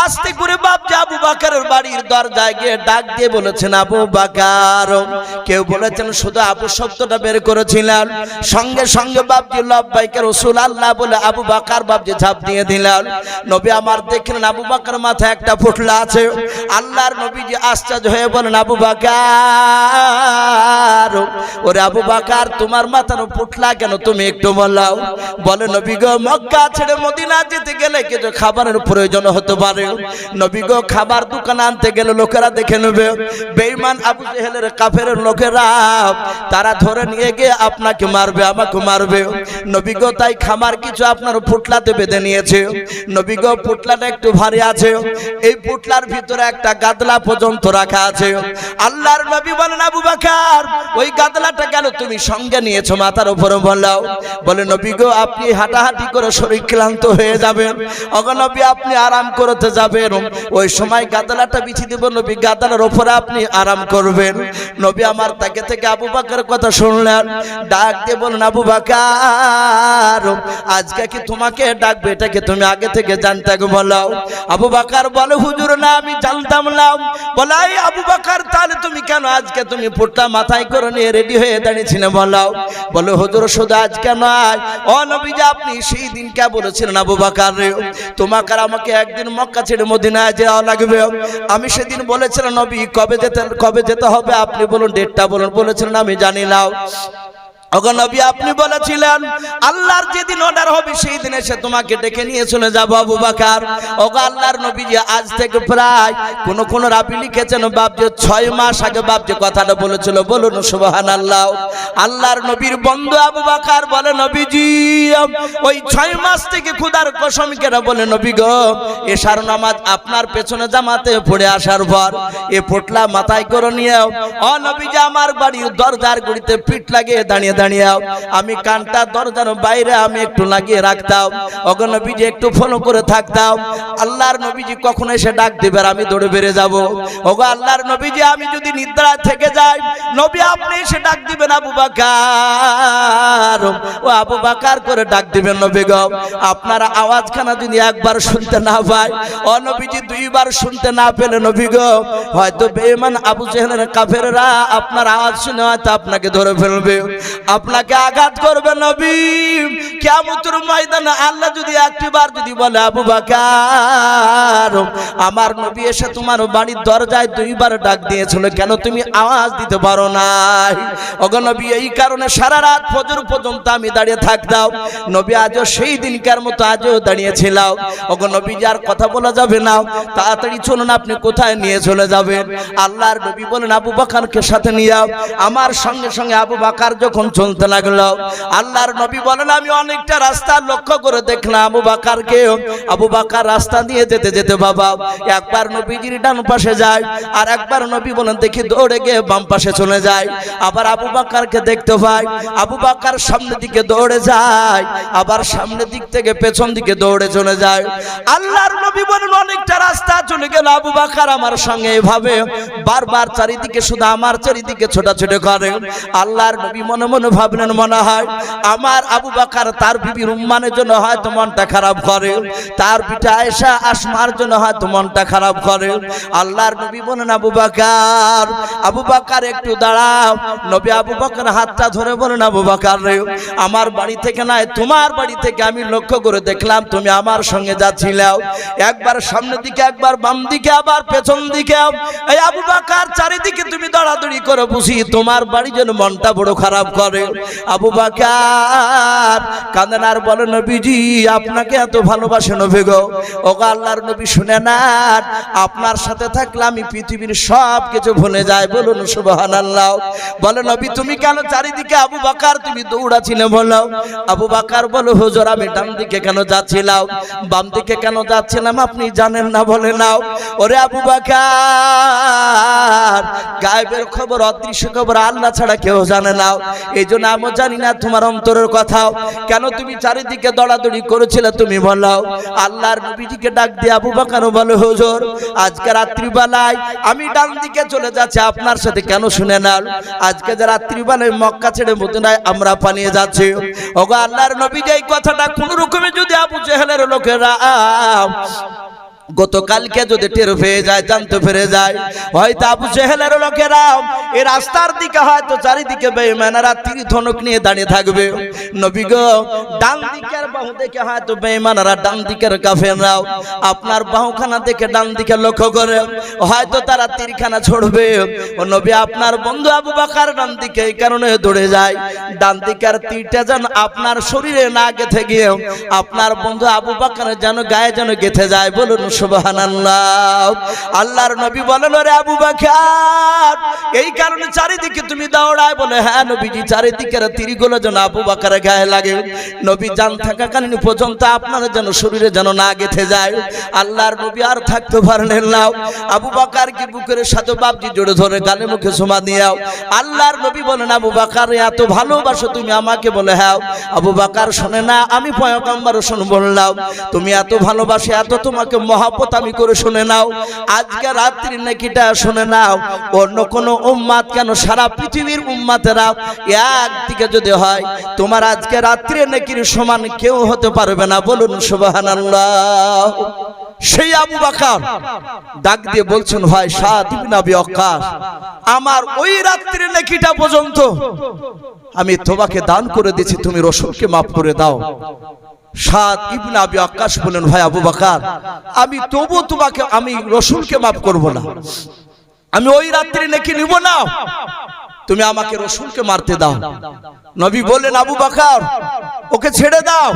আস্তে করে বাপজি আবু বকরের বাড়ির দরজায় গিয়ে ডাক দিয়ে বলেছেন, আবু বকর। কেউ বলেছেন শুধু আবু শব্দটা বের করেছিলেন। সঙ্গে সঙ্গে বাপজি লব্বাইক রাসূলুল্লাহ বলে আবু বকর বাপজি ঝাঁপ দিয়ে দিলেন। নবী আমার দেখলেন আবু বকর মাথায় একটা পোটলা আছে। আল্লাহর নবীজি আশ্চর্য হয়ে বলেন, আবু বকর, ওরে আবু বকর তোমার মাথার পোটলা কেন, তুমি একটু বলাও। বলে, নবী গো মক্কা ছেড়ে মদিনা যেতে গেলে কিছু খাবারের প্রয়োজন হতে পারে। নবী গো খাবার দোকান আনতে গেলে লোকেরা দেখে নেবে, বেঈমান আবু জেহেলের কাফেরের লোকেরা তারা ধরে নিয়ে গিয়ে আপনাকে মারবে, আমাকে মারবে। নবী গো তাই খাবার কিছু আপনার পোটলাতে বেঁধে নিয়েছে। নবী গো পোটলাটা একটু ভারী আছে, এই পোটলার ভিতরে একটা গাদলা পর্যন্ত রাখা আছে। আল্লাহর নবী বলেন, আবু বকর ওই গাদলাটা কেন তুমি সঙ্গে নিয়েছো মাথার উপরে বলাও। বলে, নবী গো আপনি হাঁটাহাঁটি করে শরীর ক্লান্ত হয়ে যাবেন, ওগো নবী আপনি আরাম করতে যাবেন, ওই সময় গাদলাটা বিছিয়ে দেব, নবী গাদলার উপরে আপনি আরাম করবেন। নবী আমার তাকে থেকে আবু বকরের কথা শুনলেন, ডাক দিয়ে বলেন, আবু বকর আজকে কি তোমাকে ডাকবে, এটাকে তুমি আগে থেকে জানতে বলাও। আবু বকর বলে, হুজুর না আমি জানতাম না। বলে, আবু বকর তাহলে তুমি কেন আজকে তুমি পোটলা মাথায় করে নিয়ে রেডি হয়ে দাঁড়িয়েছিলে বলাও। বলে, হুজুর শুধু আজকে নয়, ও নবীজি আপনি সেই দিন কে বলেছিলেন আবু বকর তোমাকে আমাকে একদিন মক্কা ছেড়ে মদিনায় যাওয়া লাগবে। আমি সেদিন বলেছিলাম নবী কবে যেতে হবে আপনি বলুন, ডেটটা বলুন। বলেছিলেন আমি জানি না। ওগো নবী আপনি বলেছিলেন আল্লাহর যেদিন অর্ডার হবে সেই দিন এসে তোমাকে ডেকে নিয়ে চলে যাব আবু বকর। ওগো আল্লাহর নবী যে আজ থেকে প্রায় কোন রাবি লিখেছেন বাপজি 6 মাস আগে বাপজি কথাটা বলেছিল, বলুন সুবহানাল্লাহ। আল্লাহর নবীর বন্ধু আবু বকর বলে, নবীজি ওই 6 মাস থেকে খোদার কসম করে বলে নবী গো এশার নামাজ আপনার পেছনে জামাতে পড়ে আসার পর এ পোটলা মাথায় করে নিয়ে ও নবীজি আমার বাড়ির দরজার গুড়িতে পিঠ লাগিয়ে দাঁড়িয়ে দাঁড়িয়ে আমি কানটা দরজার বাইরে আমি একটু লাগিয়ে রাখতাম। ওগো নবীজি একটু ফলো করে থাকতাম। আল্লাহর নবীজি কখন এসে ডাক দিবে আমি দৌড়ে বেরিয়ে যাব। ওগো আল্লাহর নবীজি আমি যদি নিদ্রা থেকে যাই নবী আপনি এসে ডাক দিবেন আবু বকর, ও আবু বকর করে ডাক দিবেন নবী গো। আপনার আওয়াজখানা যদি একবার শুনতে না পাই ও নবীজি 2 বার শুনতে না পেলে নবী গো হয়তো বেঈমান আবু জেহেলের কাফেররা আপনার আওয়াজ শুনে হয়তো আপনাকে ধরে ফেলবে, আপনাকে আঘাত করবে। নবী কিয়ামতের ময়দানে আল্লাহ যদি একবার যদি বলে আবু বকর আমার নবী এসে তোমার বাড়ির দরজায় 2 বার ডাক দিয়েছিল কেন তুমি আওয়াজ দিতে পারো নাই? ওগো নবী এই কারণে সারা রাত ফজর পর্যন্ত আমি দাঁড়িয়ে থাকতাম। নবী আজও সেই দিনকার মতো আজও দাঁড়িয়েছিলাম। ওগো নবী যার কথা বলা যাবে না, তাড়াতাড়ি চলুন আপনি কোথায় নিয়ে চলে যাবেন? আল্লাহর নবী বলেন আবু বকরকে সাথে নিয়ে আমার সঙ্গে সঙ্গে আবু বকর যখন চলতে লাগলো আল্লাহর নবী বলেন আমি অনেকটা রাস্তা লক্ষ্য করে দেখলাম আবু বকরকে। আবু বকর রাস্তা দিয়ে যেতে যেতে বাবা একবার নবীজির ডান পাশে যায় আর একবার নবী বলেন দেখি দৌড়ে গিয়ে বাম পাশে চলে যায়। আবার আবু বকরকে দেখতে পাই আবু বকর সামনের দিকে দৌড়ে যায় আবার সামনের দিক থেকে পেছন দিকে দৌড়ে চলে যায়। আল্লাহর নবী বলেন অনেকটা রাস্তা চলে গেল আবু বকর আমার সঙ্গে এভাবে বারবার চারিদিকে শুধু আমার চারিদিকে ছোটাছুটি করে। আল্লাহর নবী মনে মনে ভাবলেন মনে হয় আমার আবু বকর তার বিবির উম্মানের জন্য হয়তো মনটা খারাপ করে, তার বিটা আয়েশা আসমার জন্য হয়তো মনটা খারাপ করে। আল্লাহর নবী বলেন আবু বকর একটু দাঁড়াও। নবী আবু বকর হাতটা ধরে বলেন আবু বকর রে আমার বাড়ি থেকে নয় তোমার বাড়ি থেকে আমি লক্ষ্য করে দেখলাম তুমি আমার সঙ্গে যাচ্ছিলাও, একবার সামনের দিকে একবার বাম দিকে আবার পেছন দিকে। এই আবু বকর চারিদিকে তুমি দৌড়াদৌড়ি করে বুঝি তোমার বাড়ি যেন মনটা বড় খারাপ করে। আবু বকর কাঁদেন আর বলে নবীজি আপনাকে এত ভালোবাসে নবী গো। ওগো আল্লাহর নবী শুনে না আপনার সাথে থাকলে আমি পৃথিবীর সব কিছু ভুলে যাই। বলুন সুবহানাল্লাহ। বলে নবী তুমি কেন চারিদিকে আবু বকর তুমি দৌড়াছিলে বলো? আবু বকর বলে হুজুর আমি ডান দিকে কেন যাচ্ছিলাম বাম দিকে কেন যাচ্ছিলাম আপনি জানেন না? বলে নাও। ওরে আবু বকর গায়েবের খবর অদৃশ্য খবর আল্লাহ ছাড়া কেউ জানে না, এই জন্য আমি জানি না তোমার অন্তরের কথাও কেন তুমি চারিদিকে দৌড়াদৌড়ি করেছিলে তুমি বলো। আল্লাহর নবীজিকে ডাক দিয়ে আবু বকর বলে হুজুর আজকে রাত্রিবেলায় আমি ডান দিকে চলে যাচ্ছি আপনার সাথে কেন শুনে না? আজকে যে রাত্রিবেলায় মক্কা ছেড়ে মদিনায় আমরা পালিয়ে যাচ্ছি। ওগো আল্লাহর নবী এই কথাটা কোন রকমে যদি আবু জেহেলের লোকেরা গতকালকে যদি টের পেয়ে যায় জানতে পেরে যায় হয়তো আবু জেহেলের লোকেরা এই রাস্তার দিকে হয়তো চারিদিকে বেঈমানরা তীর ধনুক নিয়ে দাঁড়িয়ে থাকবে। নবী গো ডান দিকের বাহু দেখে হয়তো বেঈমানরা ডান দিকের কাফেররাও আপনার বাহুখানা দেখে ডান দিকে লক্ষ্য করে হয়তো তারা তীরখানা ছড়বে। ও নবী আপনার বন্ধু আবু বকর ডান দিকে এই কারণে দৌড়ে যায় ডান দিকের তীরটা যেন আপনার শরীরে না গেঁথে গিয়ে আপনার বন্ধু আবু বকরের যেন গায়ে যেন গেঁথে যায়। বলুন সুবহানাল্লাহ। আল্লাহর নবী বলেন ওরে আবু বকর এই কারণে চারিদিকে তুমি দৌড়ায়? বলে হ্যাঁ নবীজি চারিদিকের তীরগুলো যেন আবু বকরের গায়ে লাগে, নবী জান থাকাকালীন পর্যন্ত আপনার যেন শরীরে যেন না গেঁথে যায়। আল্লাহর নবী আর থাকতে পারলেন না, আবু বকর কি বুকের সাথে বাপজি জোরে ধরে গালে মুখে চুমা দিয়াও। আল্লাহর নবী বলেন আবু বকর এত ভালোবাসো তুমি আমাকে? বলে হ্যাঁ। আবু বকর শুনে না আমি পয়গম্বর রসুল বললাম তুমি এত ভালোবাসে এত তোমাকে মহব্বত আমি করে শুনে নাও আজকে রাত্রি নাকিটা শুনে নাও অন্য কোন উম্মত কেন সারা পৃথিবীর উম্মতেরা একদিকে যদি হয় তোমার আজকে রাত্রি নাকির সমান কেউ হতে পারবে না। বলুন সুবহানাল্লাহ। সেই আবু বকর ডাক দিয়ে বলছেন ভাই সাদ ইবনে আবি ওয়াক্কাস আমার ওই রাত্রি নাকিটা পর্যন্ত আমি তোমাকে দান করে দিয়েছি তুমি রাসূলকে maaf করে দাও। সাদ ইবনে আবি ওয়াক্কাস বলেন ভাই আবু বকর আমি তবু তোমাকে আমি রাসূলকে maaf করব না, আমি ওই রাত্রি নাকি নিব না, তুমি আমাকে রাসূলকে মারতে দাও। নবী বলেন আবু বকর ওকে ছেড়ে দাও,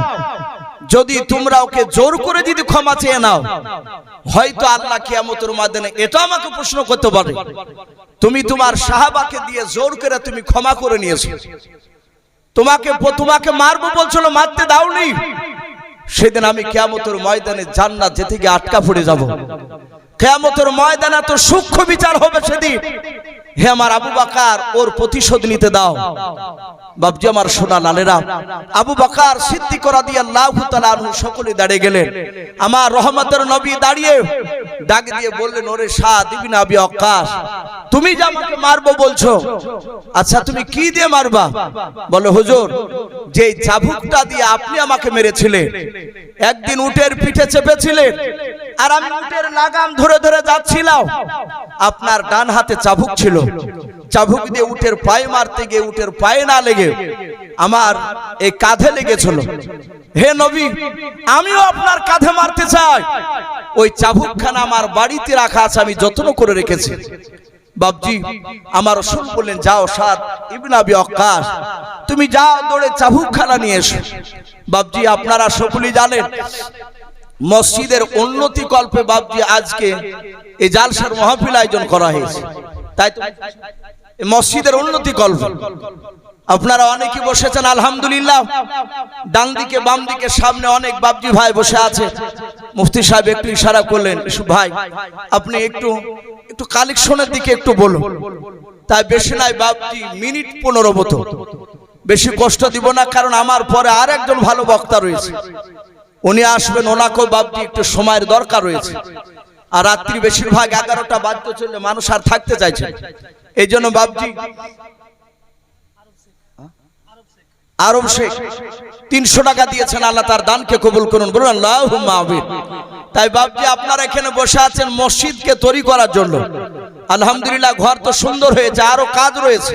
যদি তোমরা ওকে জোর করে যদি ক্ষমা চেয়ে নাও হয়তো আল্লাহ কিয়ামতের ময়দানে এটা আমাকে প্রশ্ন করতে পারে তুমি তোমার সাহাবাকে দিয়ে জোর করে তুমি ক্ষমা করে নিয়েছো, তোমাকে মারবো বলছিল, মারতে দাওনি। সেদিন আমি কিয়ামতের ময়দানে জান্নাত যেতে গিয়ে আটকা পড়ে যাব। কিয়ামতের ময়দানে তো সূক্ষ্ম বিচার হবে সেদিন। হে আমার আবু বকর, ওর প্রতিশোধ নিতে দাও। বাপজি আমার সোনা লালেরা, আবু বকর সিদ্দিক রাদিয়াল্লাহু তাআলা আনহু সকলে দাঁড়িয়ে গেলেন। আমার রহমতের নবী দাঁড়িয়ে ডাক দিয়ে বললেন, ওরে সাদ ইবনে আবি ওয়াক্কাস, তুমি যে আমাকে মারবো বলছো, আচ্ছা তুমি কি দিয়ে মারবা? বলে, হুজুর, যে চাবুকটা দিয়ে আপনি আমাকে মেরেছিলেন, একদিন উটের পিঠে চেপেছিলেন আর আমি উটের লাগাম ধরে ধরে যাচ্ছিলাম, আপনার ডান হাতে চাবুক ছিল, চাবুক দিয়ে উটের পায়ে মারতে গিয়ে উটের পায়ে না লেগে আমার এই কাঁধে লেগেছিল। হে নবী, আমিও আপনার কাঁধে মারতে চাই। ওই চাবুকখানা আমার বাড়িতে রাখা আছে, আমি যত্ন করে রেখেছি। বাপজি আমার রাসূল বললেন, যাও সাদ ইবনে আবি ওয়াক্কাস, তুমি যাও দৌড়ে চাবুকখানা নিয়ে এসো। বাপজি আপনারা সকলেই জানেন, মসজিদের উন্নতি কল্পে বাপজি আজকে এই জালসার মাহফিল আয়োজন করা হয়েছে। তাই তো মসজিদের উন্নতি কল্পে আপনারা অনেকে বসেছেন, আলহামদুলিল্লাহ। ডান দিকে বাম দিকে সামনে অনেক বাপজি ভাই বসে আছে। মুফতি সাহেব একটু ইশারা করলেন, ভাই আপনি একটু কালেকশনের দিকে একটু বলুন। তাই বেশি নাই বাপজি, মিনিট 15 মতো, বেশি কষ্ট দিব না, কারণ আমার পরে আর একজন ভালো বক্তা রয়েছে, উনি আসবেন, ওনাকেও বাপজি একটু সময়ের দরকার রয়েছে। আর রাত্রি বেশিরভাগ 11টা বাজতে চললে মানুষ আর থাকতে চাইছে। এই জন্য বাপজি আরব শেখ 300 টাকা দিয়েছেন, আল্লাহ তার দানকে কবুল করুন, বলুন আল্লাহুম্মা আমিন। তাই বাপজি আপনারা এখানে বসে আছেন মসজিদকে তৈরি করার জন্য। আলহামদুলিল্লাহ ঘর তো সুন্দর হয়েছে, আরো কাজ রয়েছে।